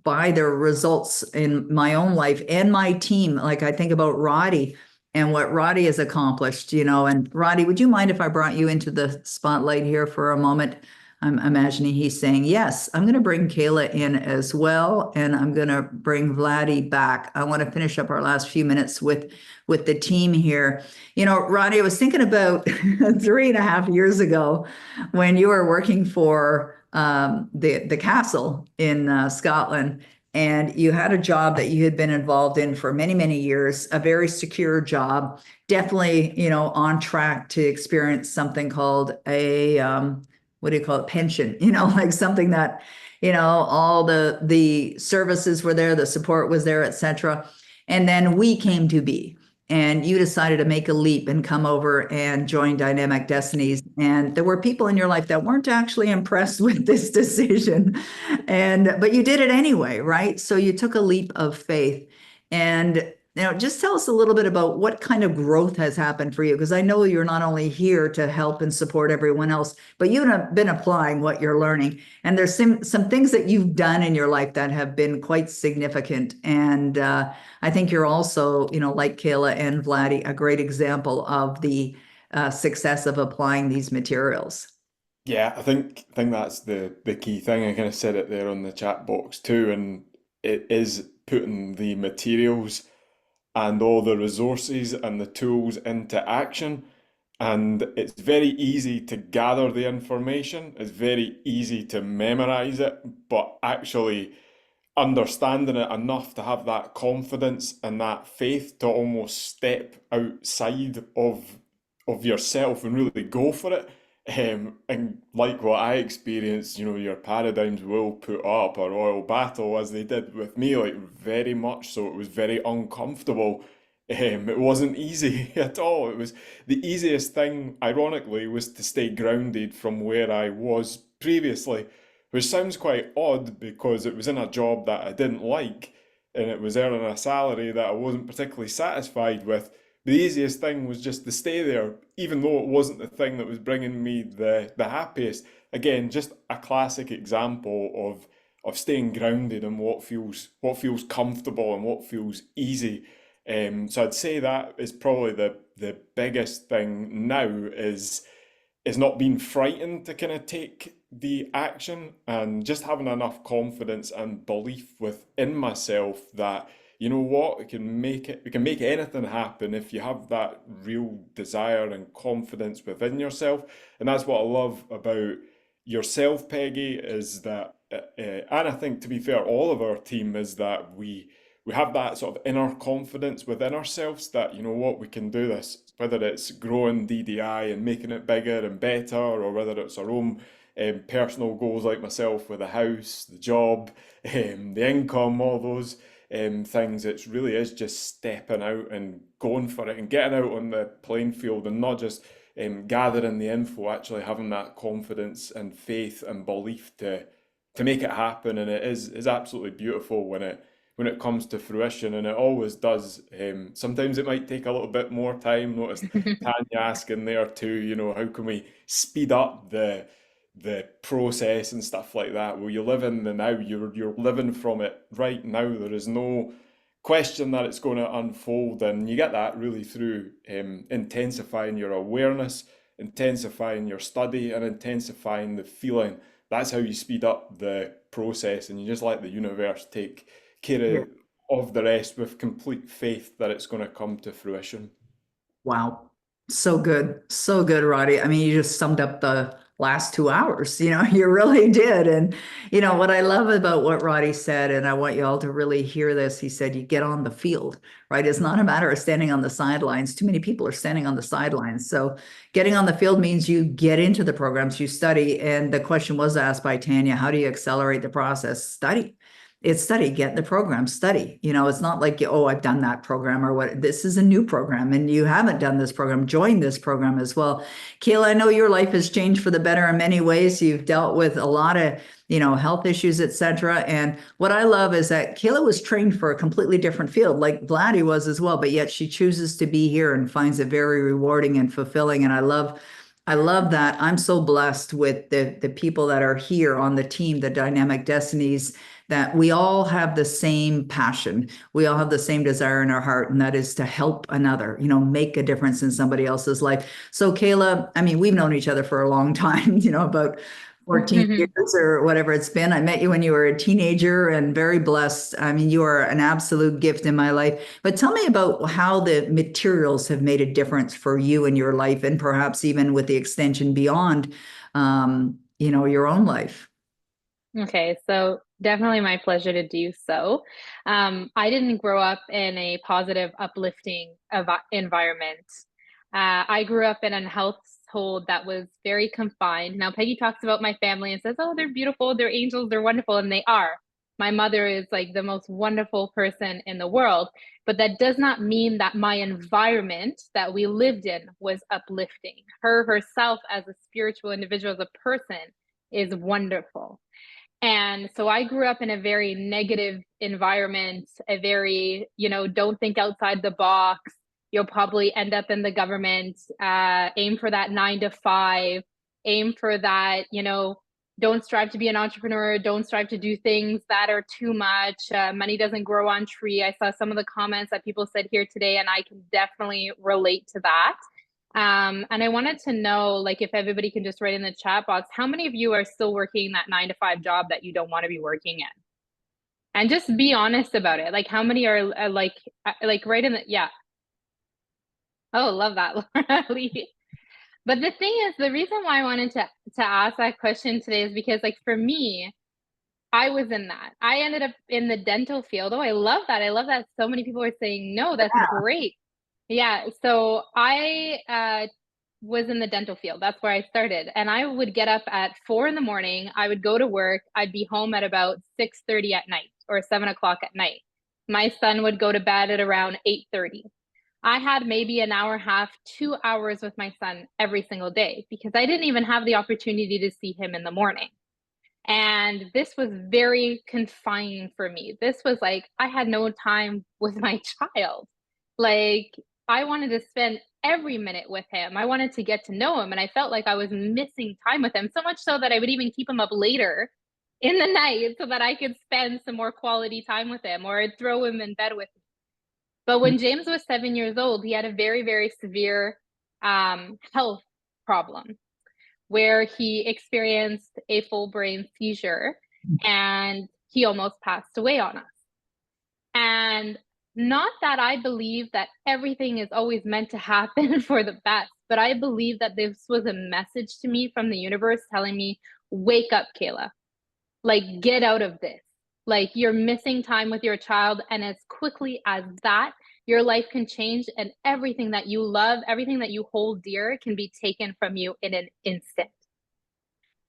by the results in my own life and my team, like I think about Roddy and what Roddy has accomplished, and Roddy, would you mind if I brought you into the spotlight here for a moment? I'm imagining he's saying, yes, I'm going to bring Kayla in as well. And I'm going to bring Vladdy back. I want to finish up our last few minutes with the team here. Roddy, I was thinking about 3.5 years ago when you were working for the castle in Scotland, and you had a job that you had been involved in for many, many years, a very secure job, definitely, on track to experience something called a, what do you call it, pension, like something that, all the services were there, the support was there, etc. And then we came to be, and you decided to make a leap and come over and join Dynamic Destinies. And there were people in your life that weren't actually impressed with this decision. But you did it anyway, right? So you took a leap of faith. And just tell us a little bit about what kind of growth has happened for you, because I know you're not only here to help and support everyone else, but you've been applying what you're learning. And there's some things that you've done in your life that have been quite significant. And I think you're also, like Kayla and Vladdy, a great example of the success of applying these materials. Yeah, I think that's the key thing. I kind of said it there on the chat box too, and it is putting the materials and all the resources and the tools into action. And it's very easy to gather the information, it's very easy to memorize it, but actually understanding it enough to have that confidence and that faith to almost step outside of yourself and really go for it. And like what I experienced, your paradigms will put up a royal battle as they did with me, like very much so. It was very uncomfortable. It wasn't easy at all. It was the easiest thing, ironically, was to stay grounded from where I was previously, which sounds quite odd because it was in a job that I didn't like and it was earning a salary that I wasn't particularly satisfied with. The easiest thing was just to stay there, even though it wasn't the thing that was bringing me the happiest. Again, just a classic example of staying grounded in what feels comfortable and what feels easy. So I'd say that is probably the biggest thing now is not being frightened to kind of take the action and just having enough confidence and belief within myself that you know what, we can make anything happen if you have that real desire and confidence within yourself. And that's what I love about yourself, Peggy, is that and I think to be fair, all of our team is that we have that sort of inner confidence within ourselves that you know what, we can do this, whether it's growing DDI and making it bigger and better, or whether it's our own personal goals like myself with the house, the job, the income, all those things. It really is just stepping out and going for it and getting out on the playing field and not just gathering the info, actually having that confidence and faith and belief to make it happen. And it is absolutely beautiful when it comes to fruition, and it always does. Sometimes it might take a little bit more time. Notice Tanya asking there too, how can we speed up the process and stuff like that? Well, you live in the now. You're living from it right now. There is no question that it's going to unfold, and you get that really through intensifying your awareness, intensifying your study, and intensifying the feeling. That's how you speed up the process, and you just let the universe take care of the rest with complete faith that it's going to come to fruition. Wow. So good. So good, Roddy. I mean, you just summed up the last 2 hours, you really did. And, what I love about what Roddy said, and I want you all to really hear this, he said, you get on the field, right? It's not a matter of standing on the sidelines. Too many people are standing on the sidelines. So getting on the field means you get into the programs, you study. And the question was asked by Tanya, how do you accelerate the process? Study. It's study, get in the program, study. It's not like, oh, I've done that program or what. This is a new program and you haven't done this program. Join this program as well. Kayla, I know your life has changed for the better in many ways. You've dealt with a lot of, health issues, etc. And what I love is that Kayla was trained for a completely different field, like Vladdy was as well, but yet she chooses to be here and finds it very rewarding and fulfilling. And I love that. I'm so blessed with the people that are here on the team, the Dynamic Destinies, that we all have the same passion. We all have the same desire in our heart, and that is to help another, make a difference in somebody else's life. So Kayla, I mean, we've known each other for a long time, about 14 years or whatever it's been. I met you when you were a teenager and very blessed. I mean, you are an absolute gift in my life. But tell me about how the materials have made a difference for you in your life, and perhaps even with the extension beyond, your own life. Okay, so definitely my pleasure to do so. I didn't grow up in a positive, uplifting environment. I grew up in a household that was very confined. Now, Peggy talks about my family and says, oh, they're beautiful, they're angels, they're wonderful, and they are. My mother is like the most wonderful person in the world, but that does not mean that my environment that we lived in was uplifting. Her herself as a spiritual individual, as a person, is wonderful. And so I grew up in a very negative environment, a very, don't think outside the box. You'll probably end up in the government, aim for that 9 to 5, aim for that, don't strive to be an entrepreneur, don't strive to do things that are too much. Money doesn't grow on tree. I saw some of the comments that people said here today, and I can definitely relate to that. And I wanted to know, like, if everybody can just write in the chat box, how many of you are still working that 9 to 5 job that you don't want to be working in? And just be honest about it. Like, how many are like right in the, yeah. Oh, love that, Laura Lee. But the thing is, the reason why I wanted to ask that question today is because, like, for me, I was in that. I ended up in the dental field. Oh, I love that. I love that so many people are saying, no, that's great. Yeah, so I was in the dental field. That's where I started. And I would get up at 4 in the morning. I would go to work. I'd be home at about 6:30 at night or 7 o'clock at night. My son would go to bed at around 8:30. I had maybe an hour and a half, 2 hours with my son every single day because I didn't even have the opportunity to see him in the morning. And this was very confining for me. This was like, I had no time with my child. Like, I wanted to spend every minute with him. I wanted to get to know him. And I felt like I was missing time with him, so much so that I would even keep him up later in the night so that I could spend some more quality time with him, or I'd throw him in bed with me. But when James was 7 years old, he had a very, very severe health problem where he experienced a full brain seizure and he almost passed away on us. And not that I believe that everything is always meant to happen for the best, but I believe that this was a message to me from the universe telling me, wake up, Kayla. Like, get out of this. Like, you're missing time with your child. And as quickly as that, your life can change, and everything that you love, everything that you hold dear can be taken from you in an instant.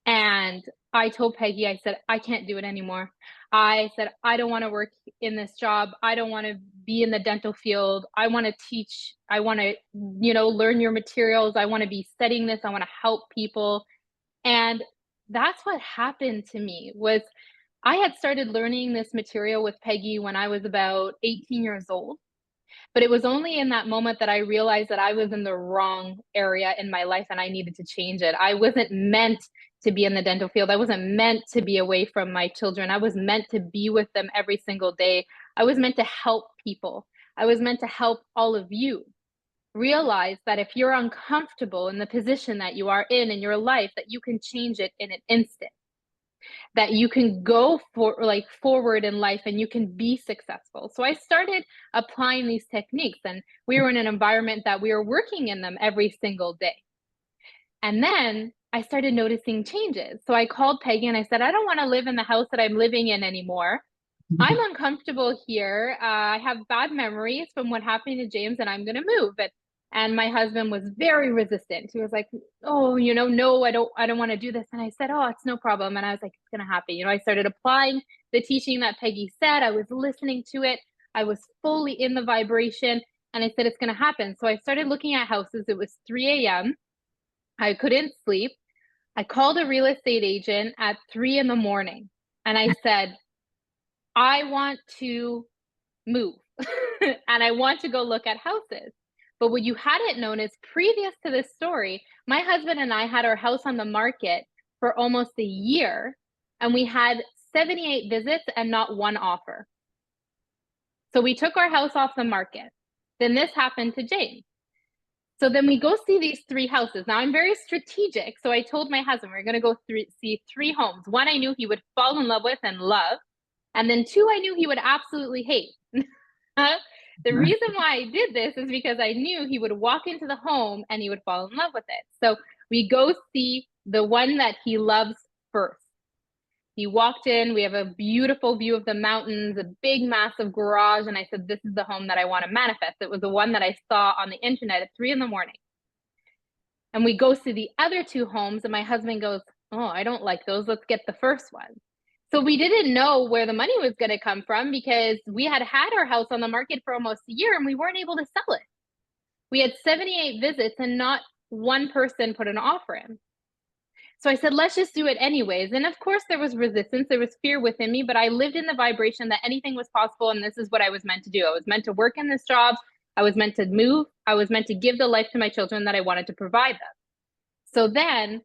And I told Peggy, I said, I can't do it anymore. I said, I don't want to work in this job. I don't want to be in the dental field. I want to teach. I want to, learn your materials. I want to be studying this. I want to help people. And that's what happened to me. Was I had started learning this material with Peggy when I was about 18 years old. But it was only in that moment that I realized that I was in the wrong area in my life and I needed to change it. I wasn't meant to be in the dental field. I wasn't meant to be away from my children. I was meant to be with them every single day. I was meant to help people. I was meant to help all of you realize that if you're uncomfortable in the position that you are in your life, that you can change it in an instant. That you can go forward in life and you can be successful. So I started applying these techniques, and we were in an environment that we were working in them every single day. And then I started noticing changes. So I called Peggy and I said, I don't want to live in the house that I'm living in anymore. I'm uncomfortable here. I have bad memories from what happened to James, and I'm going to move. And my husband was very resistant. He was like, oh, no, I don't want to do this. And I said, oh, it's no problem. And I was like, it's going to happen. I started applying the teaching that Peggy said. I was listening to it. I was fully in the vibration. And I said, it's going to happen. So I started looking at houses. It was 3 a.m. I couldn't sleep. I called a real estate agent at 3 in the morning. And I said, I want to move and I want to go look at houses. But what you hadn't known is, previous to this story, my husband and I had our house on the market for almost a year, and we had 78 visits and not one offer. So we took our house off the market. Then this happened to James. So then we go see these 3 houses. Now I'm very strategic. So I told my husband, we're going to go see 3 homes. 1 I knew he would fall in love with and love. And then 2 I knew he would absolutely hate. The reason why I did this is because I knew he would walk into the home and he would fall in love with it. So we go see the one that he loves first. He walked in, we have a beautiful view of the mountains, a big, massive garage. And I said, this is the home that I want to manifest. It was the one that I saw on the internet at 3 a.m. And we go to the other 2 homes, and my husband goes, oh, I don't like those. Let's get the first one. So we didn't know where the money was going to come from because we had our house on the market for almost a year and we weren't able to sell it. We had 78 visits and not one person put an offer in. So I said, let's just do it anyways. And of course there was resistance, there was fear within me, but I lived in the vibration that anything was possible. And this is what I was meant to do. I was meant to work in this job. I was meant to move. I was meant to give the life to my children that I wanted to provide them. So then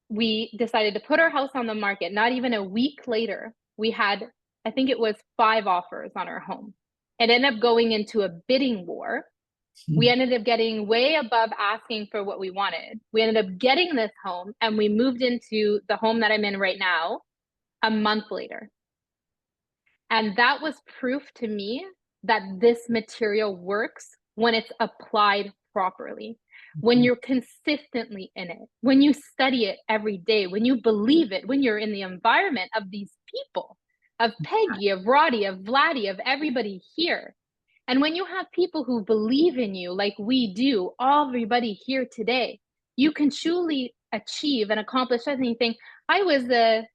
we decided to put our house on the market. Not even a week later, we had, I think it was 5 offers on our home. It ended up going into a bidding war. We ended up getting way above asking for what we wanted. We ended up getting this home and we moved into the home that I'm in right now a month later. And that was proof to me that this material works when it's applied properly. When you're consistently in it, when you study it every day, when you believe it, when you're in the environment of these people, of Peggy, of Roddy, of Vladdy, of everybody here. And when you have people who believe in you like we do, everybody here today, you can truly achieve and accomplish anything. I was a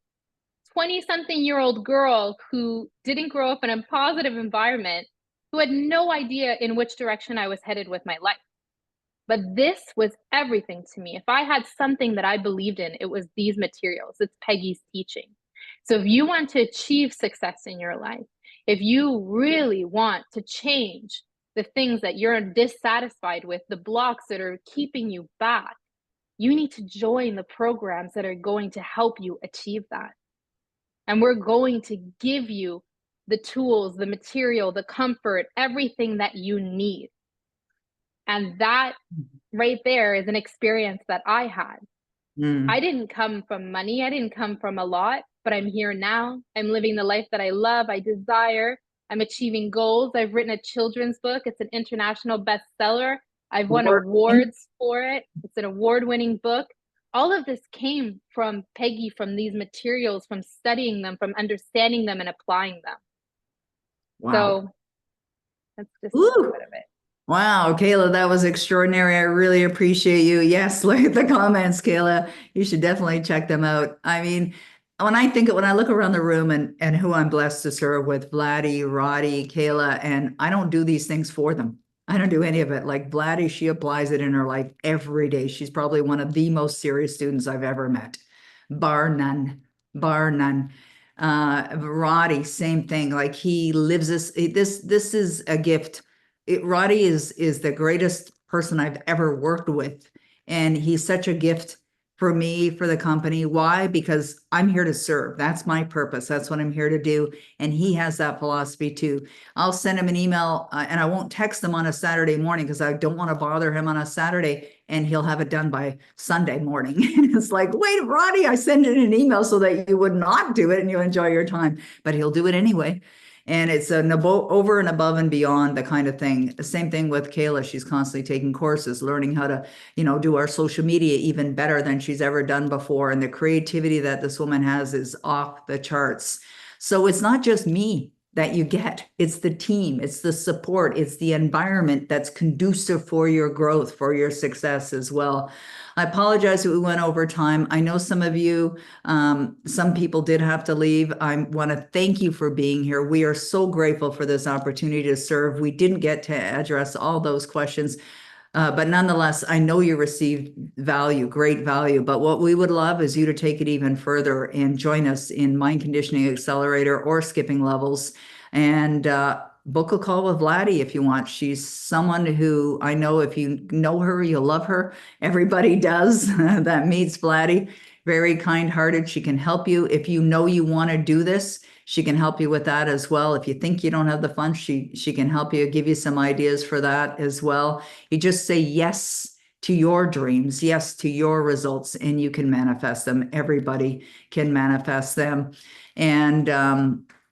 20-something-year-old girl who didn't grow up in a positive environment, who had no idea in which direction I was headed with my life. But this was everything to me. If I had something that I believed in, it was these materials. It's Peggy's teaching. So if you want to achieve success in your life, if you really want to change the things that you're dissatisfied with, the blocks that are keeping you back, you need to join the programs that are going to help you achieve that. And we're going to give you the tools, the material, the comfort, everything that you need. And that right there is an experience that I had. I didn't come from money. I didn't come from a lot, but I'm here now. I'm living the life that I love, I desire. I'm achieving goals. I've written a children's book. It's an international bestseller. I've won awards for it. It's an award-winning book. All of this came from Peggy, from these materials, from studying them, from understanding them and applying them. Wow. So that's just a little bit of it. Wow, Kayla, that was extraordinary. I really appreciate you. Yes, look at the comments, Kayla. You should definitely check them out. I mean, when I look around the room and who I'm blessed to serve with, Vladdy, Roddy, Kayla, and I don't do these things for them. I don't do any of it. Like Vladdy, she applies it in her life every day. She's probably one of the most serious students I've ever met, bar none, bar none. Roddy, same thing. Like he lives this is a gift. Roddy is the greatest person I've ever worked with. And he's such a gift for me, for the company. Why? Because I'm here to serve. That's my purpose. That's what I'm here to do. And he has that philosophy too. I'll send him an email and I won't text him on a Saturday morning because I don't want to bother him on a Saturday, and he'll have it done by Sunday morning. It's like, wait, Roddy, I sent in an email so that you would not do it and you enjoy your time, but he'll do it anyway. And it's over and above and beyond the kind of thing. The same thing with Kayla. She's constantly taking courses, learning how to, do our social media even better than she's ever done before. And the creativity that this woman has is off the charts. So it's not just me that you get. It's the team, it's the support, it's the environment that's conducive for your growth, for your success as well. I apologize that we went over time. I know some of you, some people did have to leave. I want to thank you for being here. We are so grateful for this opportunity to serve. We didn't get to address all those questions, but nonetheless, I know you received value, great value. But what we would love is you to take it even further and join us in Mind Conditioning Accelerator or Skipping Levels, and book a call with Vladdy if you want. She's someone who I know, if you know her, you'll love her. Everybody does that meets Vladdy. Very kind-hearted. She can help you. If you know you want to do this, she can help you with that as well. If you think you don't have the funds, she can help you, give you some ideas for that as well. You just say yes to your dreams, yes to your results, and you can manifest them. Everybody can manifest them. And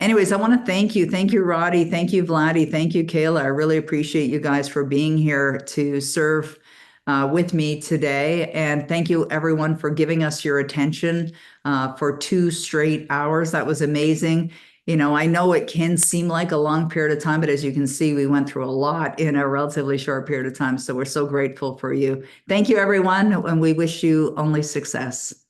anyways, I want to thank you. Thank you, Roddy. Thank you, Vladdy. Thank you, Kayla. I really appreciate you guys for being here to serve with me today. And thank you, everyone, for giving us your attention for 2 straight hours. That was amazing. You know, I know it can seem like a long period of time, but as you can see, we went through a lot in a relatively short period of time. So we're so grateful for you. Thank you, everyone, and we wish you only success.